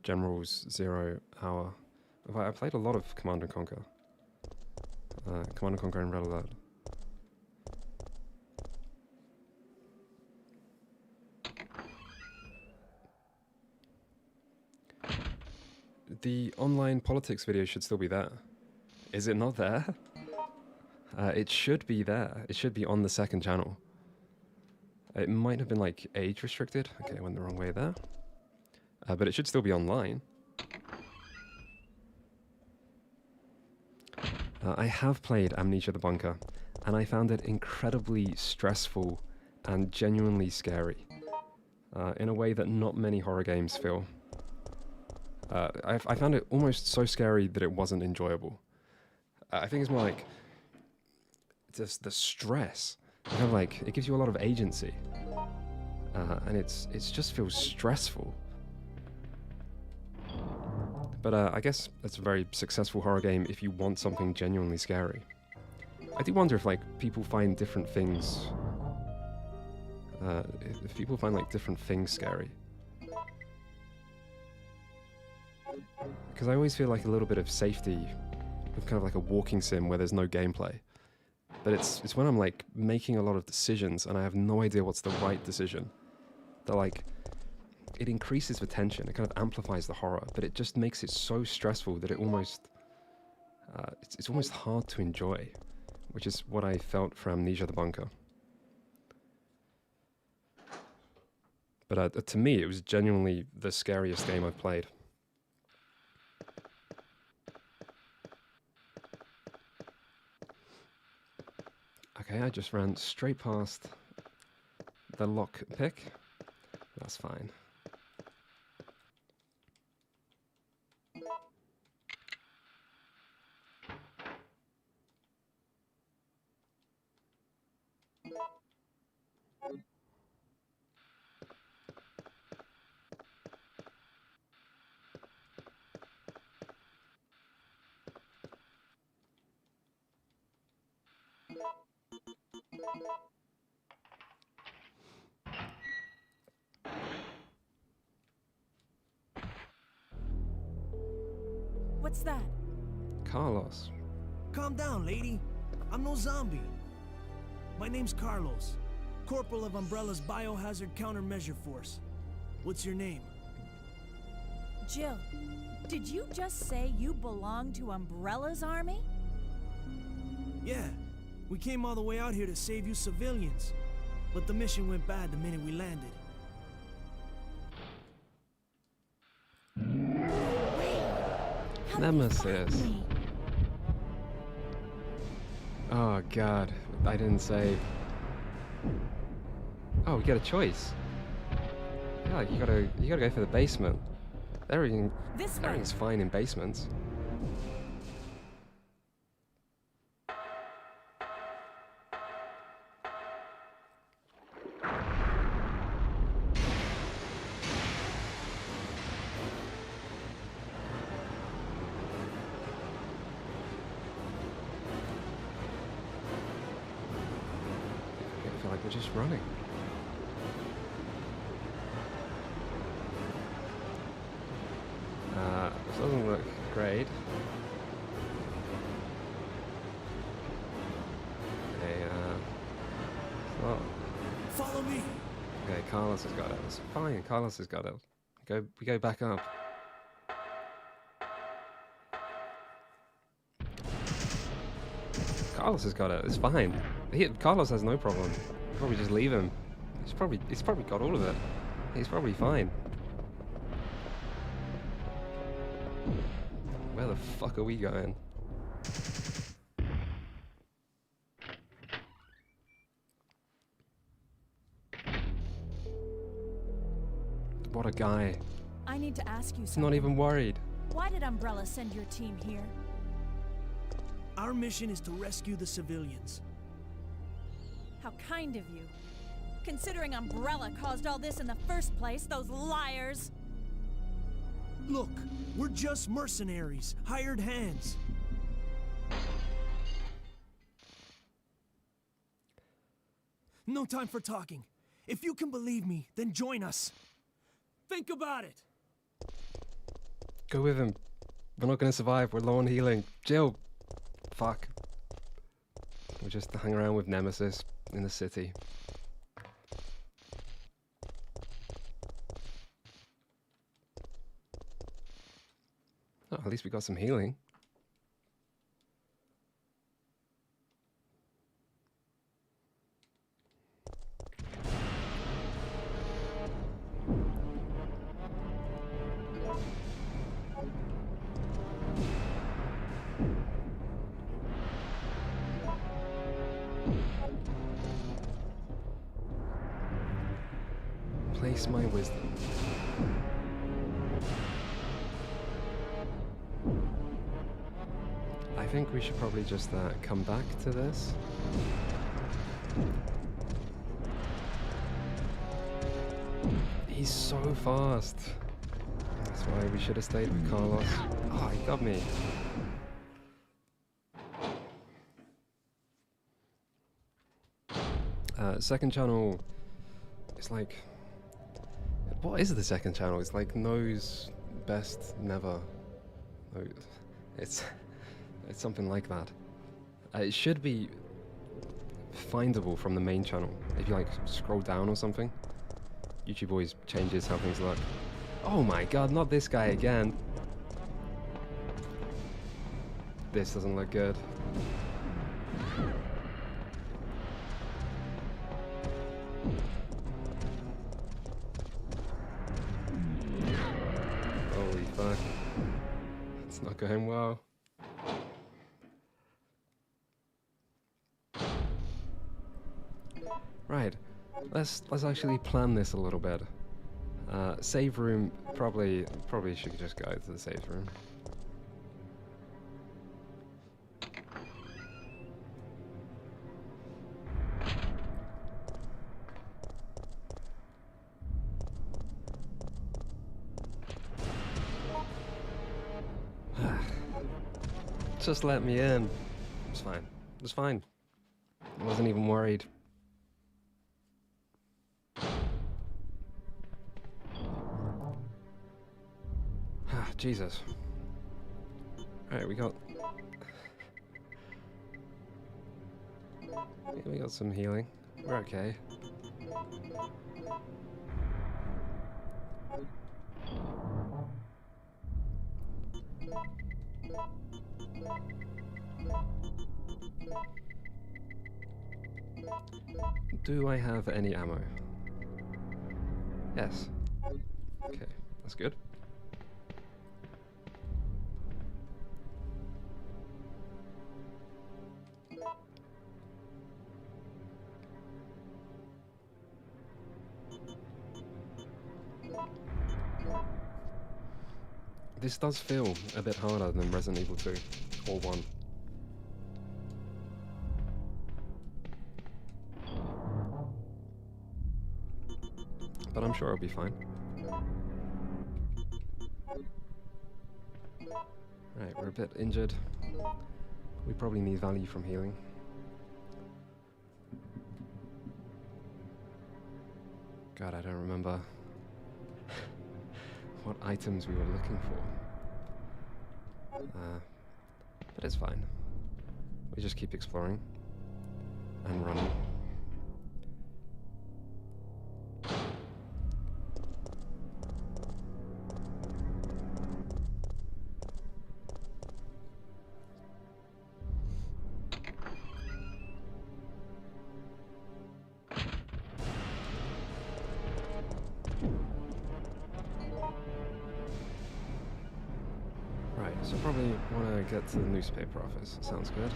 General's 0 Hour. I played a lot of Command & Conquer. Command & Conquer and Red Alert. The online politics video should still be there. Is it not there? It should be there. It should be on the second channel. It might have been like age restricted. Okay, I went the wrong way there. But it should still be online. I have played Amnesia the Bunker, and I found it incredibly stressful and genuinely scary, in a way that not many horror games feel. I found it almost so scary that it wasn't enjoyable. I think it's more like just the stress. Kind of like it gives you a lot of agency, and it's just feels stressful. But I guess it's a very successful horror game if you want something genuinely scary. I do wonder if like people find different things. If people find like different things scary. Because I always feel like a little bit of safety with kind of like a walking sim where there's no gameplay. But it's when I'm like making a lot of decisions and I have no idea what's the right decision. That like, it increases the tension, it kind of amplifies the horror, but it just makes it so stressful that it almost, it's almost hard to enjoy, which is what I felt for Amnesia the Bunker. But to me, it was genuinely the scariest game I've played. Okay, I just ran straight past the lockpick. That's fine. What's that? Carlos. Calm down, lady. I'm no zombie. My name's Carlos, Corporal of Umbrella's Biohazard Countermeasure Force. What's your name? Jill, did you just say you belong to Umbrella's army? Yeah, we came all the way out here to save you civilians. But the mission went bad the minute we landed. Nemesis. Oh god, I didn't say. Oh, we get a choice. Yeah, you gotta go for the basement. Everything's fine in basements. I feel like we're just running. Great. Okay, oh, Follow me. okay, Carlos has got it. It's fine, Carlos has got it. We go back up. Carlos has got it. It's fine. Carlos has no problem. Probably just leave him. He's probably got all of it. He's probably fine. Where the fuck are we going? What a guy. I need to ask you He's something. not even worried. Why did Umbrella send your team here? Our mission is to rescue the civilians. How kind of you. Considering Umbrella caused all this in the first place, those liars! Look, we're just mercenaries, hired hands. No time for talking. If you can believe me, then join us. Think about it. Go with him. We're not gonna survive. We're low on healing. Jill. Fuck. We'll just hang around with Nemesis in the city. Oh, at least we got some healing. Place my wisdom. I think we should probably just come back to this. He's so fast. That's why we should have stayed with Carlos. Oh, he got me. Second channel is like... What is the second channel? It's like knows best never. No, it's something like that. It should be findable from the main channel. If you like scroll down or something. YouTube always changes how things look. Oh my god, not this guy again. This doesn't look good. Holy fuck. It's not going well. Right, let's actually plan this a little bit. Save room, probably should just go to the save room. Just let me in. It's fine. It's fine. I wasn't even worried. Jesus. Alright, we got some healing. We're okay. Do I have any ammo? Yes. Okay, that's good. This does feel a bit harder than Resident Evil 2 or 1. But I'm sure it'll be fine. Right, we're a bit injured. We probably need value from healing. God, I don't remember what items we were looking for. But it's fine. We just keep exploring and running. Right, so probably want to get to the newspaper office. Sounds good.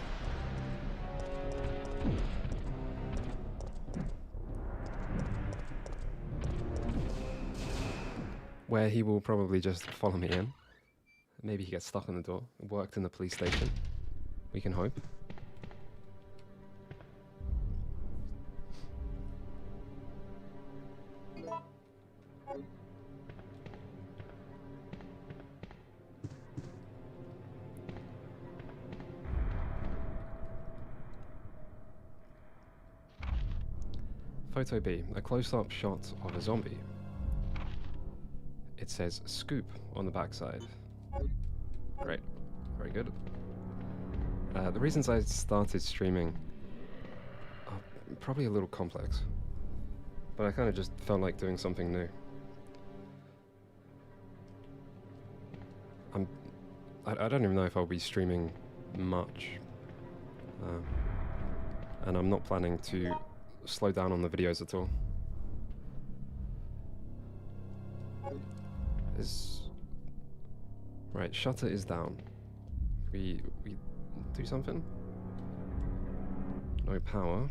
Where he will probably just follow me in. Maybe he gets stuck on the door. It worked in the police station. We can hope. Photo B, a close-up shot of a zombie. It says scoop on the backside. Great, very good. The reasons I started streaming are probably a little complex, but I kind of just felt like doing something new. I don't even know if I'll be streaming much, and I'm not planning to slow down on the videos at all. Right, shutter is down. We do something? No power.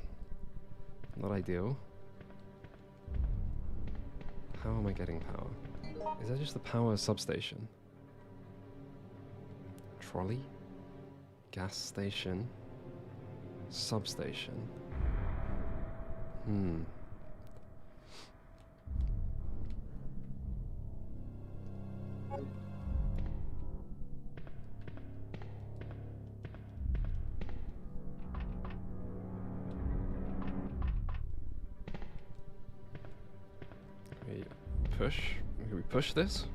Not ideal. How am I getting power? Is that just the power substation? Trolley? Gas station? Substation? Can we push this?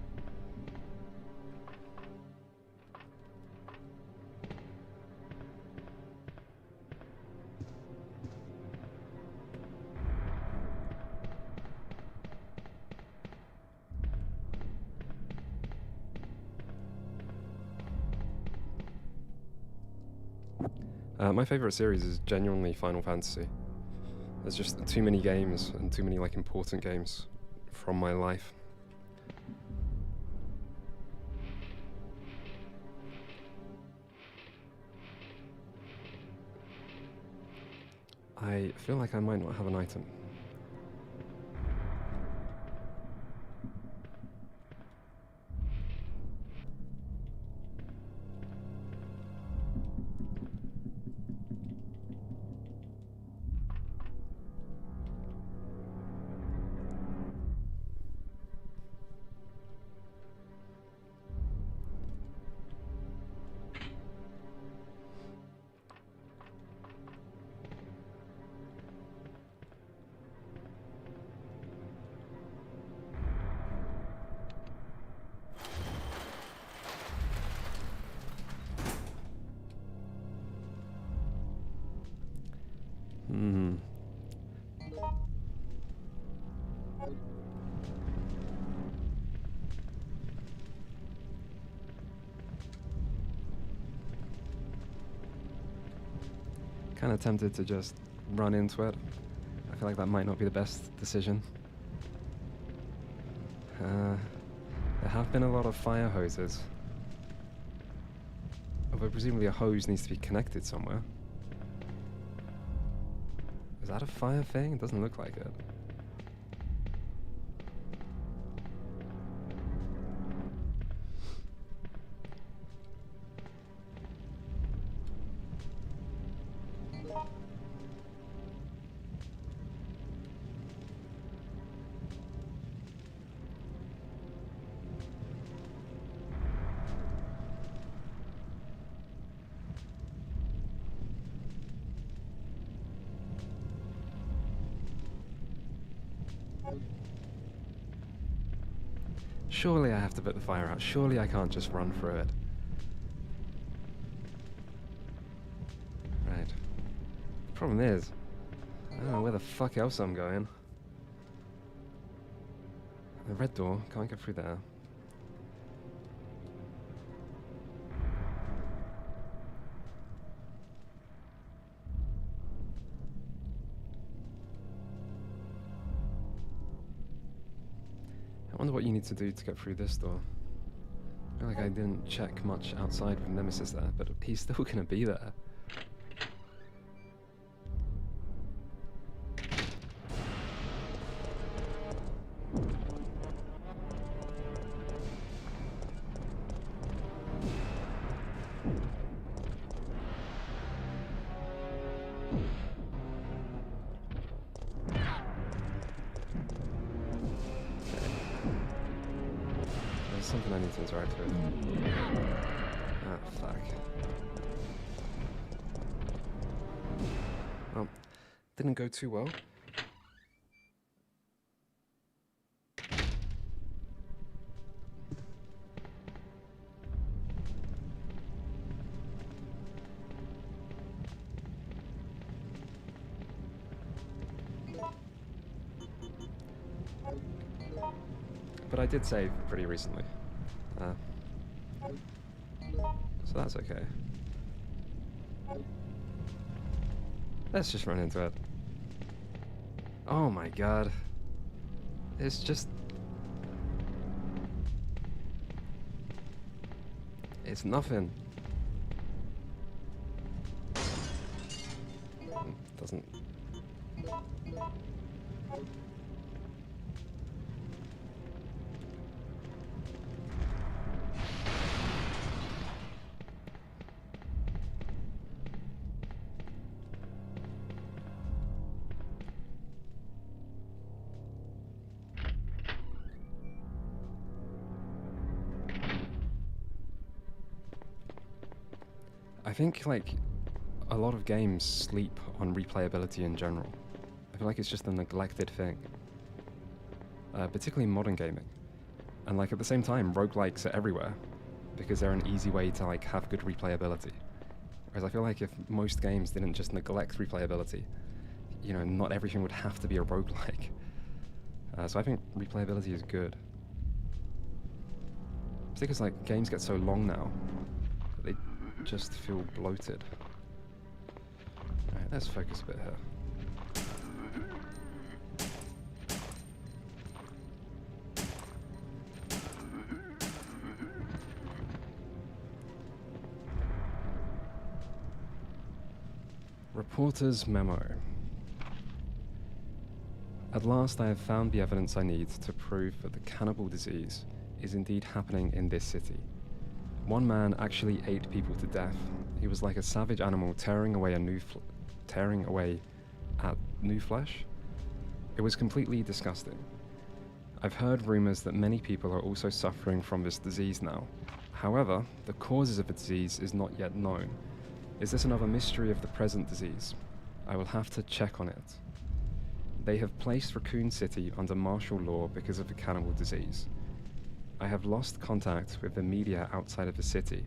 My favorite series is genuinely Final Fantasy. There's just too many games and too many like important games from my life. I feel like I might not have an item. Kind of tempted to just run into it. I feel like that might not be the best decision. There have been a lot of fire hoses. Although presumably a hose needs to be connected somewhere. Is that a fire thing? It doesn't look like it. Surely I have to put the fire out. Surely I can't just run through it. Problem is, I don't know where the fuck else I'm going. The red door, can't get through there. I wonder what you need to do to get through this door. I feel like I didn't check much outside with Nemesis there, but he's still gonna be there. There's something I need to interact with. Ah, fuck. Well, didn't go too well. But I did save pretty recently. So that's okay. Let's just run into it. Oh my god. It's just... It's nothing. Doesn't... I think, like, a lot of games sleep on replayability in general. I feel like it's just a neglected thing. Particularly in modern gaming. And, like, at the same time, roguelikes are everywhere, because they're an easy way to, like, have good replayability. Whereas I feel like if most games didn't just neglect replayability, you know, not everything would have to be a roguelike. So I think replayability is good. Particularly because, like, games get so long now, that they just feel bloated. Alright, let's focus a bit here. Reporter's memo. At last I have found the evidence I need to prove that the cannibal disease is indeed happening in this city. One man actually ate people to death. He was like a savage animal tearing away at new flesh. It was completely disgusting. I've heard rumors that many people are also suffering from this disease now. However, the causes of the disease is not yet known. Is this another mystery of the present disease? I will have to check on it. They have placed Raccoon City under martial law because of the cannibal disease. I have lost contact with the media outside of the city,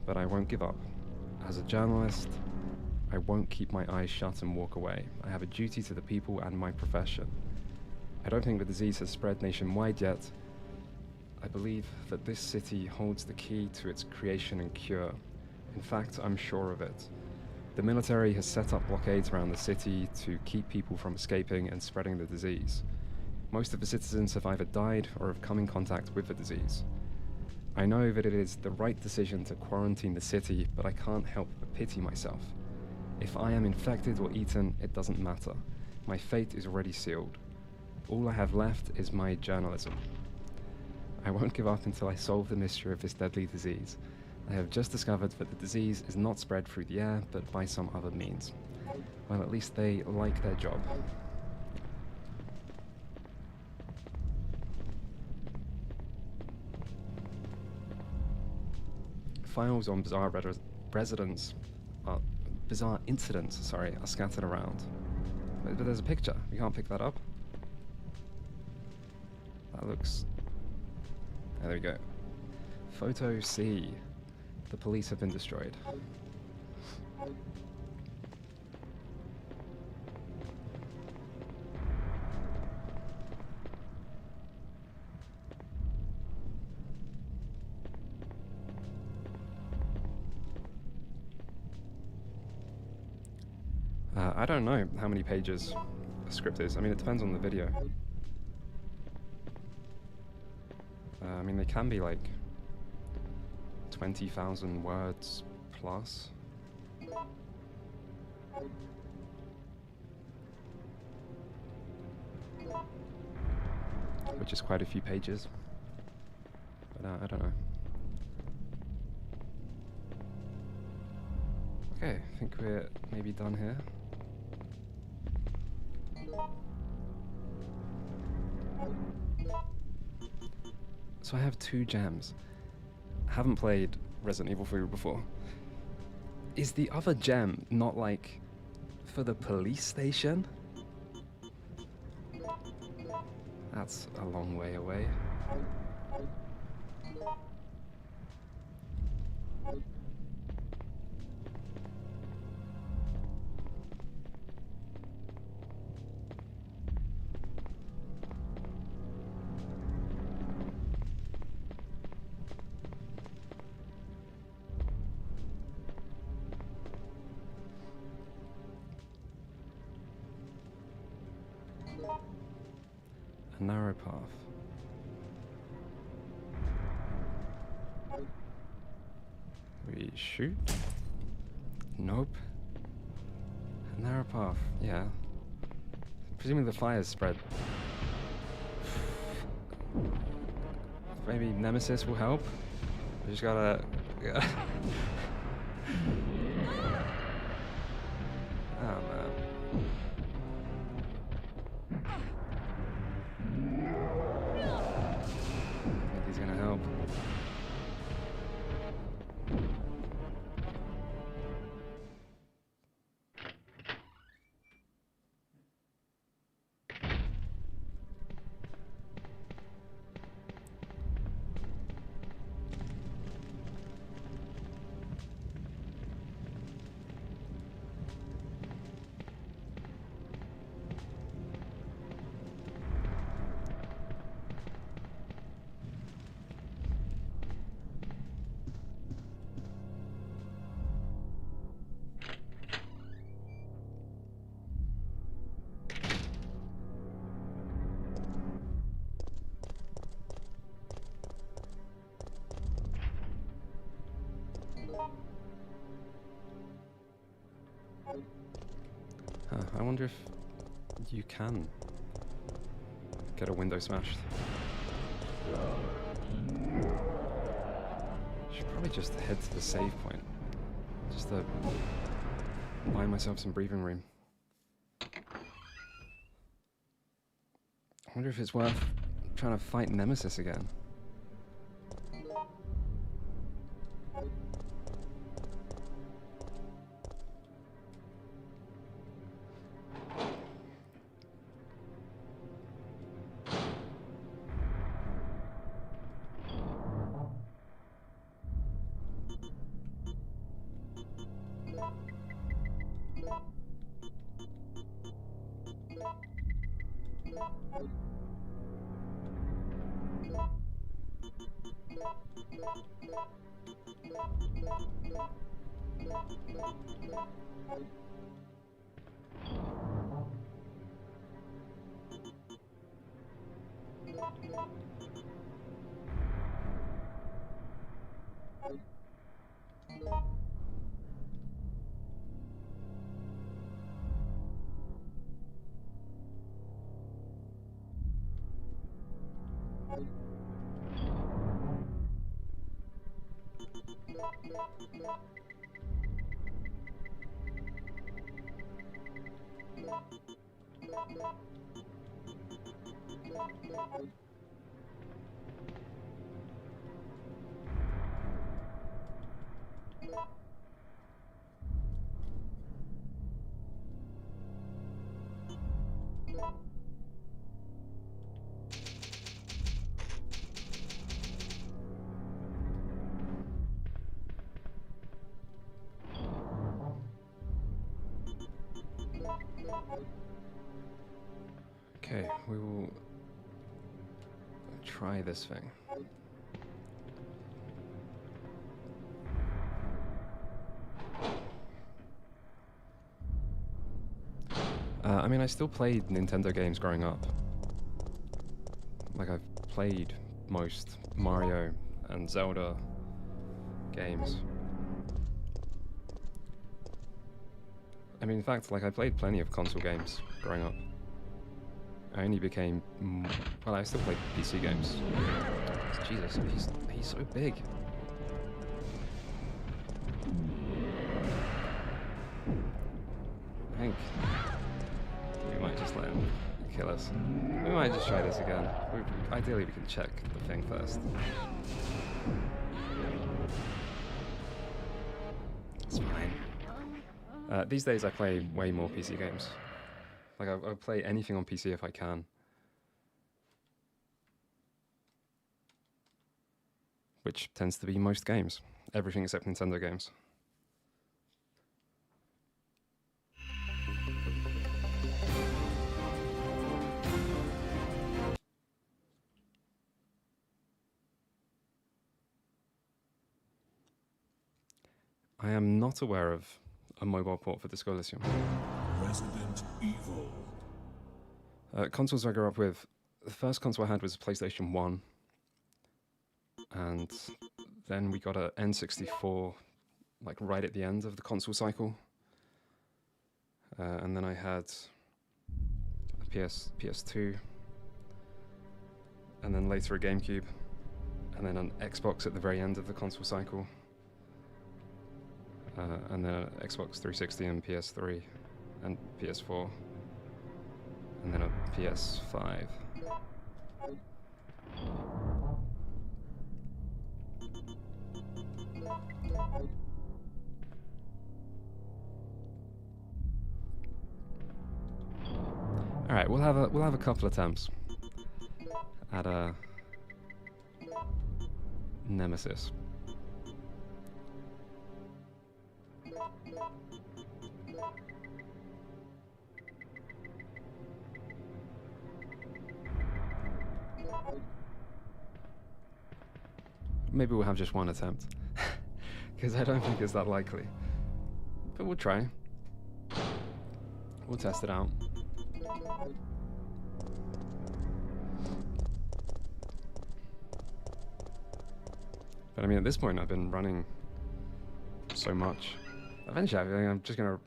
but I won't give up. As a journalist, I won't keep my eyes shut and walk away. I have a duty to the people and my profession. I don't think the disease has spread nationwide yet. I believe that this city holds the key to its creation and cure. In fact, I'm sure of it. The military has set up blockades around the city to keep people from escaping and spreading the disease. Most of the citizens have either died or have come in contact with the disease. I know that it is the right decision to quarantine the city, but I can't help but pity myself. If I am infected or eaten, it doesn't matter. My fate is already sealed. All I have left is my journalism. I won't give up until I solve the mystery of this deadly disease. I have just discovered that the disease is not spread through the air, but by some other means. Well, at least they like their job. Files on bizarre bizarre incidents, are scattered around. But there's a picture. We can't pick that up. That looks... There we go. Photo C. The police have been destroyed. I don't know how many pages a script is. I mean, it depends on the video. I mean, they can be like 20,000 words plus. Which is quite a few pages. But I don't know. Okay, I think we're maybe done here. So I have 2 gems. Haven't played Resident Evil 3 before. Is the other gem not like for the police station? That's a long way away. A narrow path. We shoot? Nope. A narrow path, yeah. Presumably the fire's spread. Maybe Nemesis will help? We just gotta... Oh man. I think he's gonna help. I wonder if you can get a window smashed. Should probably just head to the save point, just to buy myself some breathing room. I wonder if it's worth trying to fight Nemesis again. Okay, we will try this thing. I mean, I still played Nintendo games growing up. Like, I've played most Mario and Zelda games. I mean, in fact, like, I played plenty of console games growing up. I only became... well, I still played PC games. Jesus, he's so big. I think we might just let him kill us. We might just try this again. Ideally, we can check the thing first. It's fine. These days, I play way more PC games. Like, I play anything on PC if I can. Which tends to be most games. Everything except Nintendo games. I am not aware of a mobile port for Disco Elysium. Resident Evil. Consoles I grew up with, the first console I had was PlayStation 1. And then we got a N64, like right at the end of the console cycle. And then I had a PS2. And then later a GameCube. And then an Xbox at the very end of the console cycle. And then an Xbox 360 and PS3 and PS4. And then a PS5. All right, we'll have a couple attempts at a Nemesis. Maybe we'll have just one attempt, because I don't think it's that likely. But we'll try. We'll test it out. But I mean, at this point, I've been running so much. Eventually, I think I'm just gonna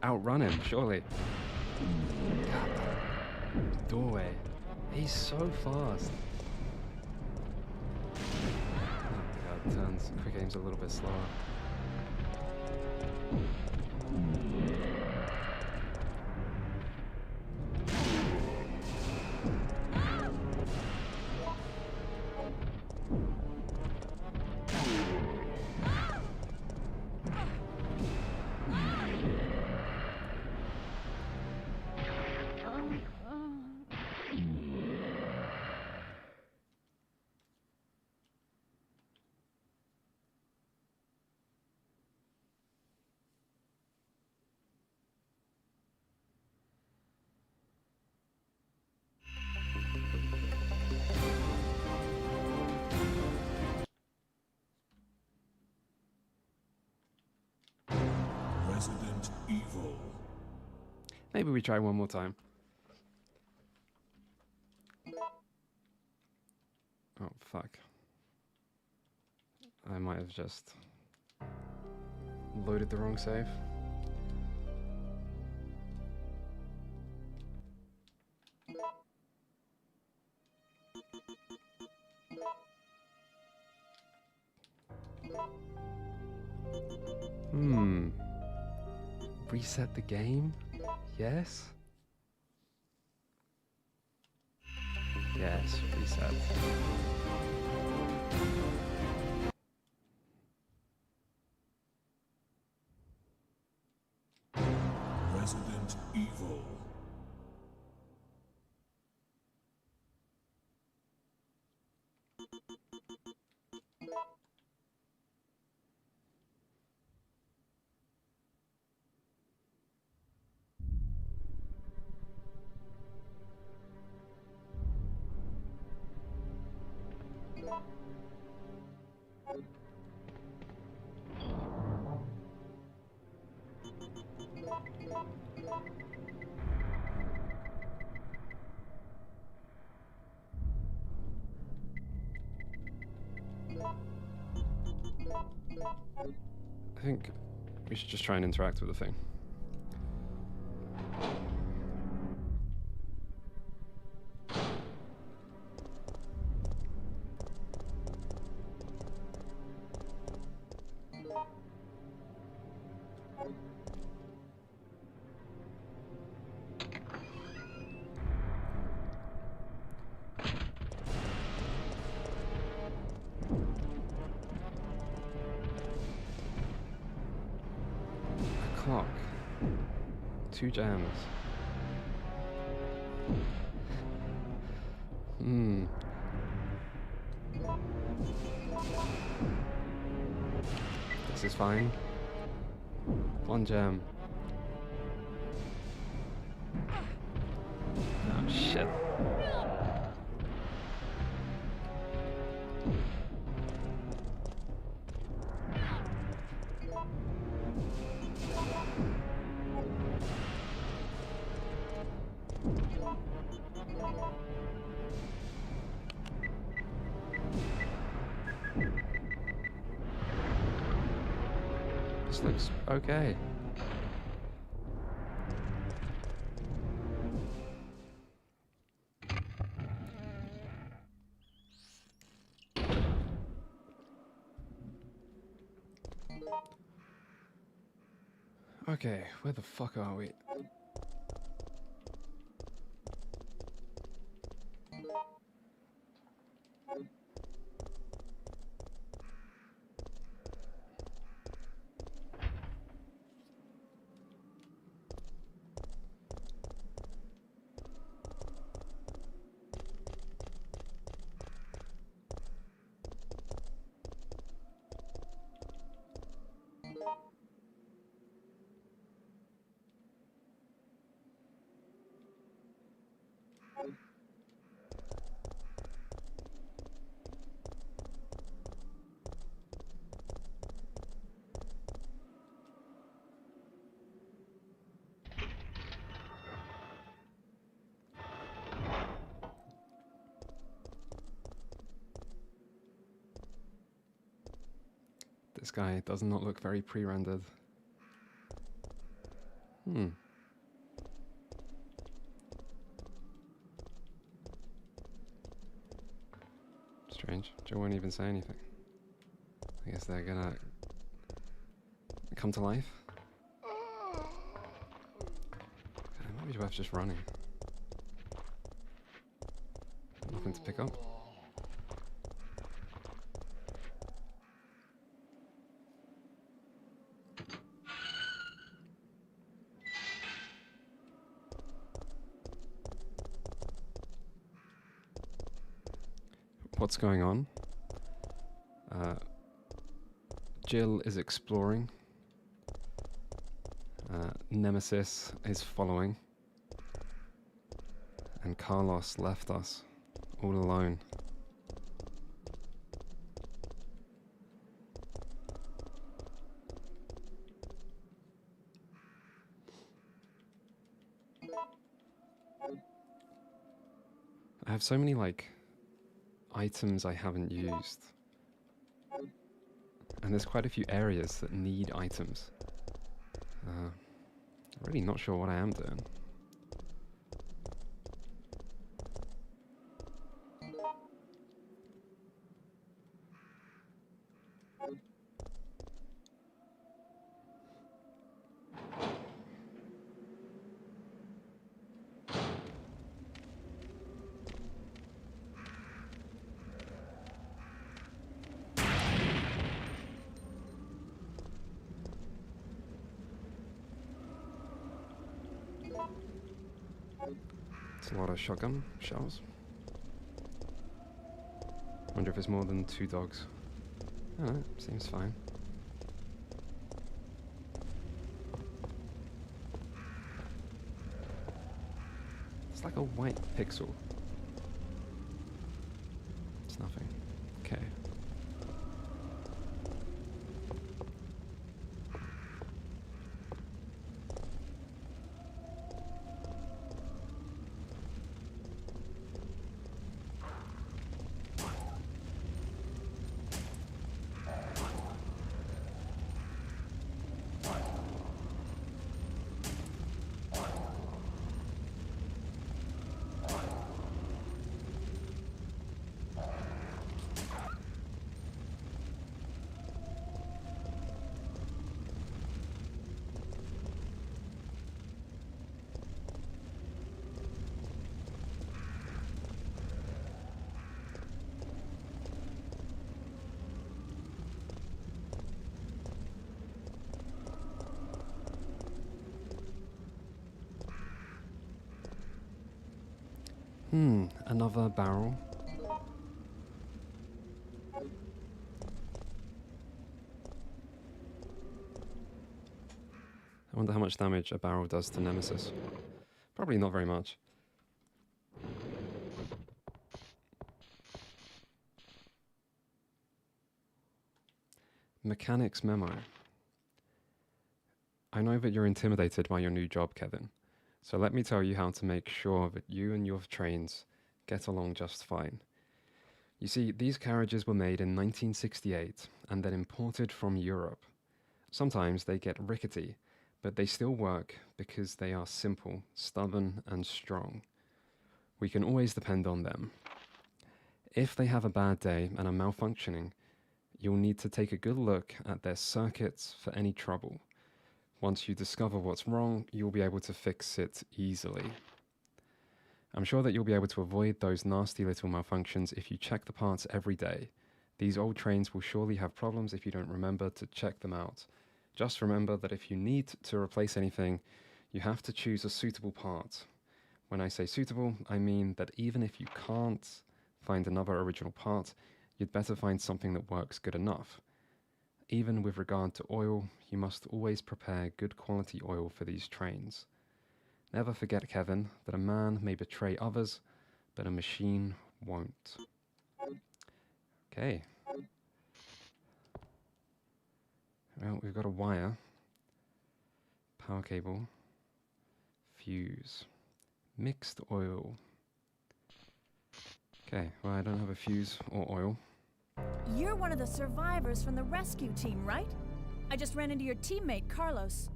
outrun him, surely. God, that doorway. He's so fast. Oh my god, turns, quick aim's a little bit slower. Resident Evil. Maybe we try one more time. Oh, fuck. I might have just loaded the wrong save. Reset the game? Yes? Yes, reset. Resident Evil. think we should just try and interact with the thing. Clock. 2 jams. This is fine. 1 jam. Oh shit. This looks okay. Okay, where the fuck are we? This guy does not look very pre-rendered. Strange. Joe won't even say anything. I guess they're gonna come to life. It might be worth just running. Nothing to pick up. What's going on? Jill is exploring. Nemesis is following. And Carlos left us all alone. I have so many, like, items I haven't used. And there's quite a few areas that need items. Really not sure what I am doing. It's a lot of shotgun shells. Wonder if it's more than 2 dogs. I don't know, seems fine. It's like a white pixel. It's nothing. Okay. Another barrel. I wonder how much damage a barrel does to Nemesis. Probably not very much. Mechanics memo. I know that you're intimidated by your new job, Kevin. So let me tell you how to make sure that you and your trains get along just fine. You see, these carriages were made in 1968 and then imported from Europe. Sometimes they get rickety, but they still work because they are simple, stubborn, and strong. We can always depend on them. If they have a bad day and are malfunctioning, you'll need to take a good look at their circuits for any trouble. Once you discover what's wrong, you'll be able to fix it easily. I'm sure that you'll be able to avoid those nasty little malfunctions if you check the parts every day. These old trains will surely have problems if you don't remember to check them out. Just remember that if you need to replace anything, you have to choose a suitable part. When I say suitable, I mean that even if you can't find another original part, you'd better find something that works good enough. Even with regard to oil, you must always prepare good quality oil for these trains. Never forget, Kevin, that a man may betray others, but a machine won't. Okay. Well, we've got a wire, power cable, fuse, mixed oil. Okay, well, I don't have a fuse or oil. You're one of the survivors from the rescue team, right? I just ran into your teammate, Carlos.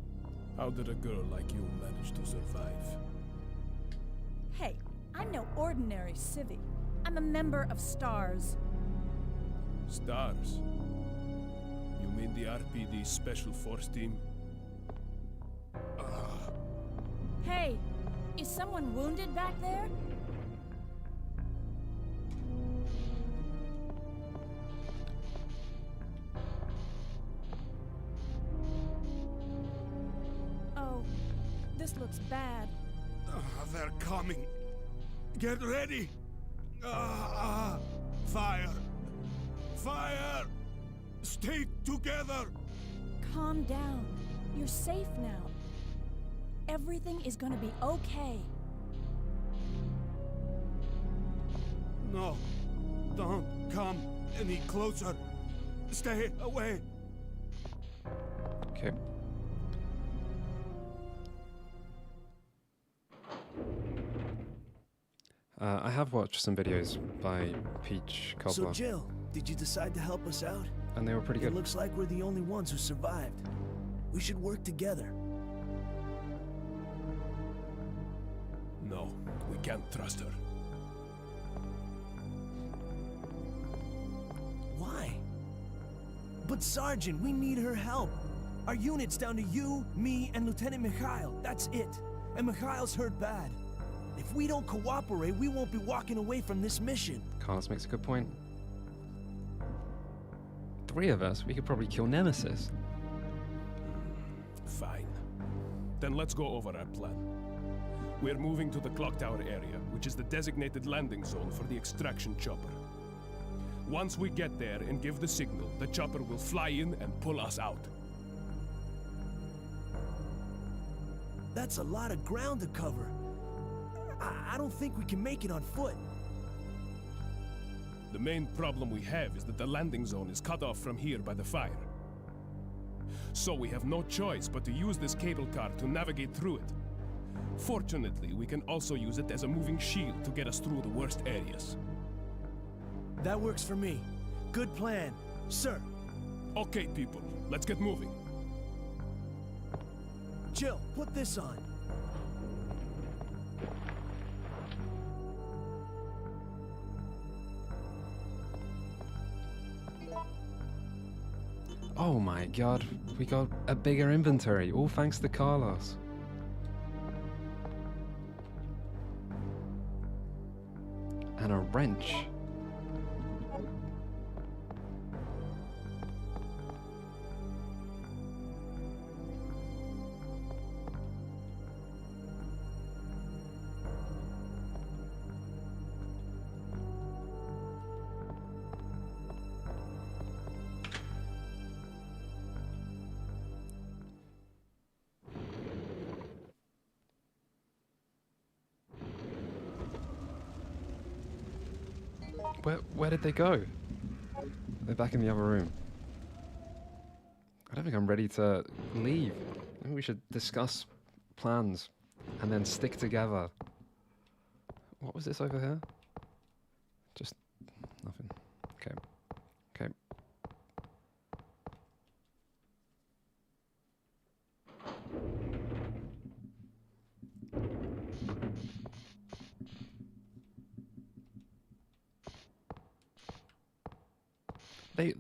How did a girl like you manage to survive? Hey, I'm no ordinary civvy. I'm a member of STARS. Stars? You mean the RPD Special Force Team? Hey, is someone wounded back there? Oh, this looks bad. They're coming. Get ready. Fire. Fire. Stay together. Calm down. You're safe now. Everything is gonna be okay. No. Don't come any closer. Stay away. Okay. I have watched some videos by Peach So Cobbler, Jill, did you decide to help us out? and they were pretty It good. looks like we're the only ones who survived. We should work together. No, we can't trust her. Why? But Sergeant, we need her help. Our unit's down to you, me, and Lieutenant Mikhail. That's it. And Mikhail's hurt bad. If we don't cooperate, we won't be walking away from this mission. Carlos makes a good point. 3 of us, we could probably kill Nemesis. Fine. Then let's go over our plan. We're moving to the clock tower area, which is the designated landing zone for the extraction chopper. Once we get there and give the signal, the chopper will fly in and pull us out. That's a lot of ground to cover. I don't think we can make it on foot. The main problem we have is that the landing zone is cut off from here by the fire. So we have no choice but to use this cable car to navigate through it. Fortunately, we can also use it as a moving shield to get us through the worst areas. That works for me. Good plan, sir. Okay, people, let's get moving. Jill, put this on. Oh my god, we got a bigger inventory, all thanks to Carlos. And a wrench. Where did they go? They're back in the other room. I don't think I'm ready to leave. Maybe we should discuss plans and then stick together. What was this over here? Just nothing. Okay. Okay.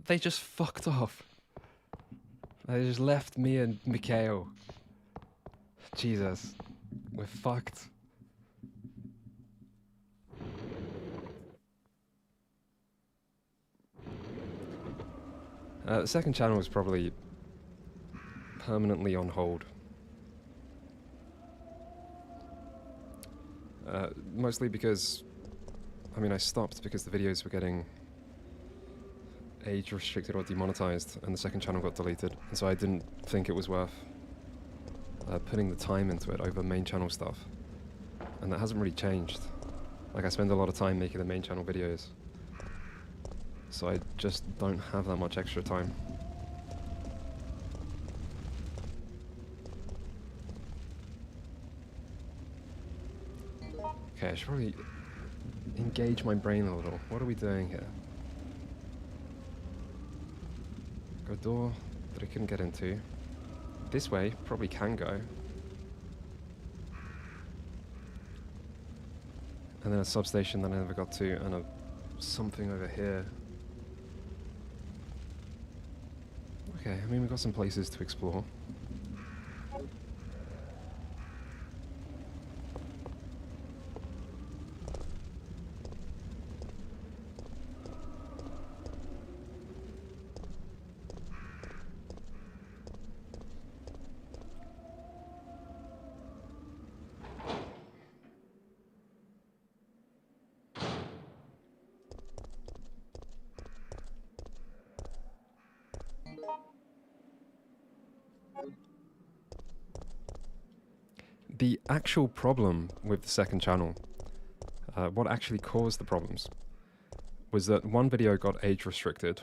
They just fucked off. They just left me and Mikhail. Jesus. We're fucked. The second channel is probably permanently on hold. Mostly because, I mean, I stopped because the videos were getting age restricted or demonetized, and the second channel got deleted, and so I didn't think it was worth putting the time into it over main channel stuff. And that hasn't really changed. Like, I spend a lot of time making the main channel videos, so I just don't have that much extra time. Okay, I should probably engage my brain a little. What are we doing here? Got a door that I couldn't get into. This way probably can go. And then a substation that I never got to, and something over here. Okay, I mean, we've got some places to explore. The actual problem with the second channel, what actually caused the problems, was that one video got age restricted,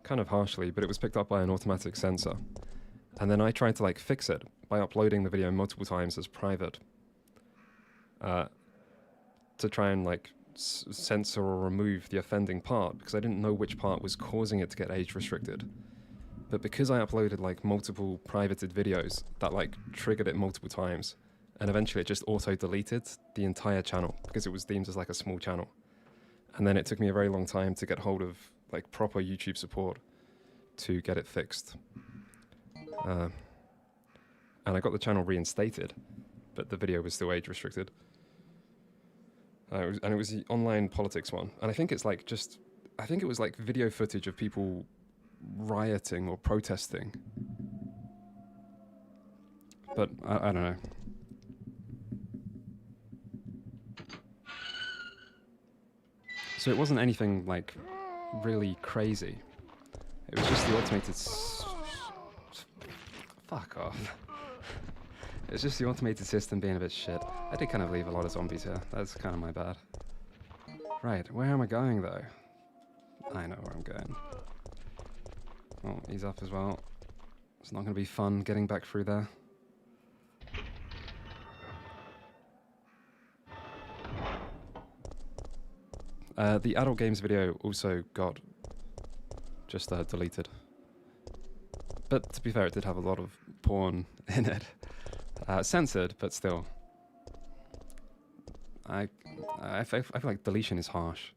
kind of harshly, but it was picked up by an automatic censor. And then I tried to like fix it by uploading the video multiple times as private, to try and like censor or remove the offending part, because I didn't know which part was causing it to get age restricted. But because I uploaded like multiple privated videos, that like triggered it multiple times, and eventually it just auto-deleted the entire channel because it was deemed as like a small channel. And then it took me a very long time to get hold of like proper YouTube support to get it fixed. And I got the channel reinstated, but the video was still age restricted. And it was the online politics one, and I think it's like I think it was like video footage of people rioting or protesting, but I don't know. So it wasn't anything like really crazy. It was just the automated fuck off. It's just the automated system being a bit shit. I did kind of leave a lot of zombies here. That's kind of my bad. Right, where am I going though? I know where I'm going. Oh, he's up as well. It's not going to be fun getting back through there. The adult games video also got just deleted. But to be fair, it did have a lot of porn in it. Censored, but still. I feel like deletion is harsh.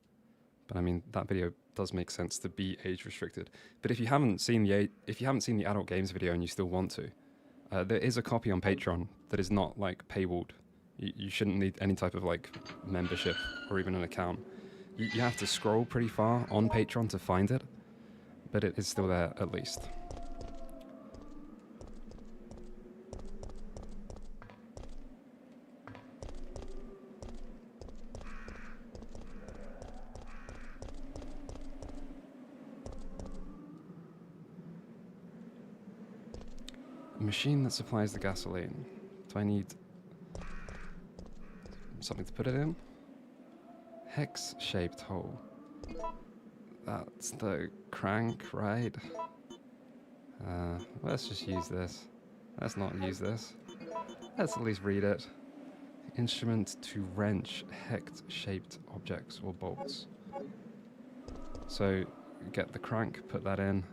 But I mean, that video does make sense to be age restricted. But if you haven't seen the adult games video and you still want to, there is a copy on Patreon that is not like paywalled. You shouldn't need any type of like membership or even an account. You have to scroll pretty far on Patreon to find it, but it is still there at least. A machine that supplies the gasoline. Do I need something to put it in? Hex-shaped hole. That's the crank, right? Let's just use this. Let's not use this. Let's at least read it. Instrument to wrench hex-shaped objects or bolts. So get the crank, put that in,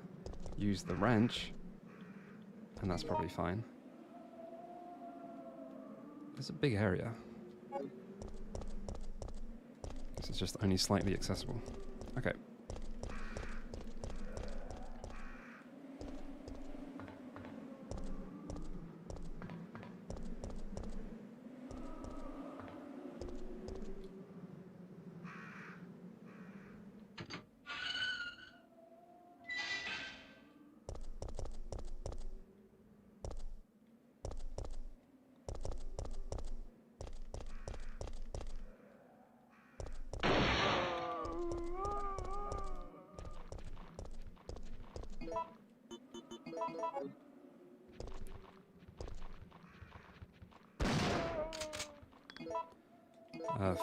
use the wrench, and that's probably fine. It's a big area. This is just only slightly accessible. Okay.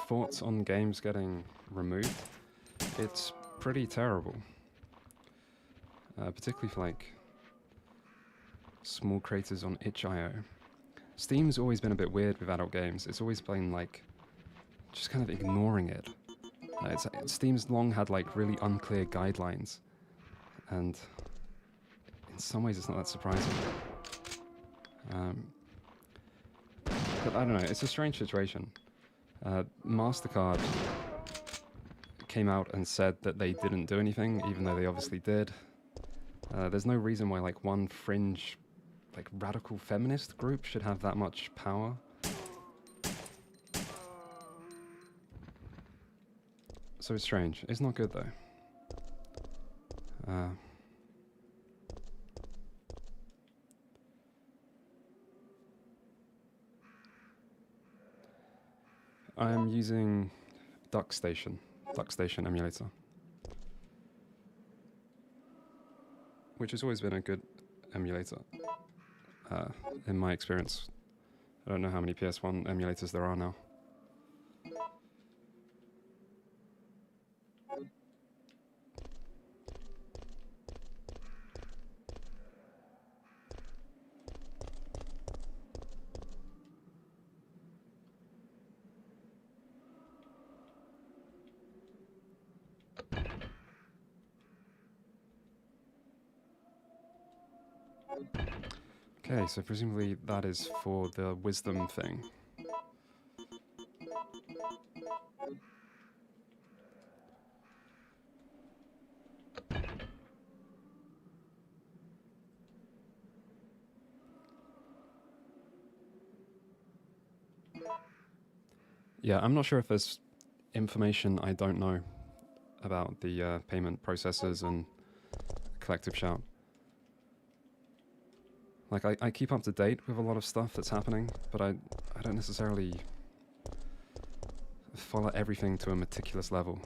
Thoughts on games getting removed? It's pretty terrible. Particularly for like small creators on itch.io. Steam's always been a bit weird with adult games. It's always been like just kind of ignoring it. Steam's long had like really unclear guidelines, and in some ways it's not that surprising. But I don't know, it's a strange situation. MasterCard came out and said that they didn't do anything, even though they obviously did. There's no reason why like one fringe, like radical feminist group should have that much power. So it's strange. It's not good though. I'm using Substation emulator, which has always been a good emulator, in my experience. I don't know how many ps1 emulators there are now. Okay, so presumably that is for the wisdom thing. Yeah, I'm not sure if there's information I don't know about the payment processors and Collective Shout. Like, I keep up to date with a lot of stuff that's happening, but I don't necessarily follow everything to a meticulous level.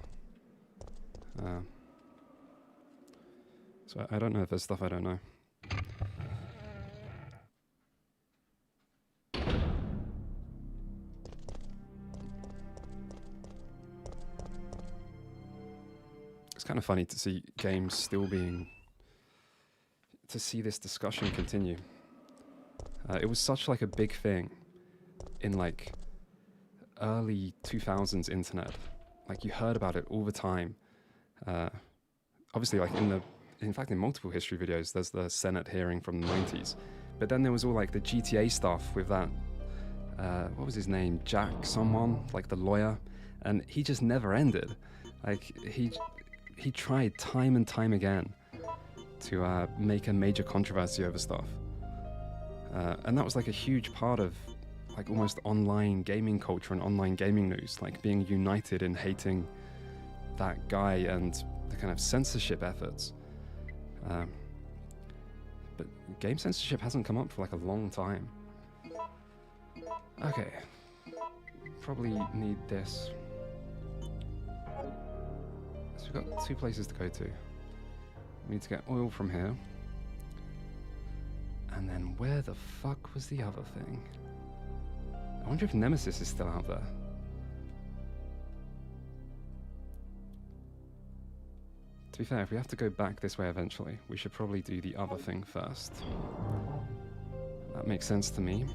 So I don't know if there's stuff I don't know. It's kind of funny to see games still being... to see this discussion continue. It was such like a big thing in like early 2000s internet. Like you heard about it all the time. Obviously like in fact in multiple history videos there's the Senate hearing from the 90s. But then there was all like the GTA stuff with that, what was his name? Jack someone, like the lawyer. And he just never ended. Like he tried time and time again to make a major controversy over stuff. And that was like a huge part of like almost online gaming culture and online gaming news, like being united in hating that guy and the kind of censorship efforts. But game censorship hasn't come up for like a long time. Okay, probably need this. So we've got 2 places to go to. We need to get oil from here. And then where the fuck was the other thing? I wonder if Nemesis is still out there. To be fair, if we have to go back this way eventually, we should probably do the other thing first. That makes sense to me.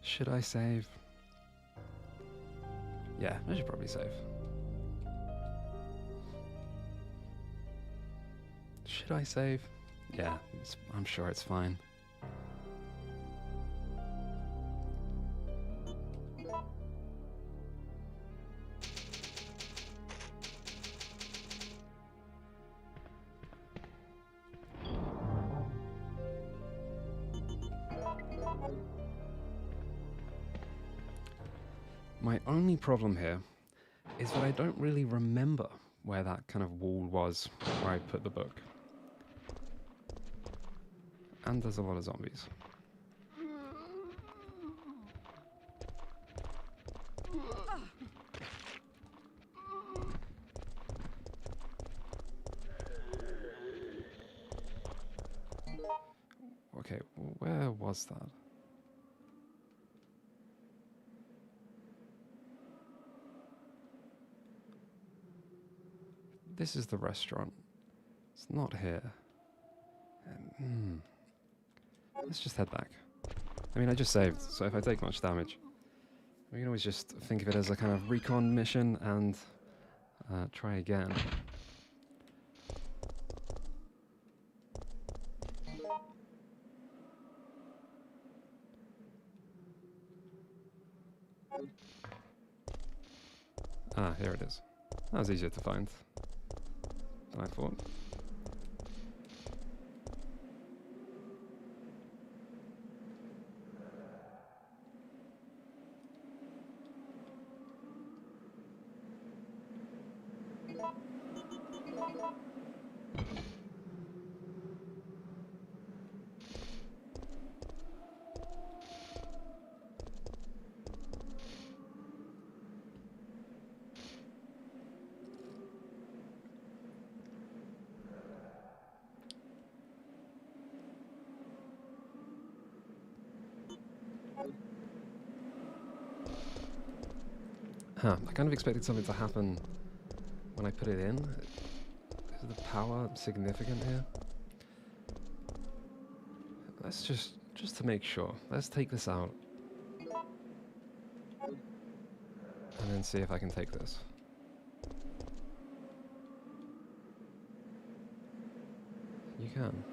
Should I save? Yeah, I should probably save. Should I save? Yeah, I'm sure it's fine. My only problem here is that I don't really remember where that kind of wall was where I put the book. And there's a lot of zombies. Okay, where was that? This is the restaurant. It's not here. Let's just head back. I mean, I just saved, so if I take much damage, we can always just think of it as a kind of recon mission and try again. Ah, here it is. That was easier to find than I thought. Huh, I kind of expected something to happen when I put it in. Is the power significant here? Let's just to make sure, let's take this out. And then see if I can take this. You can.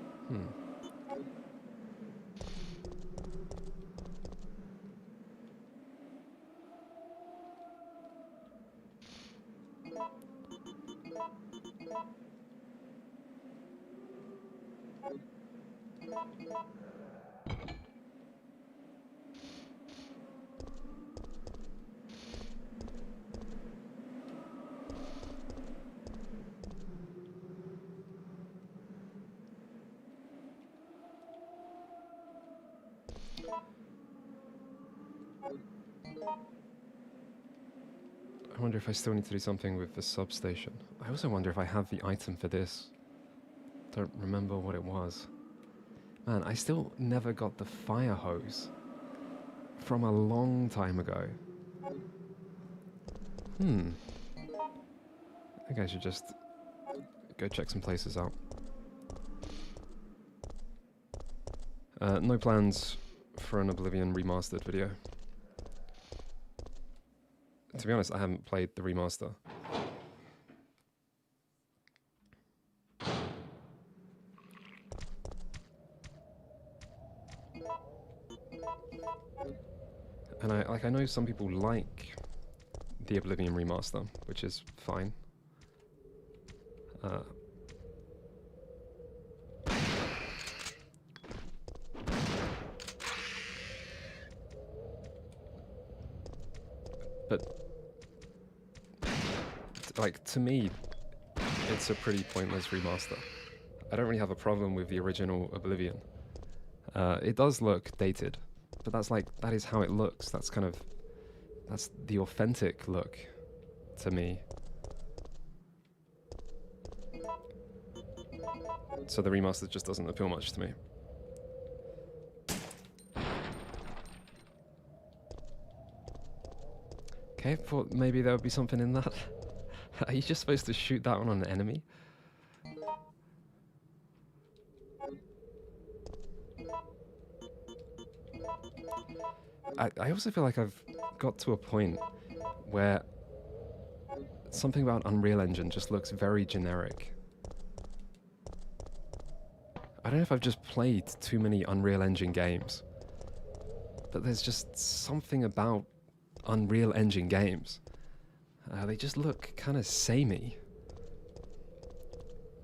I wonder if I still need to do something with the substation. I also wonder if I have the item for this. Don't remember what it was. Man, I still never got the fire hose from a long time ago. I think I should just go check some places out. No plans for an Oblivion remastered video. To be honest, I haven't played the remaster. And I know some people like the Oblivion remaster, which is fine. But like, to me, it's a pretty pointless remaster. I don't really have a problem with the original Oblivion. It does look dated, but that is how it looks. That's the authentic look to me. So the remaster just doesn't appeal much to me. Okay, thought maybe there would be something in that. Are you just supposed to shoot that on an enemy? I also feel like I've got to a point where something about Unreal Engine just looks very generic. I don't know if I've just played too many Unreal Engine games, but there's just something about Unreal Engine games. They just look kind of samey.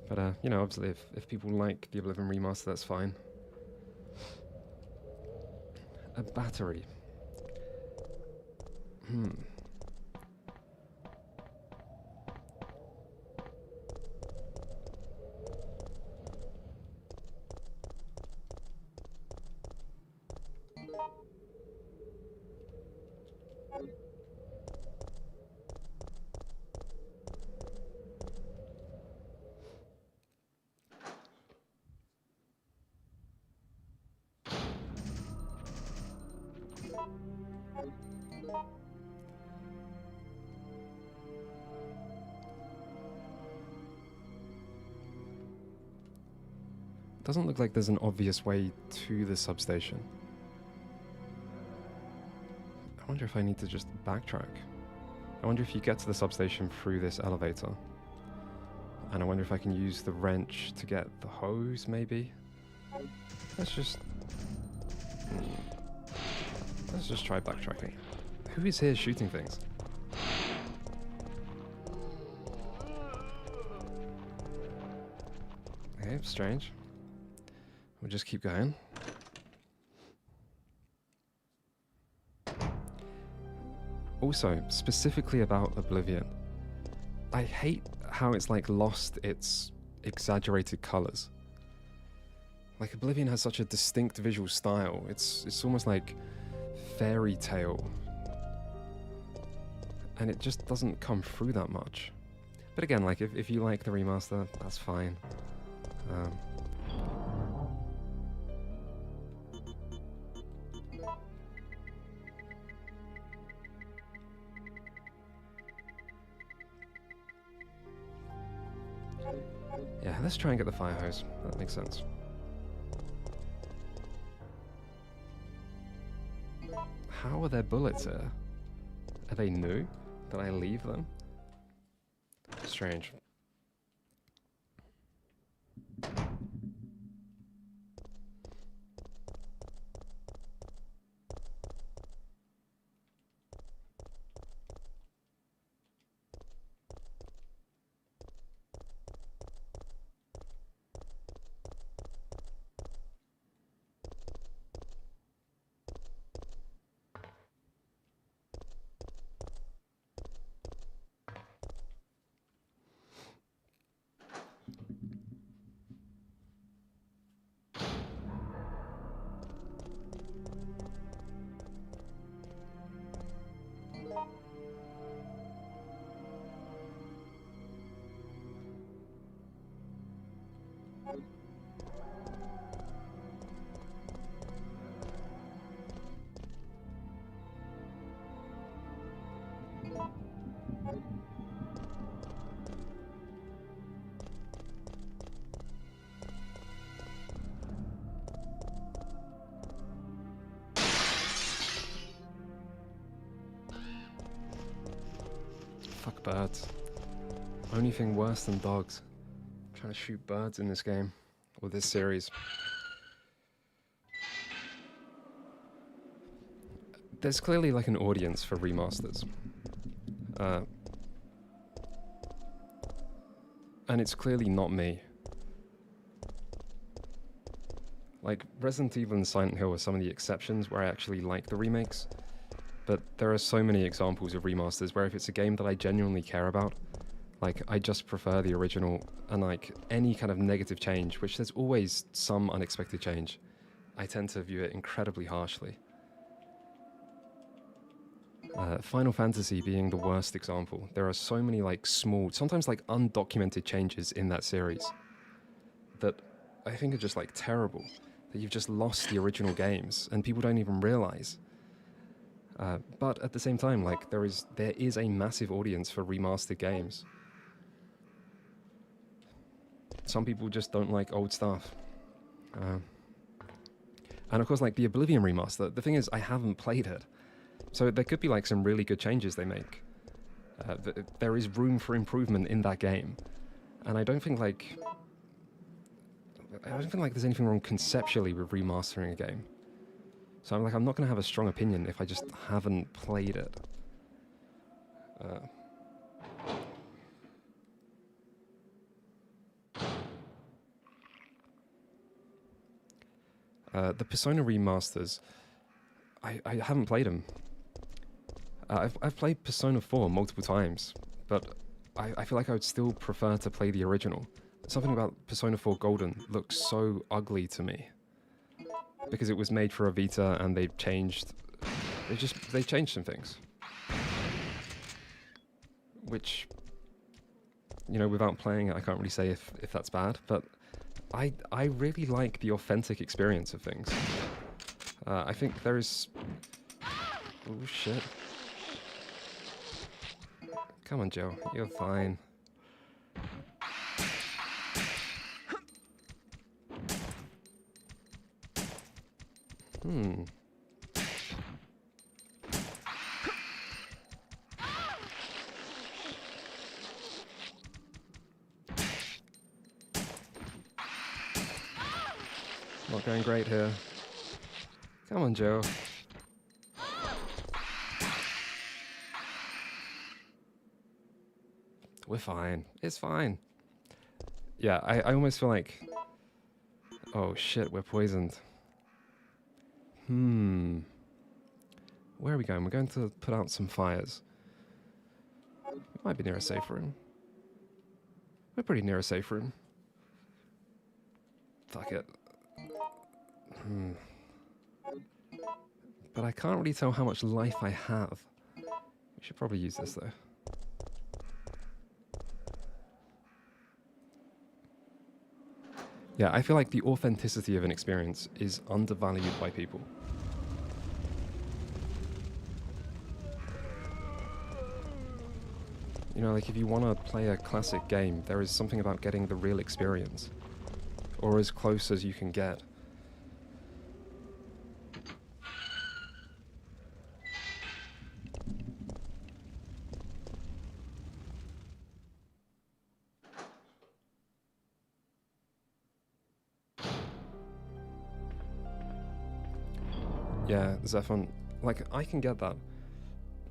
But, you know, obviously if people like the Oblivion remaster, that's fine. A battery. Doesn't look like there's an obvious way to the substation. I wonder if I need to just backtrack. I wonder if you get to the substation through this elevator. And I wonder if I can use the wrench to get the hose, maybe? Let's just try backtracking. Who is here shooting things? Okay, strange. We'll just keep going. Also, specifically about Oblivion, I hate how it's like lost its exaggerated colors. Like, Oblivion has such a distinct visual style. It's almost like fairy tale. And it just doesn't come through that much. But again, like, if you like the remaster, that's fine. Yeah, let's try and get the fire hose. That makes sense. How are there bullets here? Are they new? Did I leave them? Strange. Fuck birds. Only thing worse than dogs. I'm trying to shoot birds in this game. Or this series. There's clearly like an audience for remasters. And it's clearly not me. Like, Resident Evil and Silent Hill are some of the exceptions where I actually like the remakes. But there are so many examples of remasters where if it's a game that I genuinely care about, like, I just prefer the original, and like any kind of negative change, which there's always some unexpected change, I tend to view it incredibly harshly. Final Fantasy being the worst example. There are so many like small, sometimes like undocumented changes in that series that I think are just like terrible, that you've just lost the original games and people don't even realize. But at the same time, like there is a massive audience for remastered games. Some people just don't like old stuff. And of course, like the Oblivion remaster, the thing is I haven't played it. So there could be like some really good changes they make. There is room for improvement in that game. And I don't think there's anything wrong conceptually with remastering a game. So I'm not going to have a strong opinion if I just haven't played it. The Persona remasters, I haven't played them. I've played Persona 4 multiple times, but I feel like I would still prefer to play the original. Something about Persona 4 Golden looks so ugly to me. Because it was made for a Vita and they changed some things. Which, you know, without playing it, I can't really say if that's bad, but I really like the authentic experience of things. I think there is... Oh shit. Come on, Joe, you're fine. Not going great here. Come on, Joe. We're fine. It's fine. Yeah, I almost feel like... Oh shit, we're poisoned. Where are we going? We're going to put out some fires. We might be near a safe room. We're pretty near a safe room. Fuck it. But I can't really tell how much life I have. We should probably use this though. Yeah, I feel like the authenticity of an experience is undervalued by people. You know, like if you want to play a classic game, there is something about getting the real experience. Or as close as you can get. Yeah, Zephon, like, I can get that.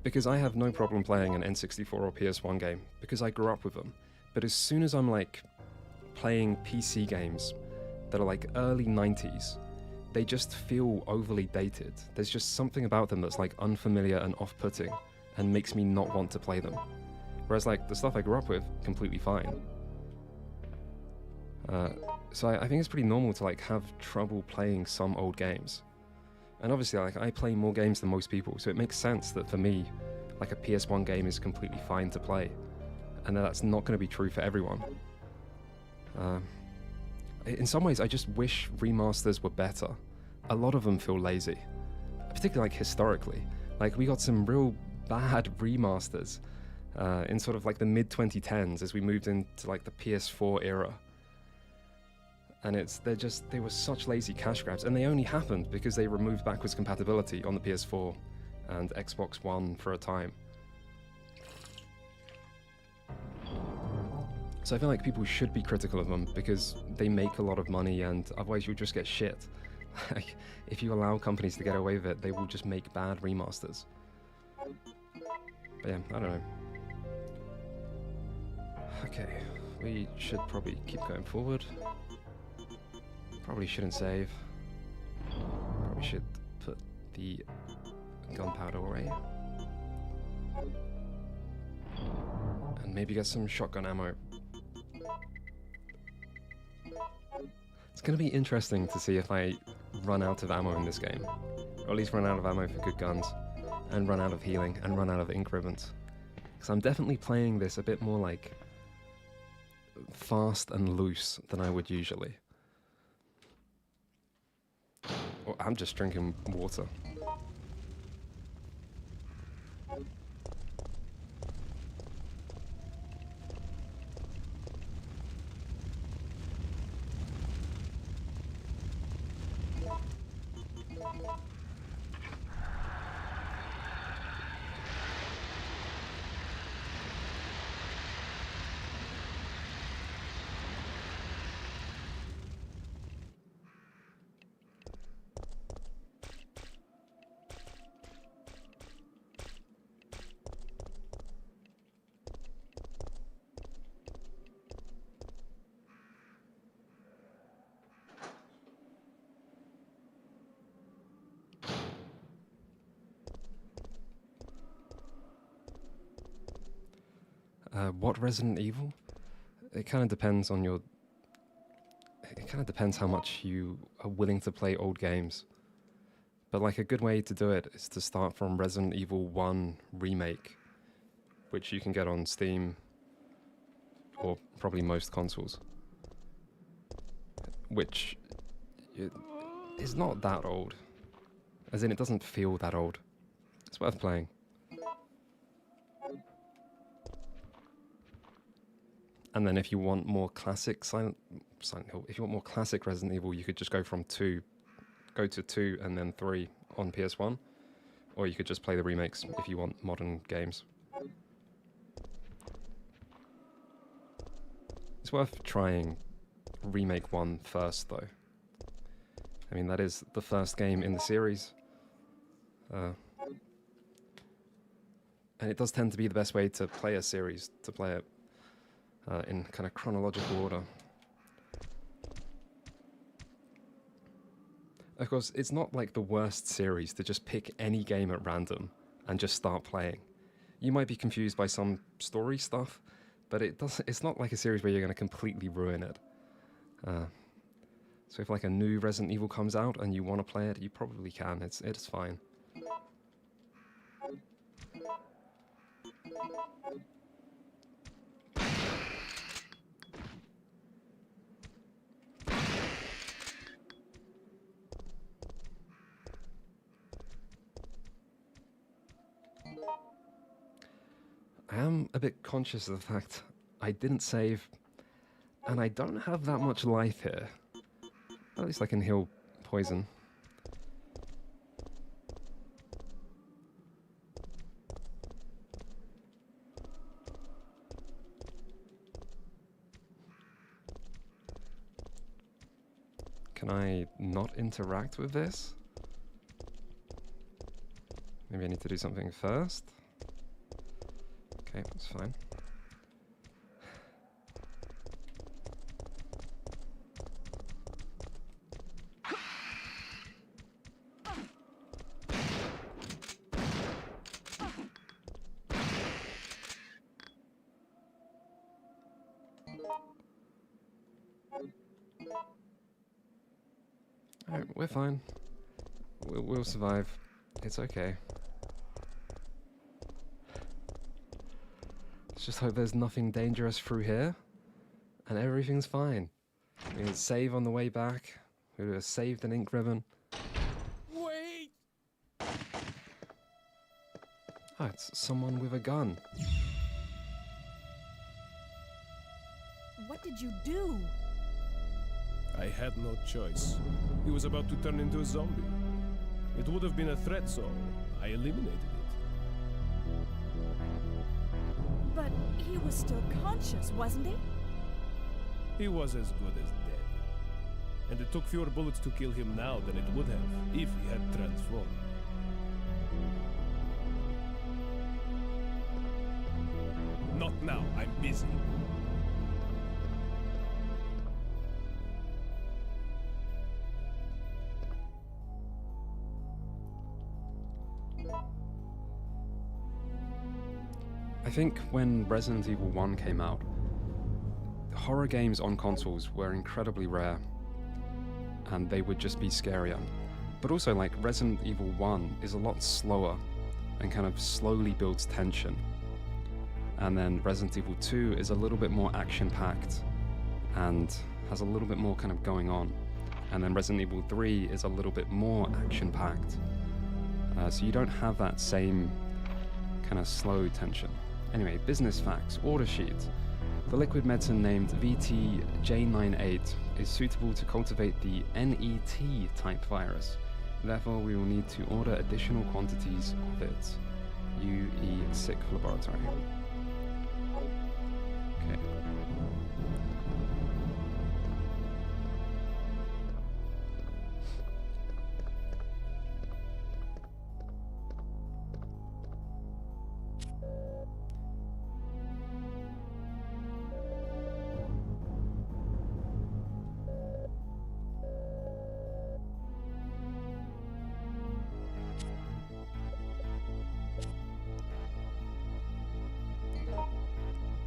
Because I have no problem playing an N64 or PS1 game, because I grew up with them. But as soon as I'm, like, playing PC games that are, like, early 90s, they just feel overly dated. There's just something about them that's, like, unfamiliar and off-putting, and makes me not want to play them. Whereas, like, the stuff I grew up with, completely fine. So I think it's pretty normal to, like, have trouble playing some old games. And obviously, like, I play more games than most people, so it makes sense that for me, like, a PS1 game is completely fine to play. And that's not going to be true for everyone. In some ways, I just wish remasters were better. A lot of them feel lazy. Particularly, like, historically. Like, we got some real bad remasters in sort of, like, the mid-2010s as we moved into, like, the PS4 era. And they were such lazy cash grabs, and they only happened because they removed backwards compatibility on the PS4 and Xbox One for a time. So I feel like people should be critical of them because they make a lot of money and otherwise you'll just get shit. Like, if you allow companies to get away with it, they will just make bad remasters. But yeah, I don't know. Okay, we should probably keep going forward. Probably shouldn't save. Probably should put the gunpowder away. And maybe get some shotgun ammo. It's going to be interesting to see if I run out of ammo in this game. Or at least run out of ammo for good guns. And run out of healing. And run out of ink ribbons. Because I'm definitely playing this a bit more like fast and loose than I would usually. Or I'm just drinking water. What Resident Evil? It kind of depends on your... It kind of depends how much you are willing to play old games. But like a good way to do it is to start from Resident Evil 1 Remake, which you can get on Steam, or probably most consoles. Which is not that old. As in, it doesn't feel that old. It's worth playing. And then if you want more classic Silent Hill, if you want more classic Resident Evil, you could just go to 2 and then 3 on PS1. Or you could just play the remakes if you want modern games. It's worth trying Remake 1 first, though. I mean, that is the first game in the series. And it does tend to be the best way to play a series, to play it in kind of chronological order. Of course, it's not like the worst series to just pick any game at random and just start playing. You might be confused by some story stuff, but it's not like a series where you're going to completely ruin it. So if like a new Resident Evil comes out and you want to play it, you probably can. It's fine. I am a bit conscious of the fact I didn't save, and I don't have that much life here. At least I can heal poison. Can I not interact with this? Maybe I need to do something first. Okay, that's fine. Alright, we're fine. We'll survive. It's okay. Let's just hope there's nothing dangerous through here, and everything's fine. We can save on the way back. We would have saved an ink ribbon. Wait! Oh, it's someone with a gun. What did you do? I had no choice. He was about to turn into a zombie. It would have been a threat, so I eliminated it. But he was still conscious, wasn't he? He was as good as dead. And it took fewer bullets to kill him now than it would have if he had transformed. Not now, I'm busy. think when Resident Evil 1 came out, horror games on consoles were incredibly rare, and they would just be scarier. But also, like, Resident Evil 1 is a lot slower and kind of slowly builds tension. And then Resident Evil 2 is a little bit more action-packed and has a little bit more kind of going on. And then Resident Evil 3 is a little bit more action-packed. So you don't have that same kind of slow tension. Anyway, business facts, order sheet. The liquid medicine named VTJ98 is suitable to cultivate the NET type virus. Therefore, we will need to order additional quantities of it. UE Sick Laboratory. Okay.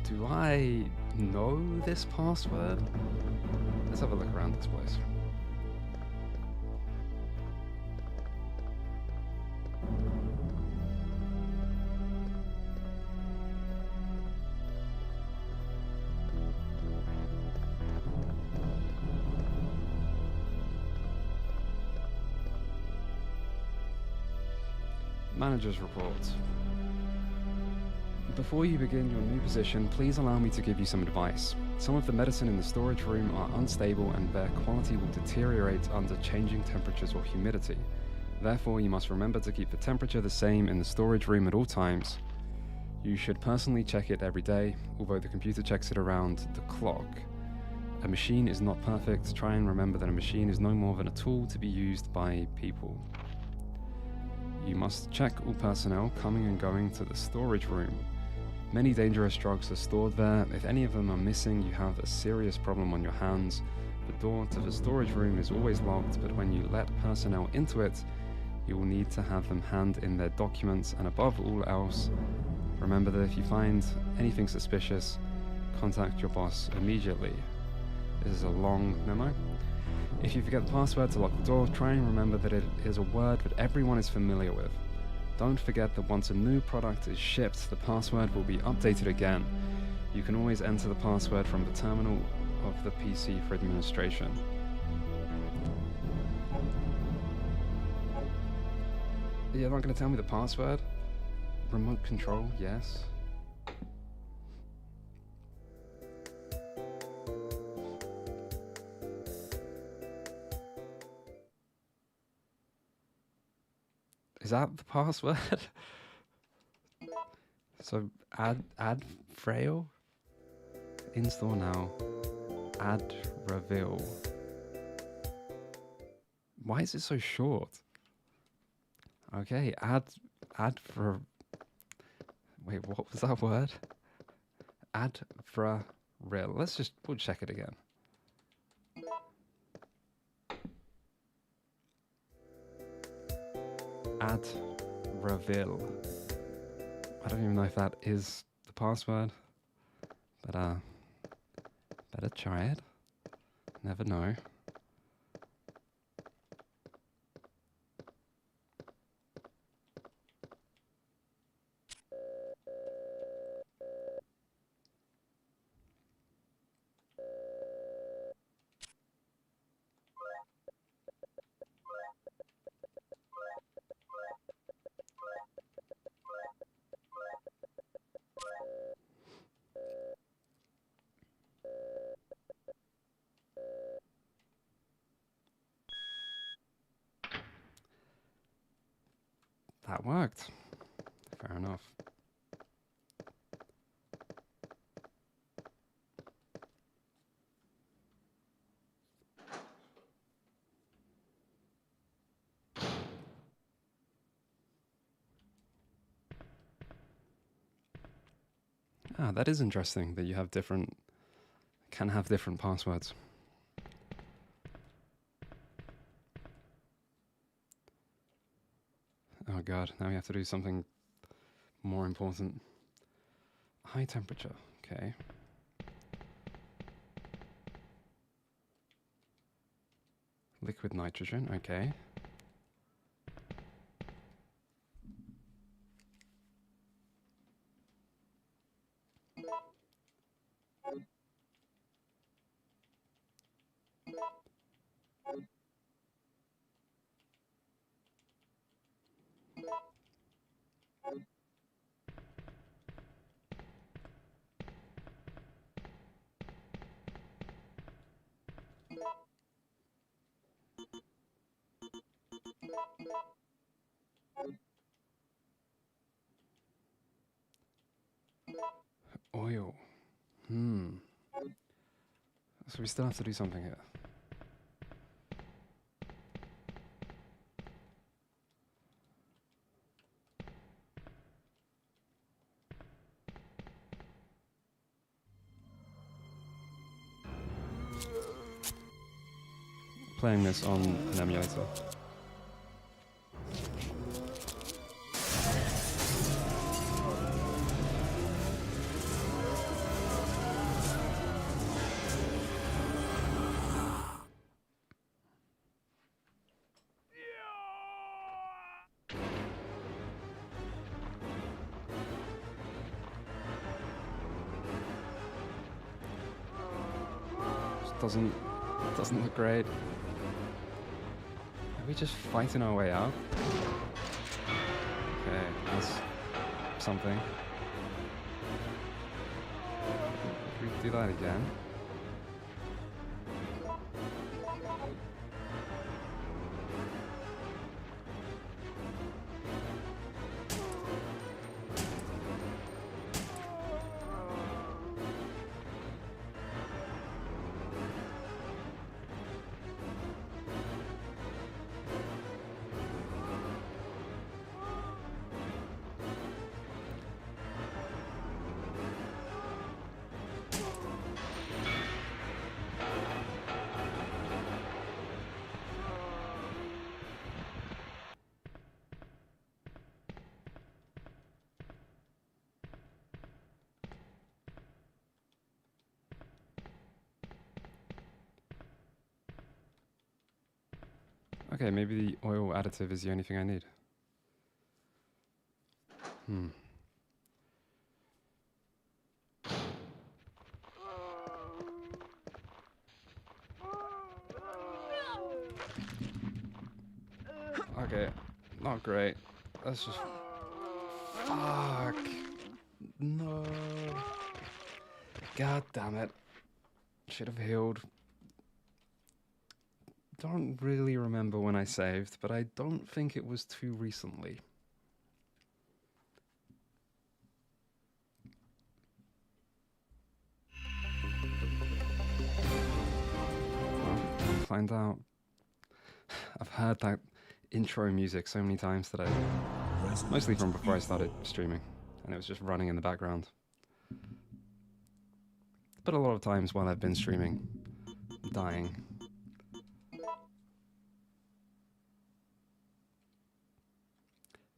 Do I know this password? Let's have a look around this place. Manager's report. Before you begin your new position, please allow me to give you some advice. Some of the medicine in the storage room are unstable and their quality will deteriorate under changing temperatures or humidity. Therefore, you must remember to keep the temperature the same in the storage room at all times. You should personally check it every day, although the computer checks it around the clock. A machine is not perfect. Try and remember that a machine is no more than a tool to be used by people. You must check all personnel coming and going to the storage room. Many dangerous drugs are stored there. If any of them are missing, you have a serious problem on your hands. The door to the storage room is always locked, but when you let personnel into it, you will need to have them hand in their documents, and above all else, remember that if you find anything suspicious, contact your boss immediately. This is a long memo. If you forget the password to lock the door, try and remember that it is a word that everyone is familiar with. Don't forget that once a new product is shipped, the password will be updated again. You can always enter the password from the terminal of the PC for administration. You're not going to tell me the password? Remote control, yes. Is that the password? So add frail. Install now. Add reveal. Why is it so short? Okay, add for. Wait, what was that word? Add for real. We'll check it again. Add reveal. I don't even know if that is the password, but better try it. Never know. That worked. Fair enough. Ah, that is interesting that you have can have different passwords. Oh god, now we have to do something more important. High temperature, okay. Liquid nitrogen, okay. Oil. So we still have to do something here. Playing this on an emulator. Doesn't look great. Are we just fighting our way out? Okay, that's something. Can we do that again? Okay, maybe the oil additive is the only thing I need. Okay, not great. That's just... Fuck! No! God damn it. Should have healed. Don't really remember when I saved, but I don't think it was too recently. Well, we'll find out. I've heard that intro music so many times today. Mostly from before I started streaming, and it was just running in the background. But a lot of times while I've been streaming, dying.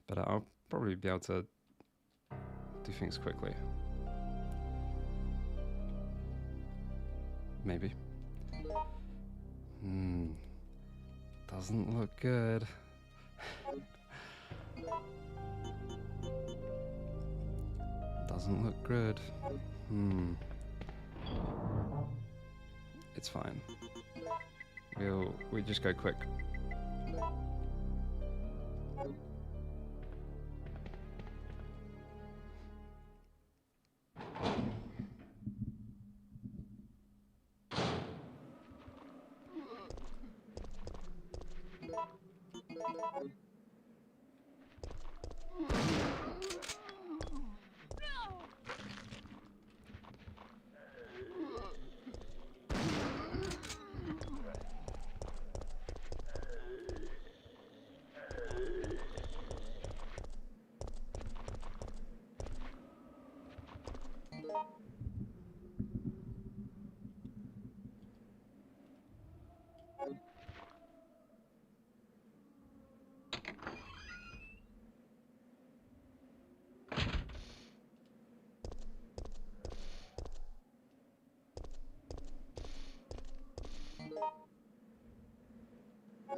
But I'll probably be able to do things quickly. Maybe. Doesn't look good. Doesn't look good. It's fine. We just go quick. I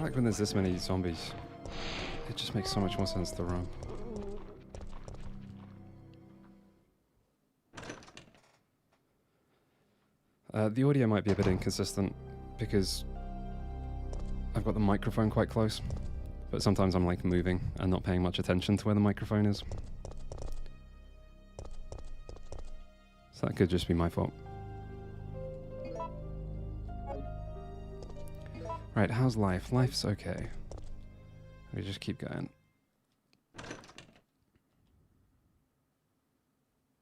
feel like when there's this many zombies, it just makes so much more sense to run. The audio might be a bit inconsistent because I've got the microphone quite close, but sometimes I'm like moving and not paying much attention to where the microphone is. So that could just be my fault. Right, how's life? Life's okay. We just keep going.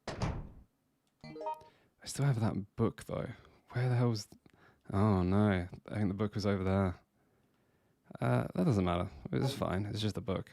I still have that book though. Where the hell's... Oh no, I think the book was over there. That doesn't matter. It's fine, it's just a book.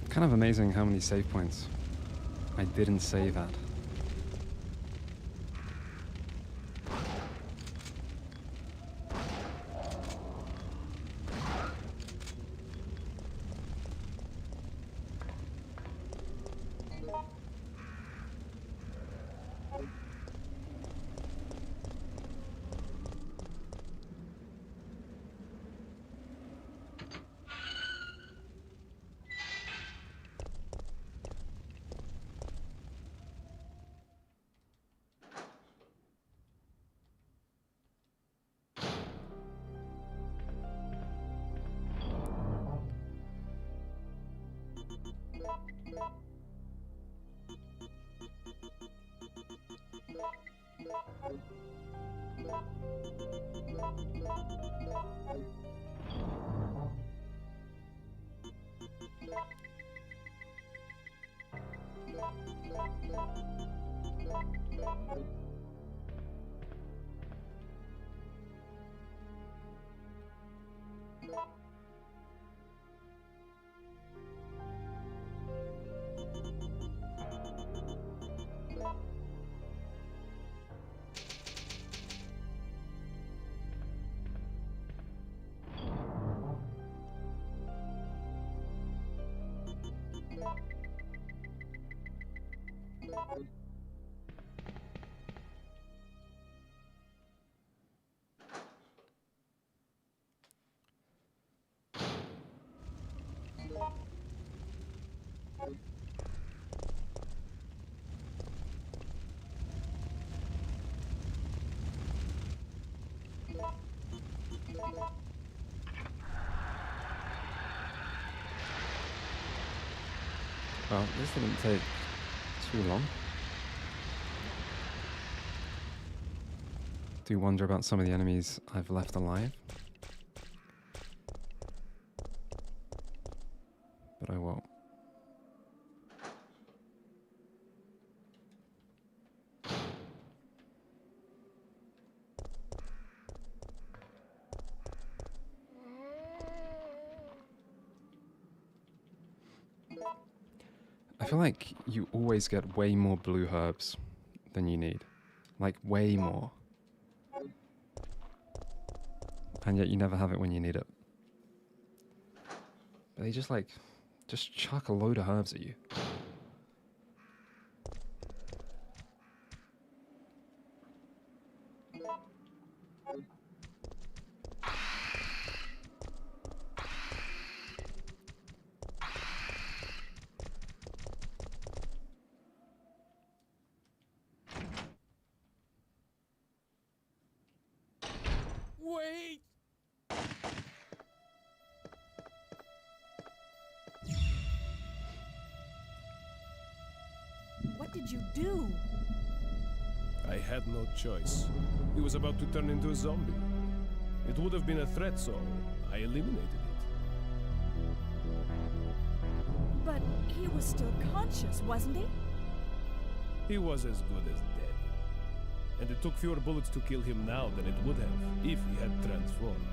Kind of amazing how many save points I didn't save at. Well, this didn't take too long. Do wonder about some of the enemies I've left alive. But I won't. I feel like you always get way more blue herbs than you need. Like, way more. And yet you never have it when you need it. They just chuck a load of herbs at you. Wait! What did you do? I had no choice. He was about to turn into a zombie. It would have been a threat, so I eliminated it. But he was still conscious, wasn't he? He was as good as dead. And it took fewer bullets to kill him now than it would have if he had transformed.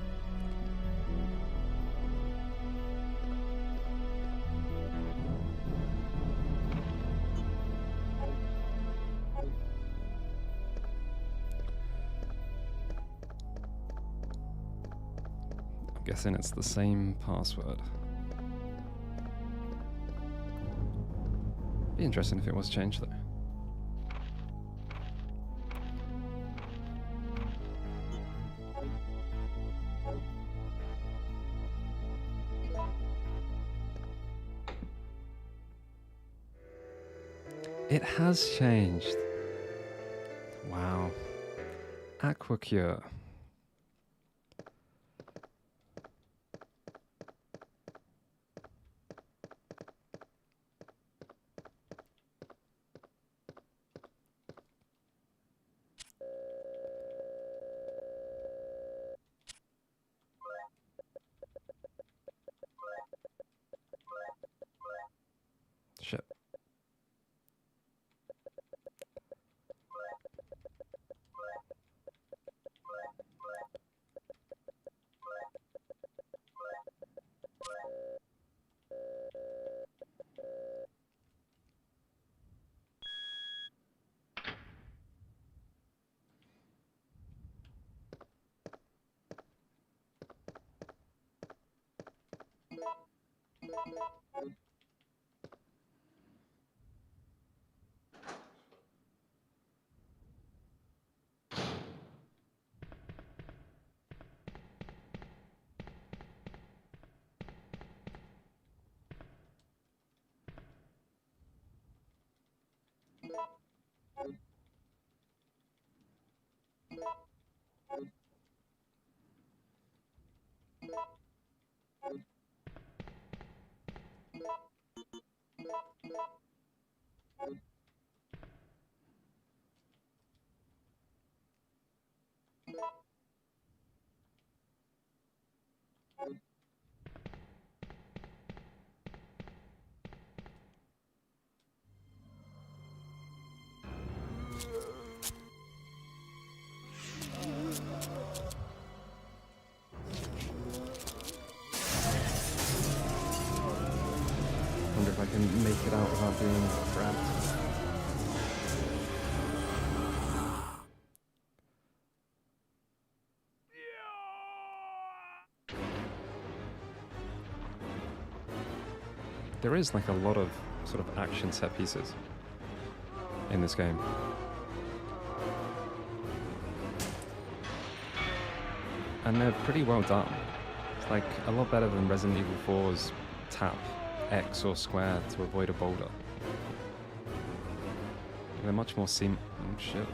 I'm guessing it's the same password. Be interesting if it was changed though. It has changed. Wow. Aqua Cure. Shit. Wonder if I can make it out without being grabbed. There is like a lot of sort of action set pieces in this game. And they're pretty well done. It's like a lot better than Resident Evil 4's tap X or square to avoid a boulder. They're much more oh shit.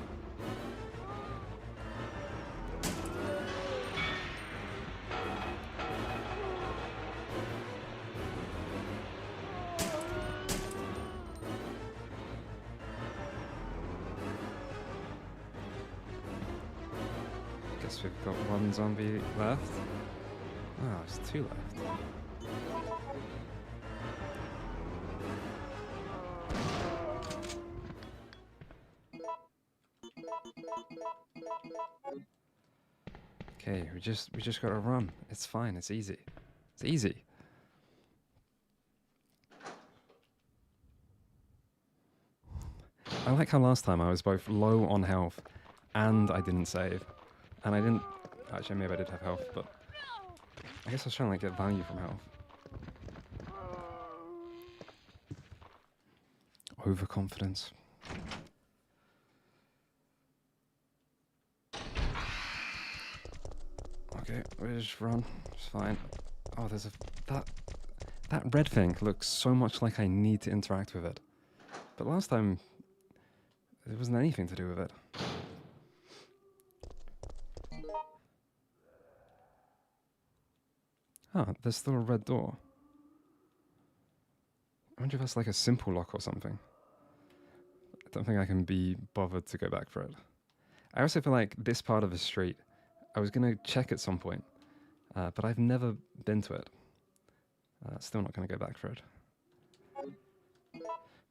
Guess we've got one zombie left. Oh, it's two left. Okay, we just gotta run. It's fine, it's easy. It's easy. I like how last time I was both low on health and I didn't save. And I didn't... Actually, maybe I did have health, but... I guess I was trying to like, get value from health. Overconfidence. Okay, we just run. It's fine. Oh, there's a... That red thing looks so much like I need to interact with it. But last time... there wasn't anything to do with it. Ah, there's still a red door. I wonder if that's like a simple lock or something. I don't think I can be bothered to go back for it. I also feel like this part of the street, I was going to check at some point, but I've never been to it. Still not going to go back for it.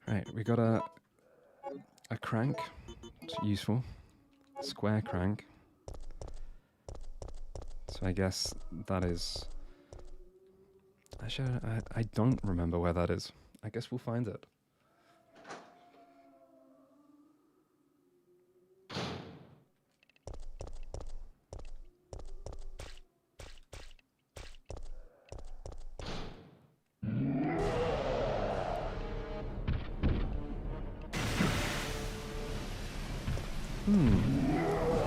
Right, we got a crank. It's useful. Square crank. So I guess that is... Actually, I don't remember where that is. I guess we'll find it.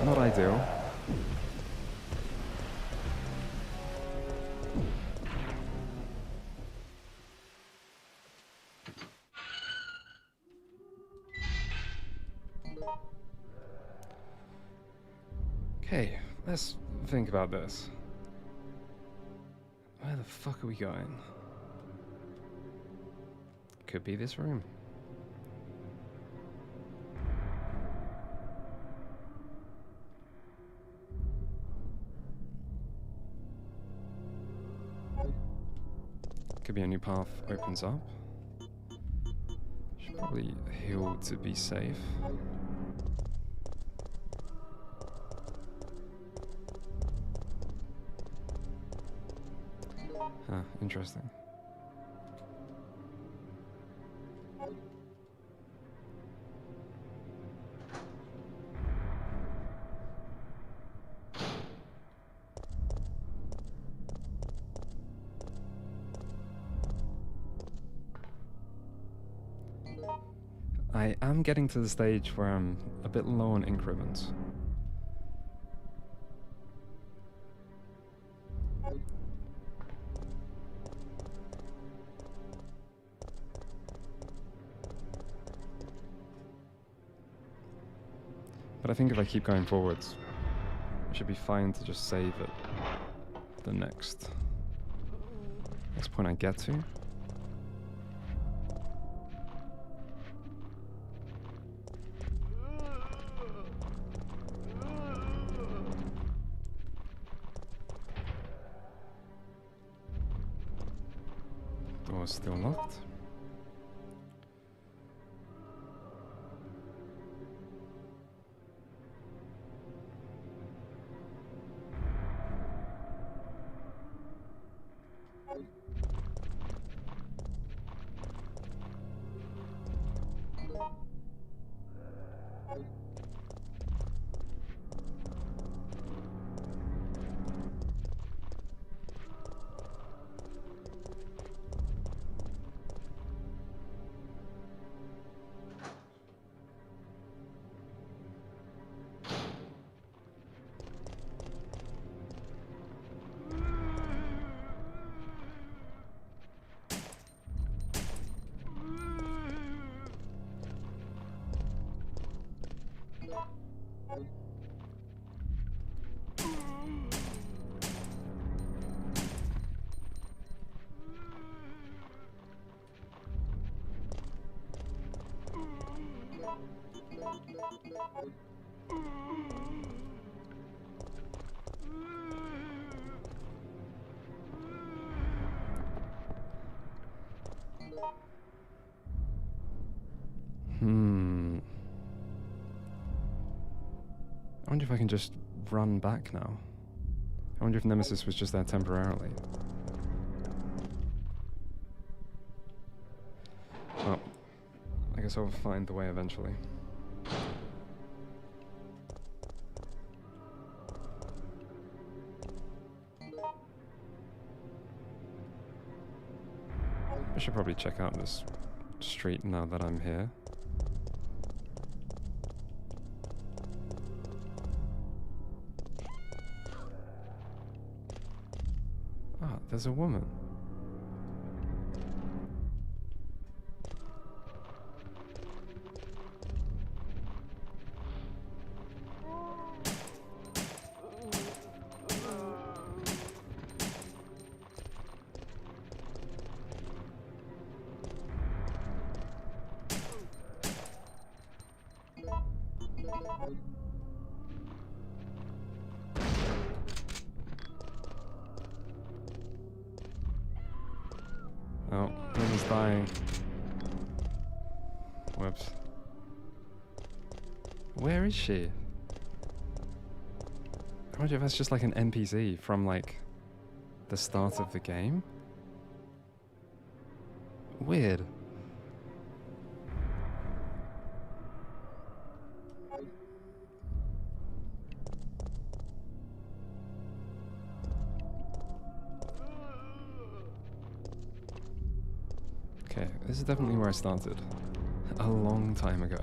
Not ideal. Okay, let's think about this. Where the fuck are we going? Could be this room. Could be a new path opens up. Should probably heal to be safe. Huh, interesting. I am getting to the stage where I'm a bit low on increments. But I think if I keep going forwards, I should be fine to just save at the next point I get to. Door's still locked. wonder if I can just run back now. I wonder if Nemesis was just there temporarily. Well, I guess I'll find the way eventually. I should probably check out this street now that I'm here. Ah, there's a woman. Oh, woman's dying. Whoops. Where is she? I wonder if that's just like an NPC from like the start of the game. Weird. Okay, this is definitely where I started. A long time ago.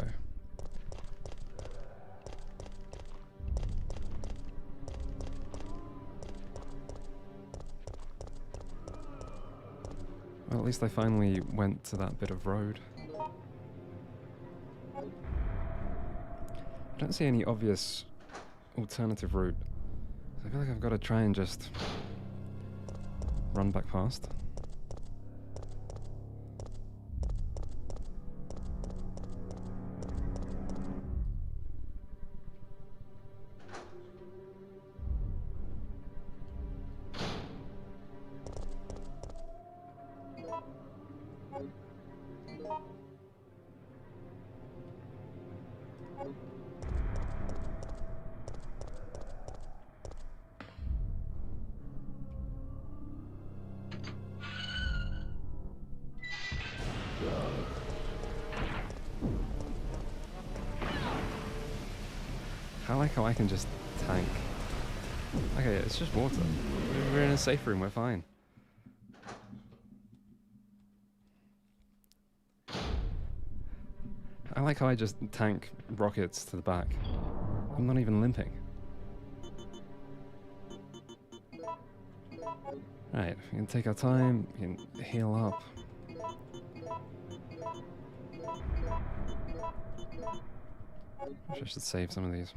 Well, at least I finally went to that bit of road. I don't see any obvious alternative route. I feel like I've got to try and just run back past. I like how I can just tank. Okay, it's just water. We're in a safe room, we're fine. I like how I just tank rockets to the back. I'm not even limping. Right, we can take our time, we can heal up. I should save some of these.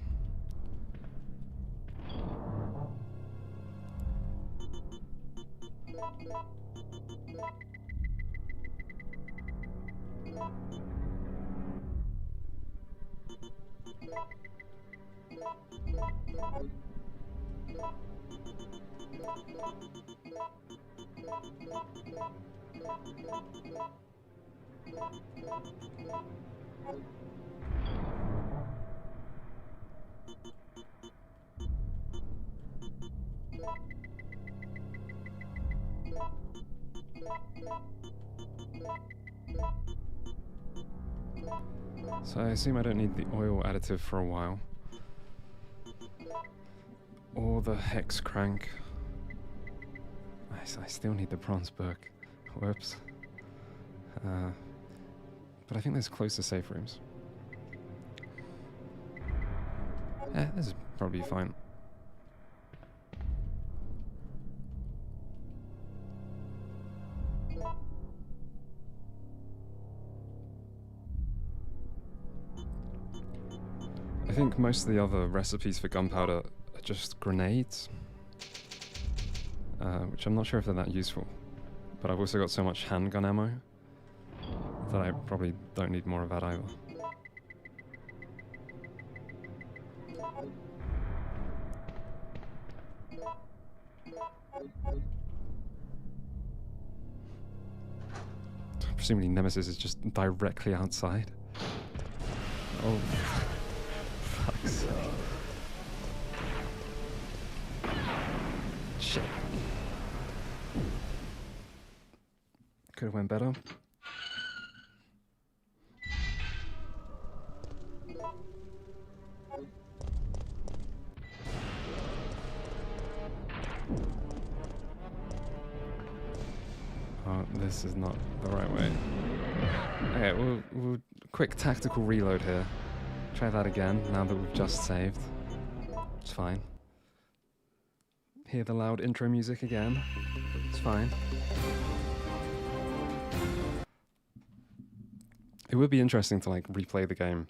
So I assume I don't need the oil additive for a while. Or the hex crank. I still need the bronze book. Whoops. But I think there's closer safe rooms. Yeah, this is probably fine. I think most of the other recipes for gunpowder are just grenades, which I'm not sure if they're that useful, but I've also got so much handgun ammo that I probably don't need more of that either. Presumably Nemesis is just directly outside. Oh. Fuck's sake. Could have went better. Oh, this is not the right way. Okay, we'll quick tactical reload here. Try that again now that we've just saved. It's fine. Hear the loud intro music again. It's fine. It would be interesting to like replay the game.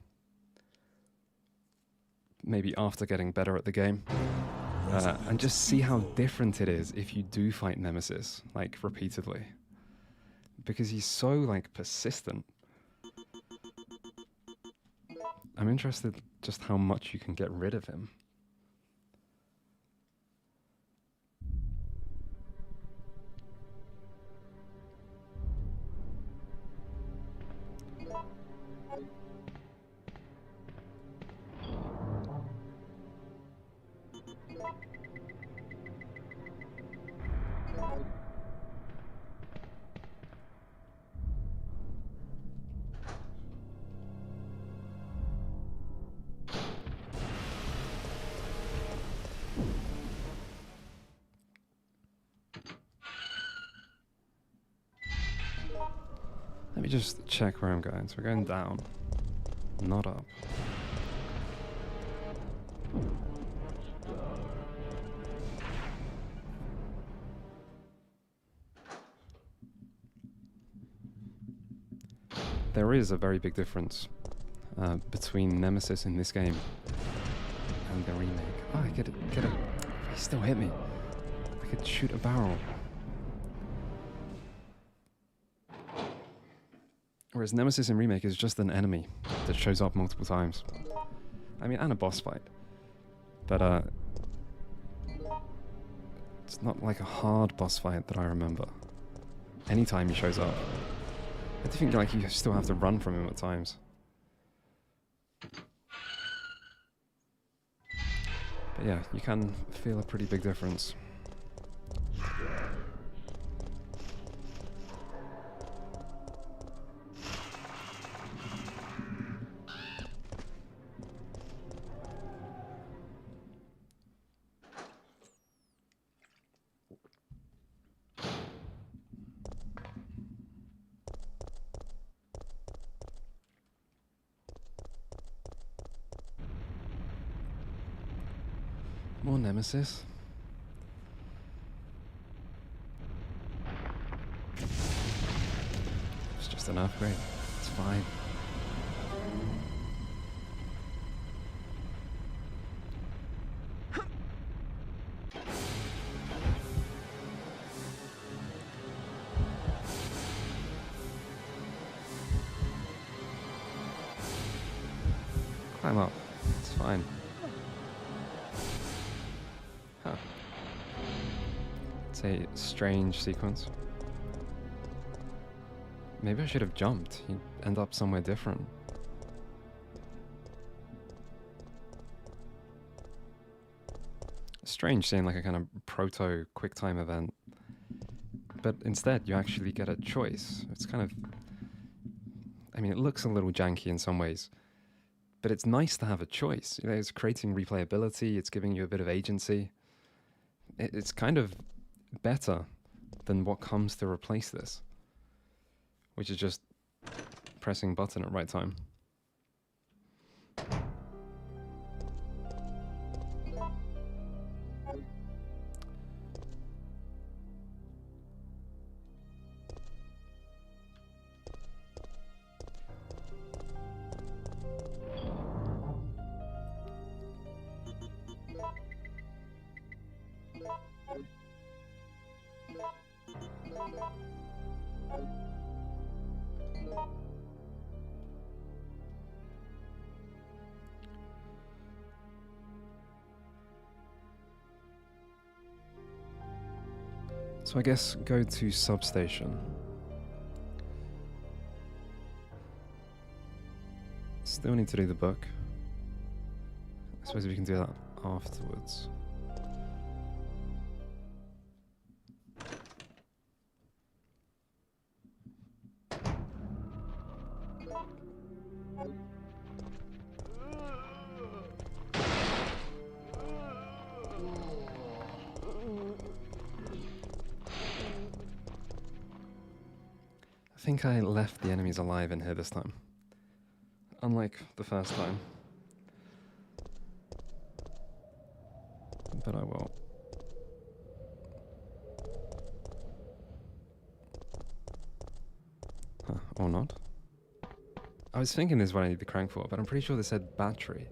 Maybe after getting better at the game. And just see how different it is if you do fight Nemesis, like, repeatedly. Because he's so, like, persistent. I'm interested just how much you can get rid of him. Let me just check where I'm going. So we're going down, not up. There is a very big difference between Nemesis in this game and the remake. Oh, I get it. He still hit me. I could shoot a barrel. Whereas Nemesis in Remake is just an enemy that shows up multiple times. I mean, and a boss fight. But, it's not like a hard boss fight that I remember. Anytime he shows up. I do think, like, you still have to run from him at times. But yeah, you can feel a pretty big difference. More Nemesis. It's just an upgrade. It's fine. Climb up. It's fine. Huh. It's a strange sequence. Maybe I should have jumped. You'd end up somewhere different. Strange seeing like a kind of proto QuickTime event. But instead, you actually get a choice. It's kind of... I mean, it looks a little janky in some ways. But it's nice to have a choice. You know, it's creating replayability. It's giving you a bit of agency. It's kind of better than what comes to replace this, which is just pressing button at right time. So I guess go to Substation. Still need to do the book. I suppose we can do that afterwards. think I left the enemies alive in here this time. Unlike the first time. But I will. Huh, or not. I was thinking this is what I need the crank for, but I'm pretty sure they said battery.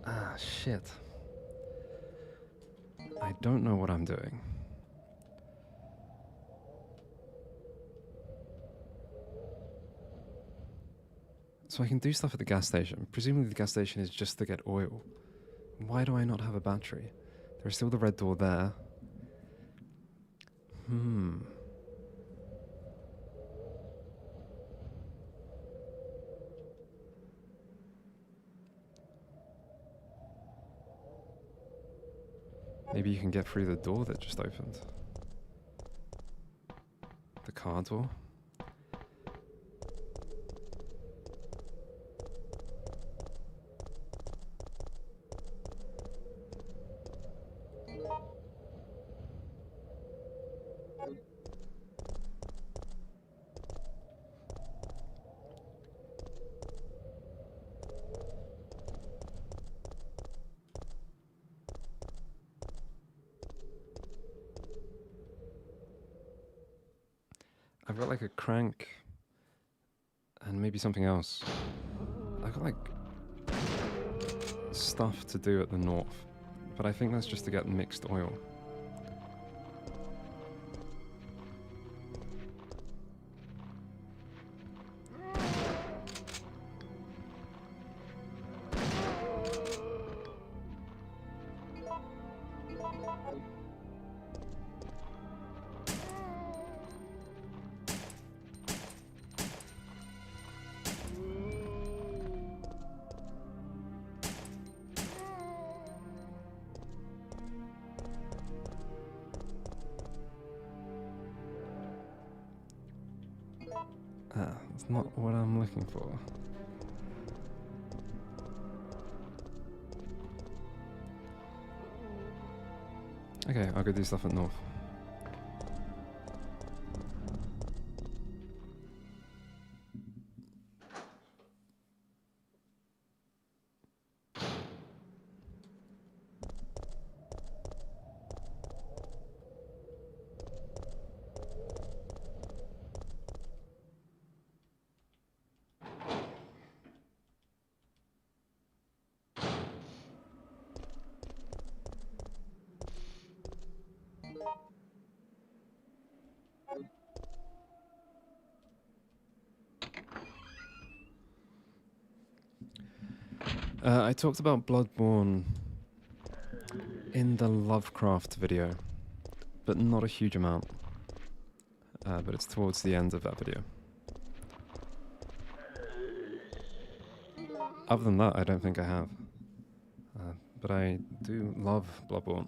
Ah, shit. I don't know what I'm doing. So I can do stuff at the gas station. Presumably the gas station is just to get oil. Why do I not have a battery? There's still the red door there. Maybe you can get through the door that just opened. The car door. I've got like a crank and maybe something else. I've got like stuff to do at the north, but I think that's just to get mixed oil. That's not what I'm looking for. Okay, I'll go do stuff at north. I talked about Bloodborne in the Lovecraft video, but not a huge amount. But it's towards the end of that video. Other than that, I don't think I have. But I do love Bloodborne.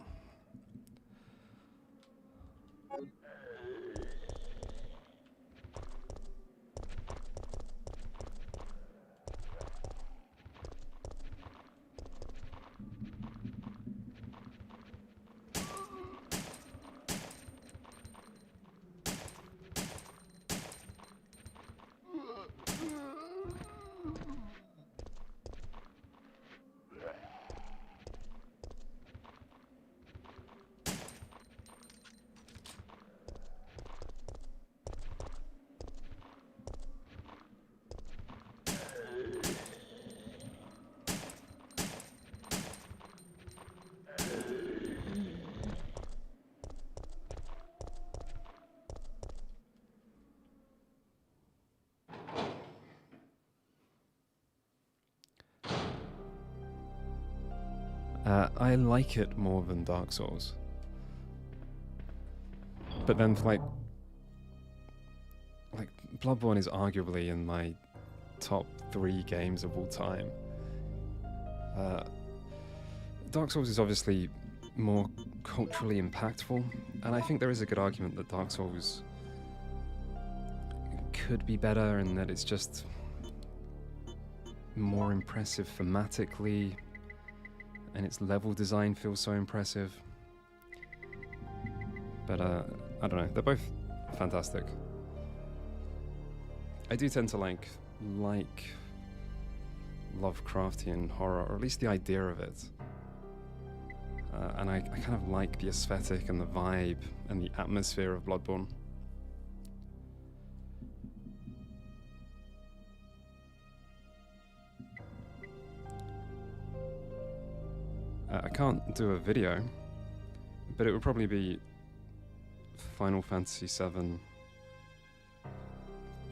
I like it more than Dark Souls. But then, like Bloodborne is arguably in my top 3 games of all time. Dark Souls is obviously more culturally impactful, and I think there is a good argument that Dark Souls could be better, and that it's just more impressive thematically, and its level design feels so impressive. But I don't know, they're both fantastic. I do tend to like Lovecraftian horror, or at least the idea of it. And I kind of like the aesthetic and the vibe and the atmosphere of Bloodborne. I can't do a video, but it would probably be Final Fantasy VII,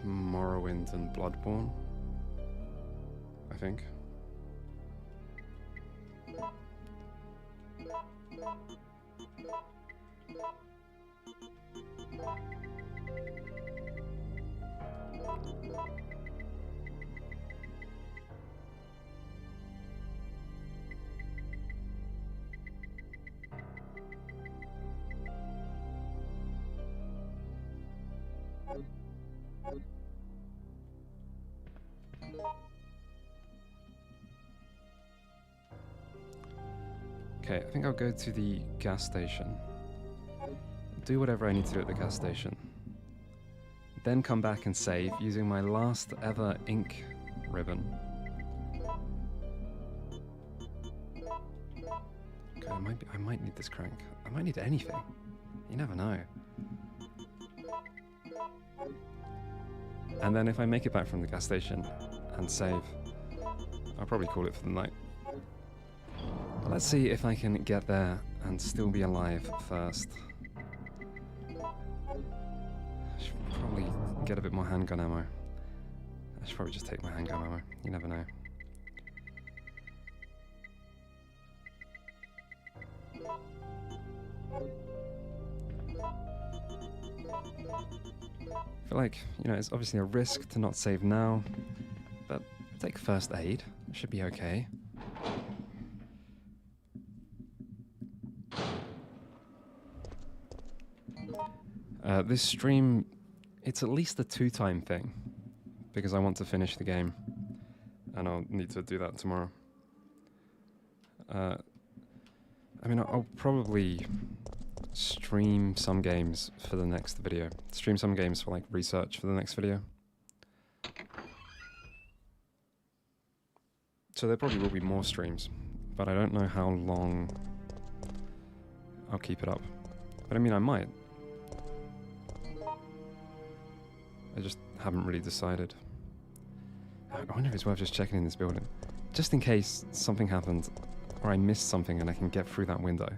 Morrowind, and Bloodborne, I think. Okay, I think I'll go to the gas station. Do whatever I need to do at the gas station. Then come back and save using my last ever ink ribbon. Okay, I might need this crank. I might need anything. You never know. And then if I make it back from the gas station and save, I'll probably call it for the night. But let's see if I can get there and still be alive first. I should probably get a bit more handgun ammo. I should probably just take my handgun ammo. You never know. I feel like, you know, it's obviously a risk to not save now, but take first aid. It should be okay. This stream, it's at least a 2-time thing, because I want to finish the game, and I'll need to do that tomorrow. I mean, I'll probably stream some games for the next video. Stream some games for like research for the next video. So there probably will be more streams, but I don't know how long I'll keep it up. But I mean, I might. I just haven't really decided. I wonder if it's worth just checking in this building, just in case something happened or I missed something and I can get through that window.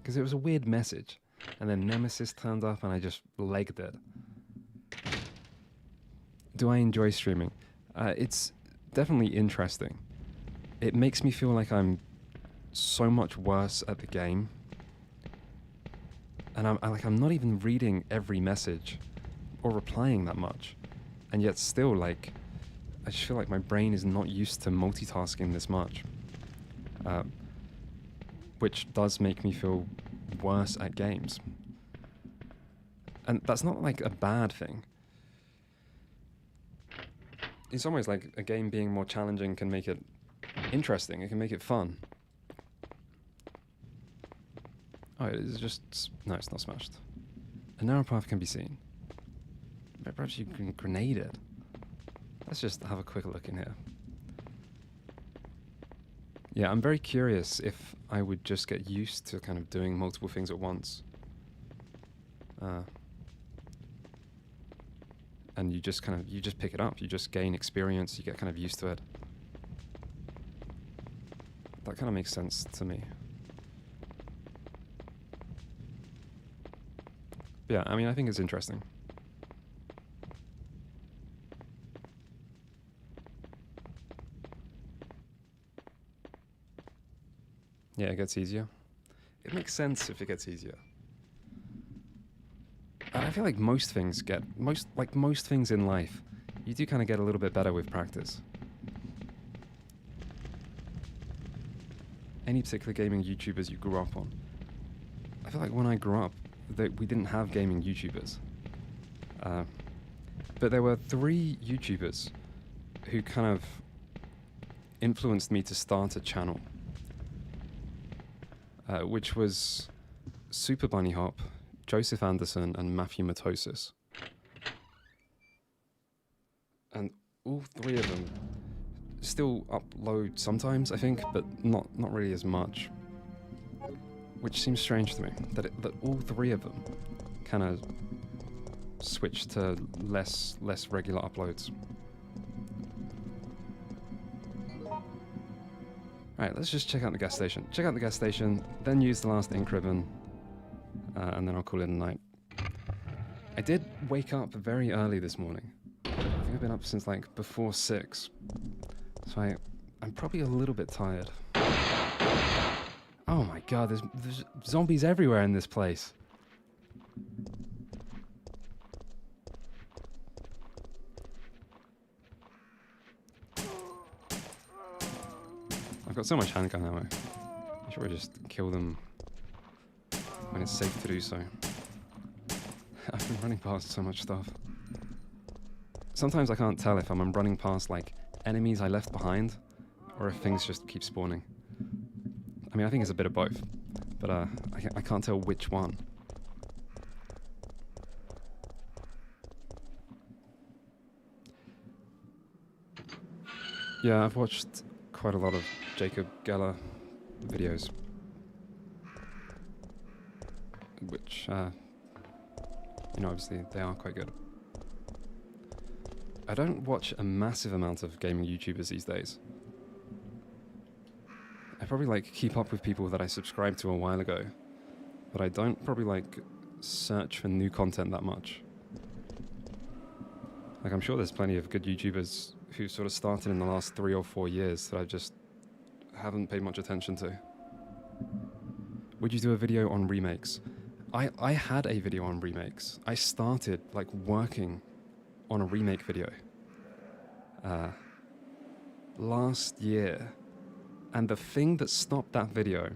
Because it was a weird message, and then Nemesis turned up and I just legged it. Do I enjoy streaming? It's definitely interesting. It makes me feel like I'm so much worse at the game, and I'm not even reading every message or replying that much, and yet still, like, I just feel like my brain is not used to multitasking this much, which does make me feel worse at games. And that's not like a bad thing. In some ways, like, a game being more challenging can make it interesting, it can make it fun. Oh, it is just... no, it's not smashed. A narrow path can be seen. Perhaps you can grenade it. Let's just have a quick look in here. Yeah, I'm very curious if I would just get used to kind of doing multiple things at once. And you just pick it up, you just gain experience, you get kind of used to it. That kind of makes sense to me. Yeah, I mean, I think it's interesting. Yeah, it gets easier. It makes sense if it gets easier. And I feel like most things in life, you do kind of get a little bit better with practice. Any particular gaming YouTubers you grew up on. I feel like when I grew up, we didn't have gaming YouTubers. But there were 3 YouTubers who kind of influenced me to start a channel. Which was Super Bunny Hop, Joseph Anderson, and Matthew Matosis. all three of them still upload sometimes, I think, but not really as much. Which seems strange to me, that all three of them kind of switch to less regular uploads. Alright, let's just check out the gas station. Check out the gas station, then use the last ink ribbon, and then I'll call it a night. I did wake up very early this morning. I think I've been up since like before 6. So I'm probably a little bit tired. Oh my god, there's zombies everywhere in this place. I've got so much handgun ammo. I should just kill them when it's safe to do so. I've been running past so much stuff. Sometimes I can't tell if I'm running past like enemies I left behind or if things just keep spawning. I mean, I think it's a bit of both, but I can't tell which one. Yeah, I've watched quite a lot of Jacob Geller videos, which, you know, obviously they are quite good. I don't watch a massive amount of gaming YouTubers these days. I probably like keep up with people that I subscribed to a while ago, but I don't probably like search for new content that much. Like, I'm sure there's plenty of good YouTubers who sort of started in the last 3 or 4 years that I just haven't paid much attention to. Would you do a video on remakes? I had a video on remakes. I started like working on a remake video last year, and the thing that stopped that video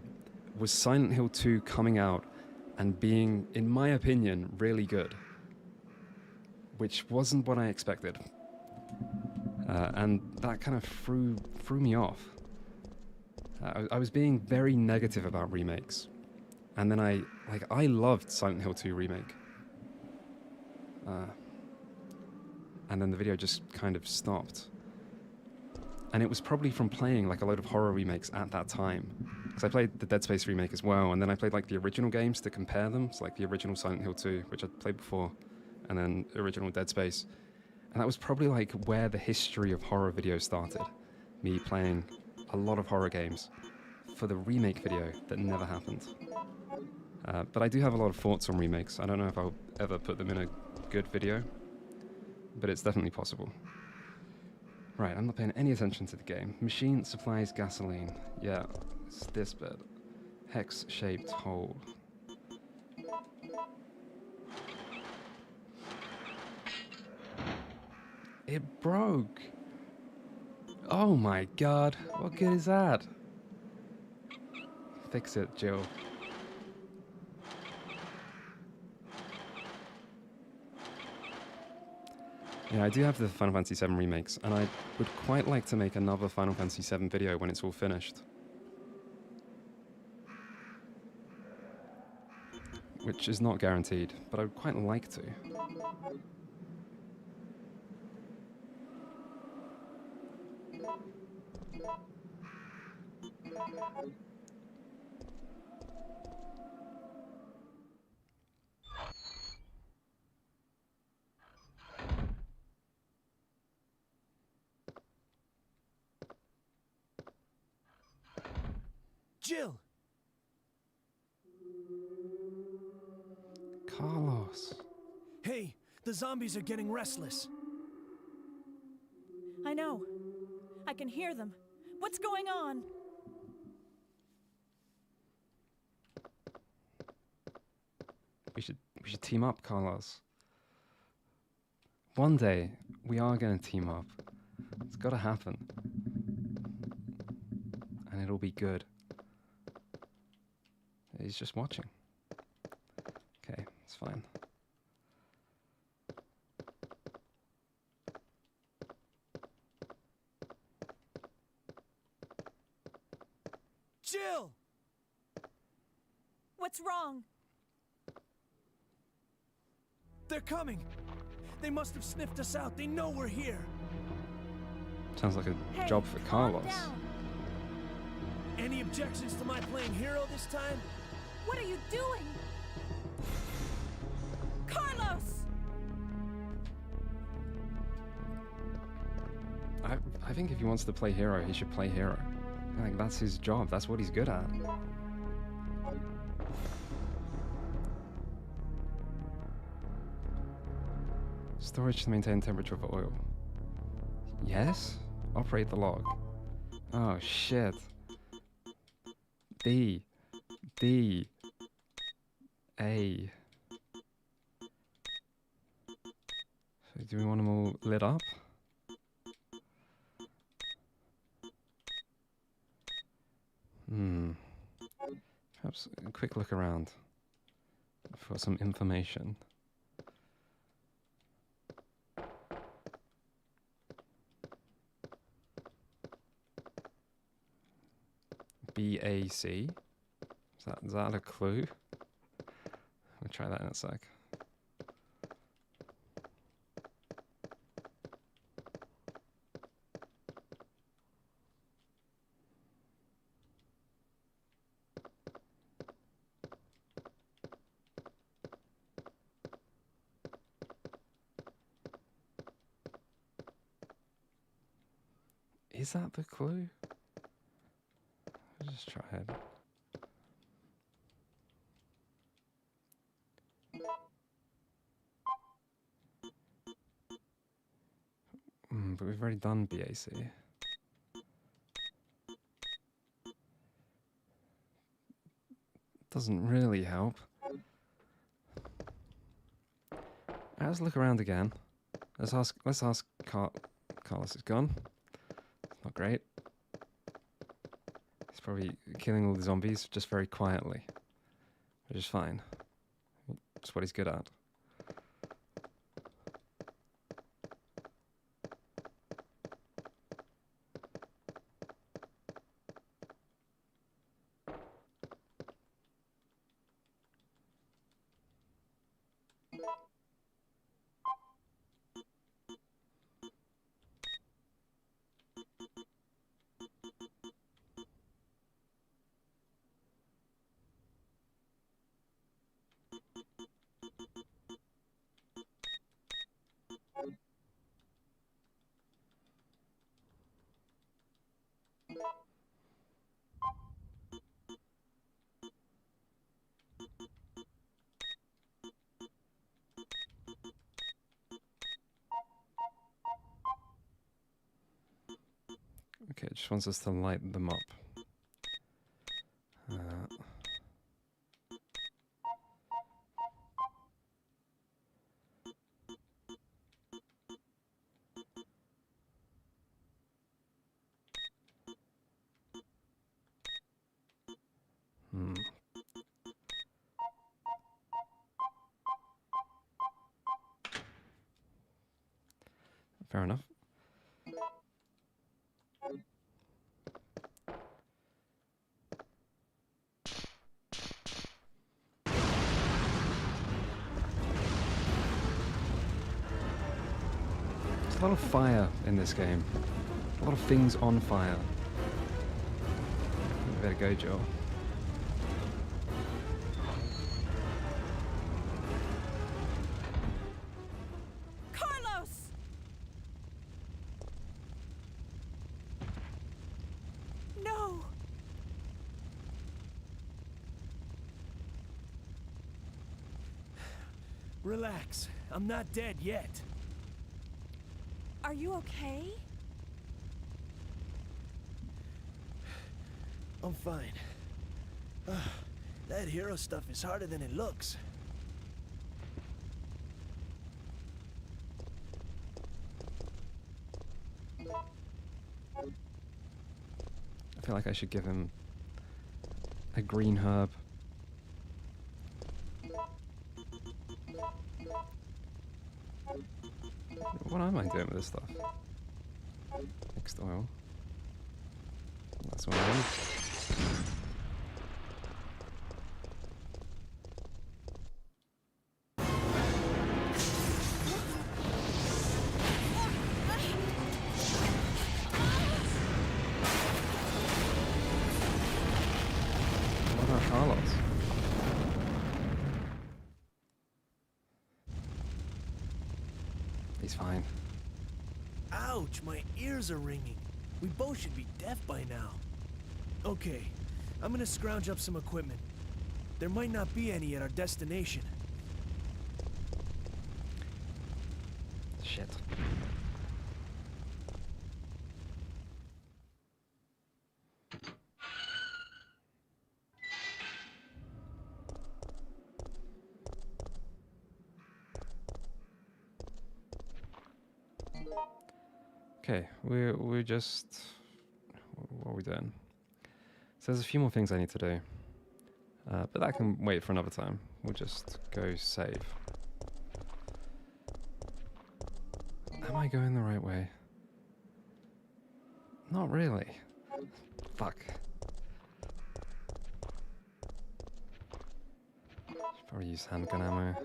was Silent Hill 2 coming out and being, in my opinion, really good, which wasn't what I expected, and that kind of threw me off. I was being very negative about remakes, and then I loved Silent Hill 2 remake, and then the video just kind of stopped. And it was probably from playing like a load of horror remakes at that time, because I played the Dead Space remake as well, and then I played like the original games to compare them. So like the original Silent Hill 2, which I'd played before, and then the original Dead Space. And that was probably like where the history of horror videos started. Me playing a lot of horror games for the remake video that never happened. But I do have a lot of thoughts on remakes. I don't know if I'll ever put them in a good video, but it's definitely possible. Right, I'm not paying any attention to the game. Machine supplies gasoline. Yeah, it's this bit. Hex-shaped hole. It broke. Oh my god, what good is that? Fix it, Jill. Yeah, I do have the Final Fantasy VII remakes, and I would quite like to make another Final Fantasy VII video when it's all finished. Which is not guaranteed, but I would quite like to. Jill! Carlos. Hey, the zombies are getting restless. I know. I can hear them. What's going on? We should team up, Carlos. One day, we are going to team up. It's got to happen. And it'll be good. He's just watching. Okay, it's fine. Jill! What's wrong? They're coming! They must have sniffed us out. They know we're here. Sounds like a Hey, job for calm Carlos. down. Any objections to my playing hero this time? What are you doing? Carlos! I think if he wants to play hero, he should play hero. I think that's his job. That's what he's good at. Storage to maintain temperature of oil. Yes? Operate the log. Oh shit. D. A. So do we want them all lit up? Perhaps a quick look around for some information. BAC. Is that a clue? We'll try that in a sec. Is that the clue? I'll just try it. But we've already done BAC. Doesn't really help. Let's look around again. Let's ask Carlos is gone. Not great. He's probably killing all the zombies just very quietly. Which is fine. That's what he's good at. Okay, it just wants us to light them up. Fair enough. There's a lot of fire in this game. A lot of things on fire. You better go, Joel. Carlos! No! Relax. I'm not dead yet. Are you okay? I'm fine. That hero stuff is harder than it looks. I feel like I should give him a green herb. What am I doing with this stuff? Mixed oil. That's what I need. He's fine. Ouch, my ears are ringing. We both should be deaf by now. Okay, I'm gonna scrounge up some equipment. There might not be any at our destination. Shit. Okay, we're just... What are we doing? So there's a few more things I need to do. But that can wait for another time. We'll just go save. Am I going the right way? Not really. Fuck. Should probably use handgun ammo.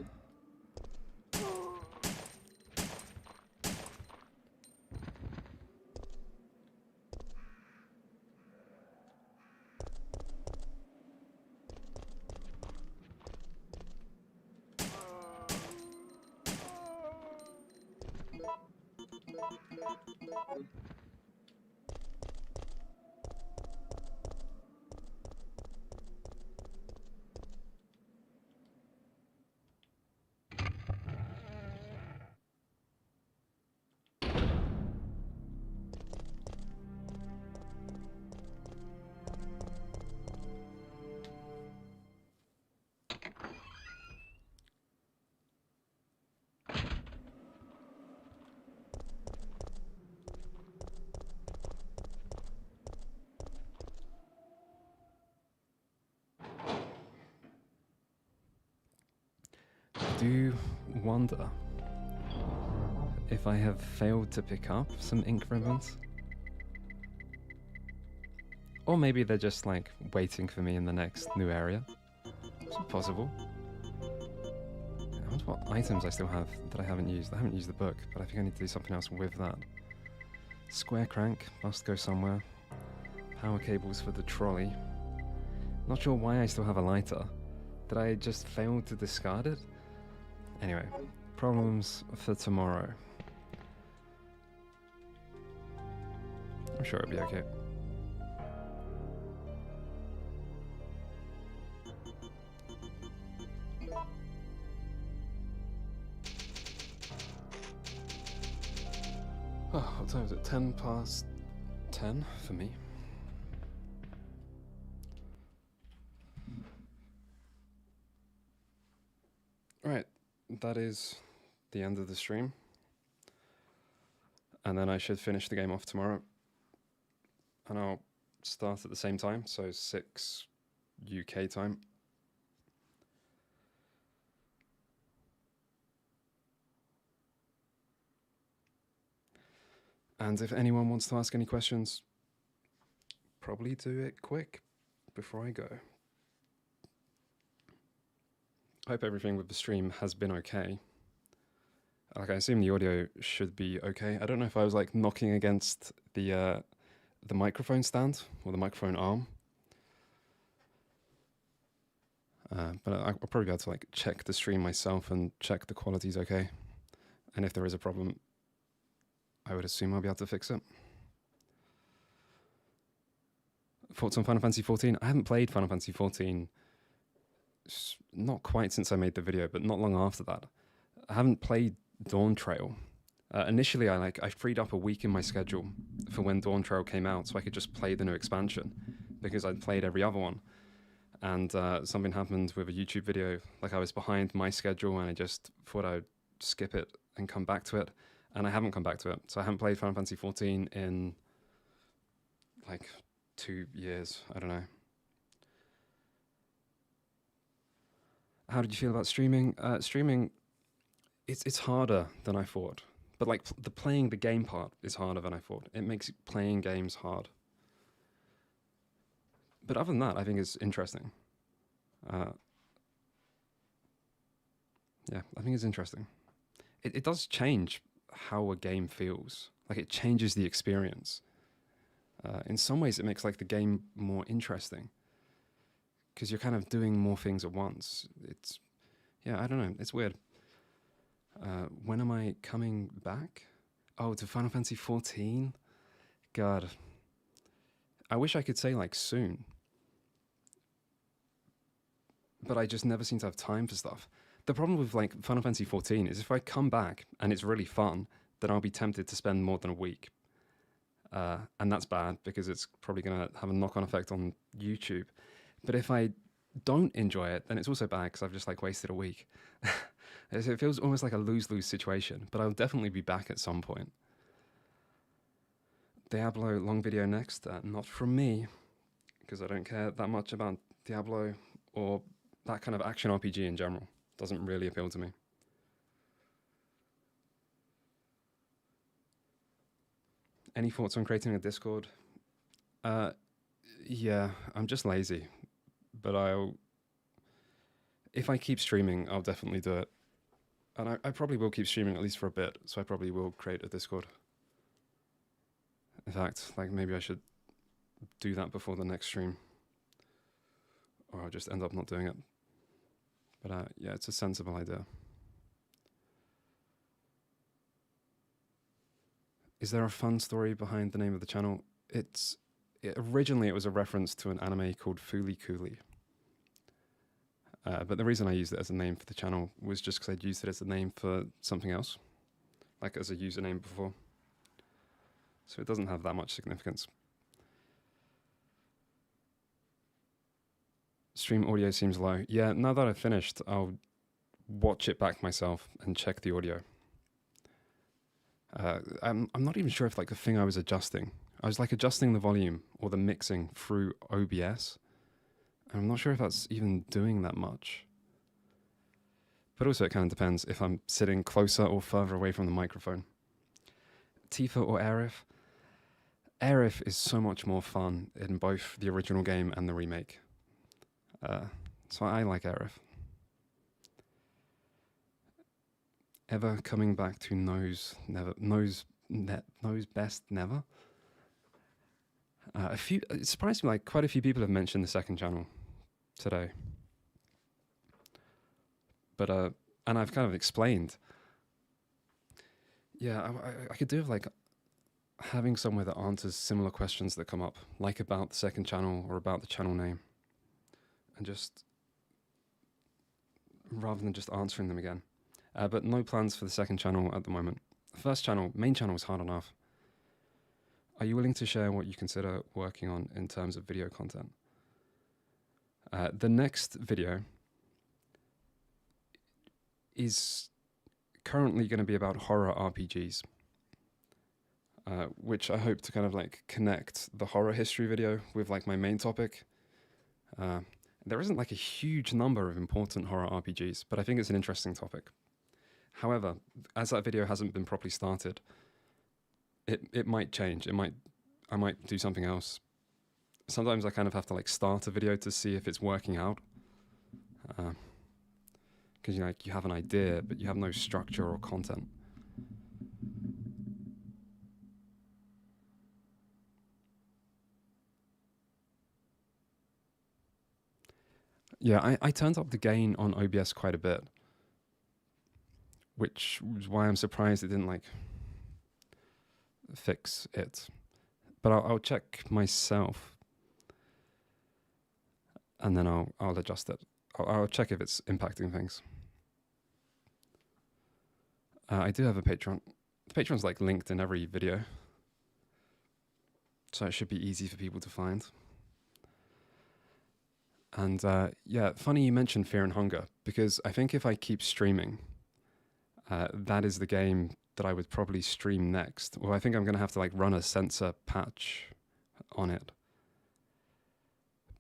Do wonder if I have failed to pick up some ink ribbons. Or maybe they're just like waiting for me in the next new area. It's possible. I wonder what items I still have that I haven't used. I haven't used the book, but I think I need to do something else with that. Square crank must go somewhere. Power cables for the trolley. Not sure why I still have a lighter. Did I just fail to discard it? Anyway, problems for tomorrow. I'm sure it'll be okay. Oh, what time is it? 10 past 10 for me. Right. That is the end of the stream. And then I should finish the game off tomorrow. And I'll start at the same time, so 6 UK time. And if anyone wants to ask any questions, probably do it quick before I go. I hope everything with the stream has been okay. Like, I assume the audio should be okay. I don't know if I was like knocking against the microphone stand or the microphone arm. But I'll probably be able to like check the stream myself and check the quality's okay. And if there is a problem, I would assume I'll be able to fix it. Thoughts on Final Fantasy XIV? I haven't played Final Fantasy XIV not quite since I made the video, but not long after that. I haven't played Dawn Trail. Initially, I freed up a week in my schedule for when Dawn Trail came out, so I could just play the new expansion, because I'd played every other one. And something happened with a YouTube video, like I was behind my schedule, and I just thought I'd skip it and come back to it, and I haven't come back to it. So I haven't played Final Fantasy XIV in like 2 years, I don't know. How did you feel about streaming? Streaming, it's harder than I thought. But like the playing the game part is harder than I thought. It makes playing games hard. But other than that, I think it's interesting. Yeah, I think it's interesting. It does change how a game feels. Like, it changes the experience. In some ways, it makes like the game more interesting, because you're kind of doing more things at once. It's, yeah, I don't know. It's weird. When am I coming back? Oh, to Final Fantasy 14? God. I wish I could say, like, soon. But I just never seem to have time for stuff. The problem with, like, Final Fantasy 14 is if I come back and it's really fun, then I'll be tempted to spend more than a week. And that's bad because it's probably going to have a knock-on effect on YouTube. But if I don't enjoy it, then it's also bad because I've just, like, wasted a week. It feels almost like a lose-lose situation, but I'll definitely be back at some point. Diablo long video next. Not from me, because I don't care that much about Diablo or that kind of action RPG in general. Doesn't really appeal to me. Any thoughts on creating a Discord? Yeah, I'm just lazy. But if I keep streaming, I'll definitely do it. And I probably will keep streaming at least for a bit, so I probably will create a Discord. In fact, like maybe I should do that before the next stream. Or I'll just end up not doing it. But yeah, it's a sensible idea. Is there a fun story behind the name of the channel? Originally it was a reference to an anime called Fooly Cooly. But the reason I used it as a name for the channel was just because I'd used it as a name for something else, like as a username before. So it doesn't have that much significance. Stream audio seems low. Yeah, now that I've finished, I'll watch it back myself and check the audio. I'm not even sure if like the thing I was adjusting, I was like adjusting the volume or the mixing through OBS. I'm not sure if that's even doing that much. But also it kind of depends if I'm sitting closer or further away from the microphone. Tifa or Aerith? Aerith is so much more fun in both the original game and the remake. So I like Aerith. Ever coming back to knows best never? It surprised me, like quite a few people have mentioned the second channel today. But and I've kind of explained. Yeah, I could do with like having somewhere that answers similar questions that come up, like about the second channel or about the channel name, and just rather than just answering them again. But no plans for the second channel at the moment. First channel, main channel is hard enough. Are you willing to share what you consider working on in terms of video content? The next video is currently going to be about horror RPGs, which I hope to kind of like connect the horror history video with like my main topic. There isn't like a huge number of important horror RPGs, but I think it's an interesting topic. However, as that video hasn't been properly started, it might change. I might do something else. Sometimes I kind of have to like start a video to see if it's working out. Because you have an idea, but you have no structure or content. Yeah, I turned up the gain on OBS quite a bit, which was why I'm surprised it didn't like fix it. But I'll check myself, and then I'll adjust it. I'll check if it's impacting things. I do have a Patreon. The Patreon's like linked in every video, so it should be easy for people to find. And yeah, funny you mentioned Fear and Hunger, because I think if I keep streaming, that is the game that I would probably stream next. Well, I think I'm going to have to like run a censor patch on it.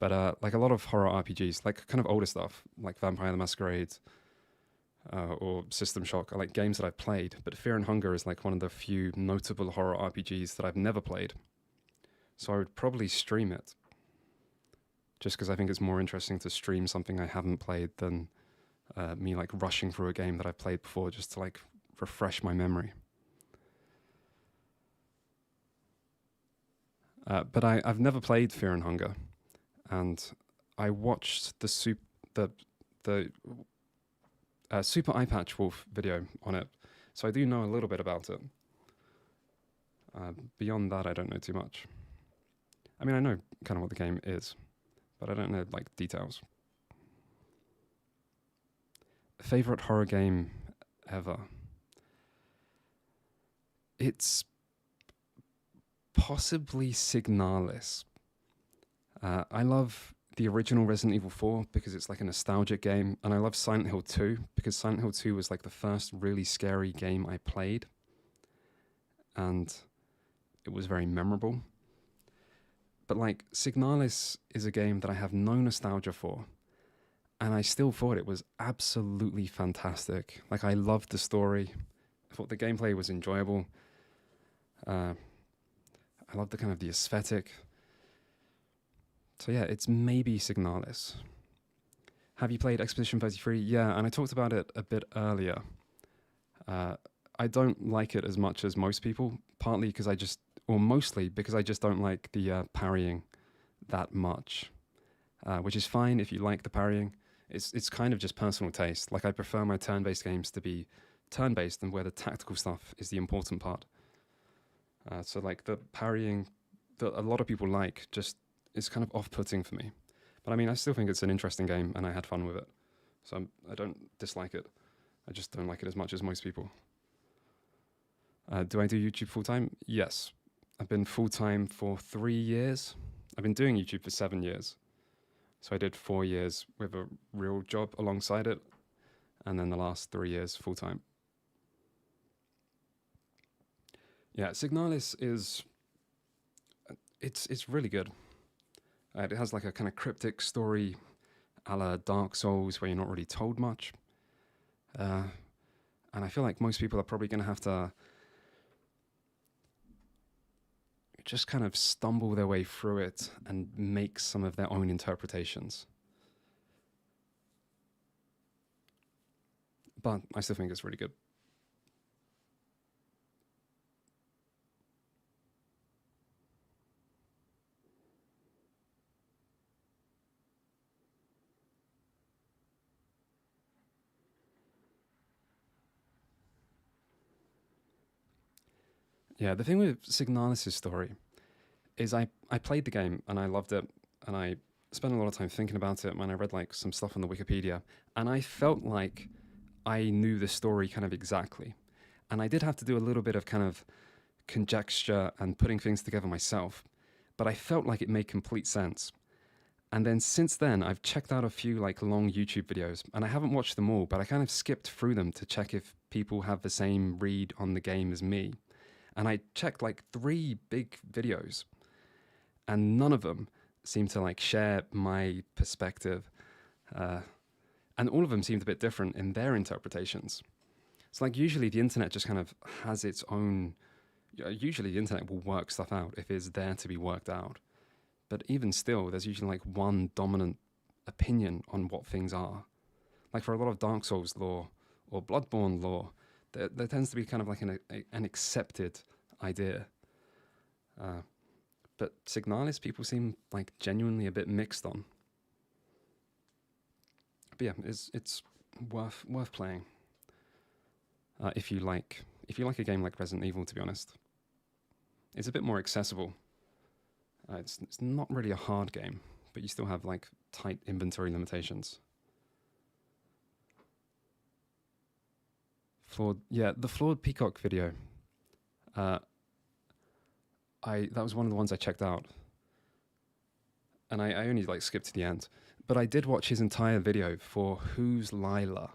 But like a lot of horror RPGs, like kind of older stuff, like Vampire the Masquerade or System Shock, are like games that I've played. But Fear and Hunger is like one of the few notable horror RPGs that I've never played. So I would probably stream it. Just because I think it's more interesting to stream something I haven't played than me like rushing through a game that I've played before just to like refresh my memory. But I've never played Fear and Hunger, and I watched the Super Eye Patch Wolf video on it So I do know a little bit about it. Beyond that, I don't know too much. I mean, I know kind of what the game is, but I don't know, like, details. Favorite horror game ever? It's possibly Signalis. I love the original Resident Evil 4 because it's like a nostalgic game, and I love Silent Hill 2 because Silent Hill 2 was like the first really scary game I played, and it was very memorable. But like, Signalis is a game that I have no nostalgia for, and I still thought it was absolutely fantastic. Like, I loved the story. I thought the gameplay was enjoyable. I loved the kind of the aesthetic. So yeah, it's maybe Signalis. Have you played Expedition 33? Yeah, and I talked about it a bit earlier. I don't like it as much as most people, partly because mostly because I just don't like the parrying that much, which is fine if you like the parrying. It's kind of just personal taste. Like, I prefer my turn-based games to be turn-based and where the tactical stuff is the important part. So like the parrying that a lot of people like just is kind of off-putting for me. But I mean, I still think it's an interesting game and I had fun with it. So I don't dislike it. I just don't like it as much as most people. Do I do YouTube full-time? Yes. I've been full-time for 3 years. I've been doing YouTube for 7 years. So I did 4 years with a real job alongside it, and then the last 3 years full-time. Yeah, Signalis is... It's really good. It has like a kind of cryptic story a la Dark Souls where you're not really told much. And I feel like most people are probably going to have to just kind of stumble their way through it and make some of their own interpretations. But I still think it's really good. Yeah, the thing with Signalis' story is I played the game and I loved it, and I spent a lot of time thinking about it when I read like some stuff on the Wikipedia, and I felt like I knew the story kind of exactly. And I did have to do a little bit of kind of conjecture and putting things together myself, but I felt like it made complete sense. And then since then, I've checked out a few like long YouTube videos, and I haven't watched them all, but I kind of skipped through them to check if people have the same read on the game as me. And I checked like 3 big videos, and none of them seem to like share my perspective. And all of them seemed a bit different in their interpretations. So like usually the internet just kind of has its own, usually the internet will work stuff out if it's there to be worked out. But even still, there's usually like one dominant opinion on what things are. Like for a lot of Dark Souls lore or Bloodborne lore, there tends to be kind of like an accepted idea. But Signalis people seem like genuinely a bit mixed on. But yeah, it's worth playing. If you like a game like Resident Evil, to be honest. It's a bit more accessible. It's not really a hard game, but you still have like tight inventory limitations. The Flawed Peacock video. That was one of the ones I checked out, and I only like skipped to the end. But I did watch his entire video for Who's Lila,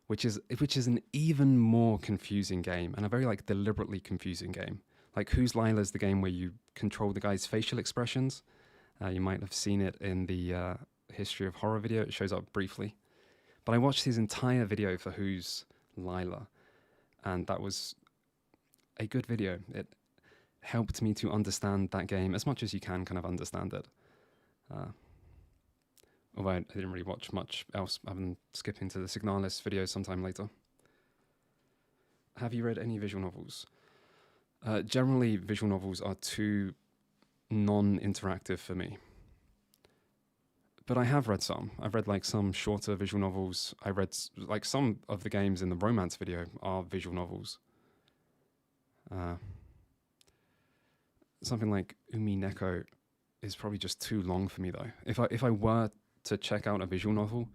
which is an even more confusing game, and a very like deliberately confusing game. Like Who's Lila is the game where you control the guy's facial expressions. You might have seen it in the History of Horror video. It shows up briefly. But I watched his entire video for Who's Lila, and that was a good video. It helped me to understand that game as much as you can kind of understand it. Although I didn't really watch much else. I'm skipping to the Signalis video sometime later. Have you read any visual novels? Generally, visual novels are too non-interactive for me. But I have read some. I've read like some shorter visual novels. I read like some of the games in the romance video are visual novels. Something like Umi Neko is probably just too long for me though. If I were to check out a visual novel,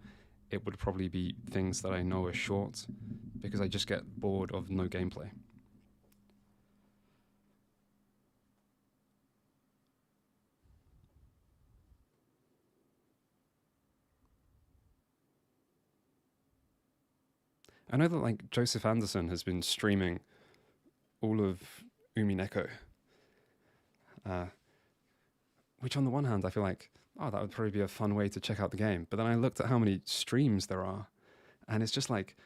it would probably be things that I know are short, because I just get bored of no gameplay. I know that like Joseph Anderson has been streaming all of Umi Neko, which on the one hand I feel like, oh, that would probably be a fun way to check out the game. But then I looked at how many streams there are, and it's just like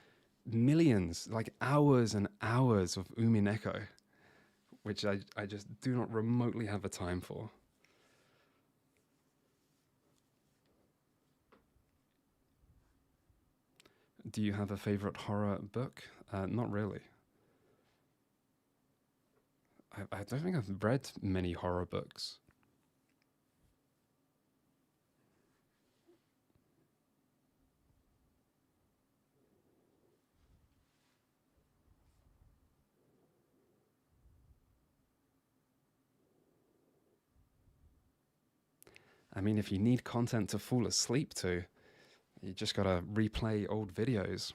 millions, like hours and hours of Umi Neko, which I just do not remotely have the time for. Do you have a favorite horror book? Not really. I don't think I've read many horror books. I mean, if you need content to fall asleep to, you just gotta replay old videos.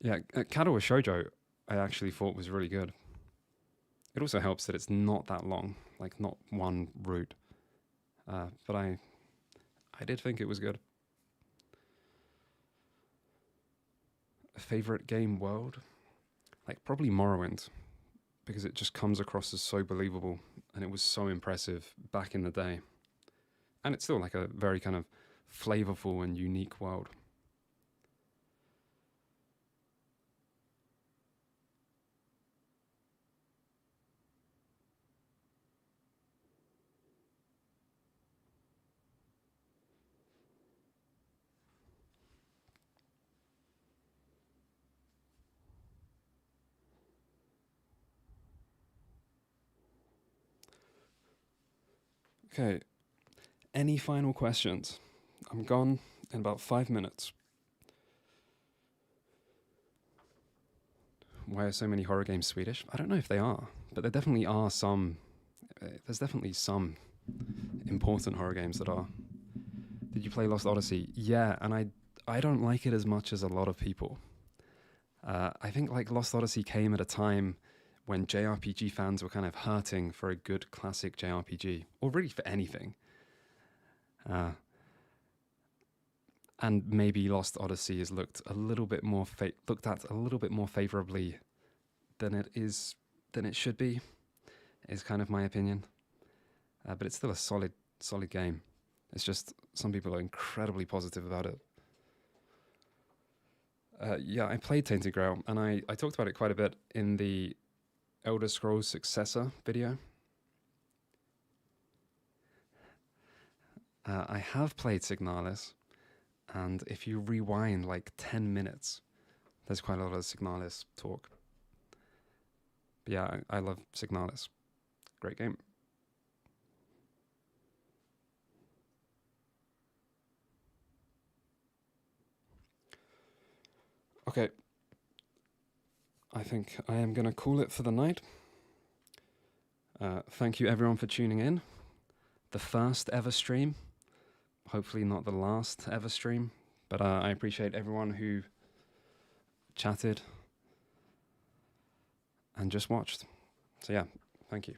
Yeah, Kadawa Shoujo I actually thought was really good. It also helps that it's not that long, like not one route. But I did think it was good. Favorite game world? Like probably Morrowind, because it just comes across as so believable, and it was so impressive back in the day. And it's still like a very kind of flavorful and unique world. Okay, any final questions? I'm gone in about 5 minutes. Why are so many horror games Swedish? I don't know if they are, but there definitely are some. There's definitely some important horror games that are. Did you play Lost Odyssey? Yeah, and I don't like it as much as a lot of people. I think like Lost Odyssey came at a time when JRPG fans were kind of hurting for a good classic JRPG, or really for anything. And maybe Lost Odyssey is looked at a little bit more favorably than it should be, is kind of my opinion. But it's still a solid game. It's just some people are incredibly positive about it. Yeah, I played Tainted Grail, and I talked about it quite a bit in the Elder Scrolls Successor video. I have played Signalis, and if you rewind like 10 minutes, there's quite a lot of Signalis talk. But yeah, I love Signalis. Great game. Okay. I think I am going to call it for the night. Thank you everyone for tuning in. The first ever stream. Hopefully not the last ever stream. But I appreciate everyone who chatted and just watched. So yeah, thank you.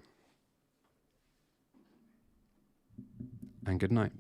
And good night.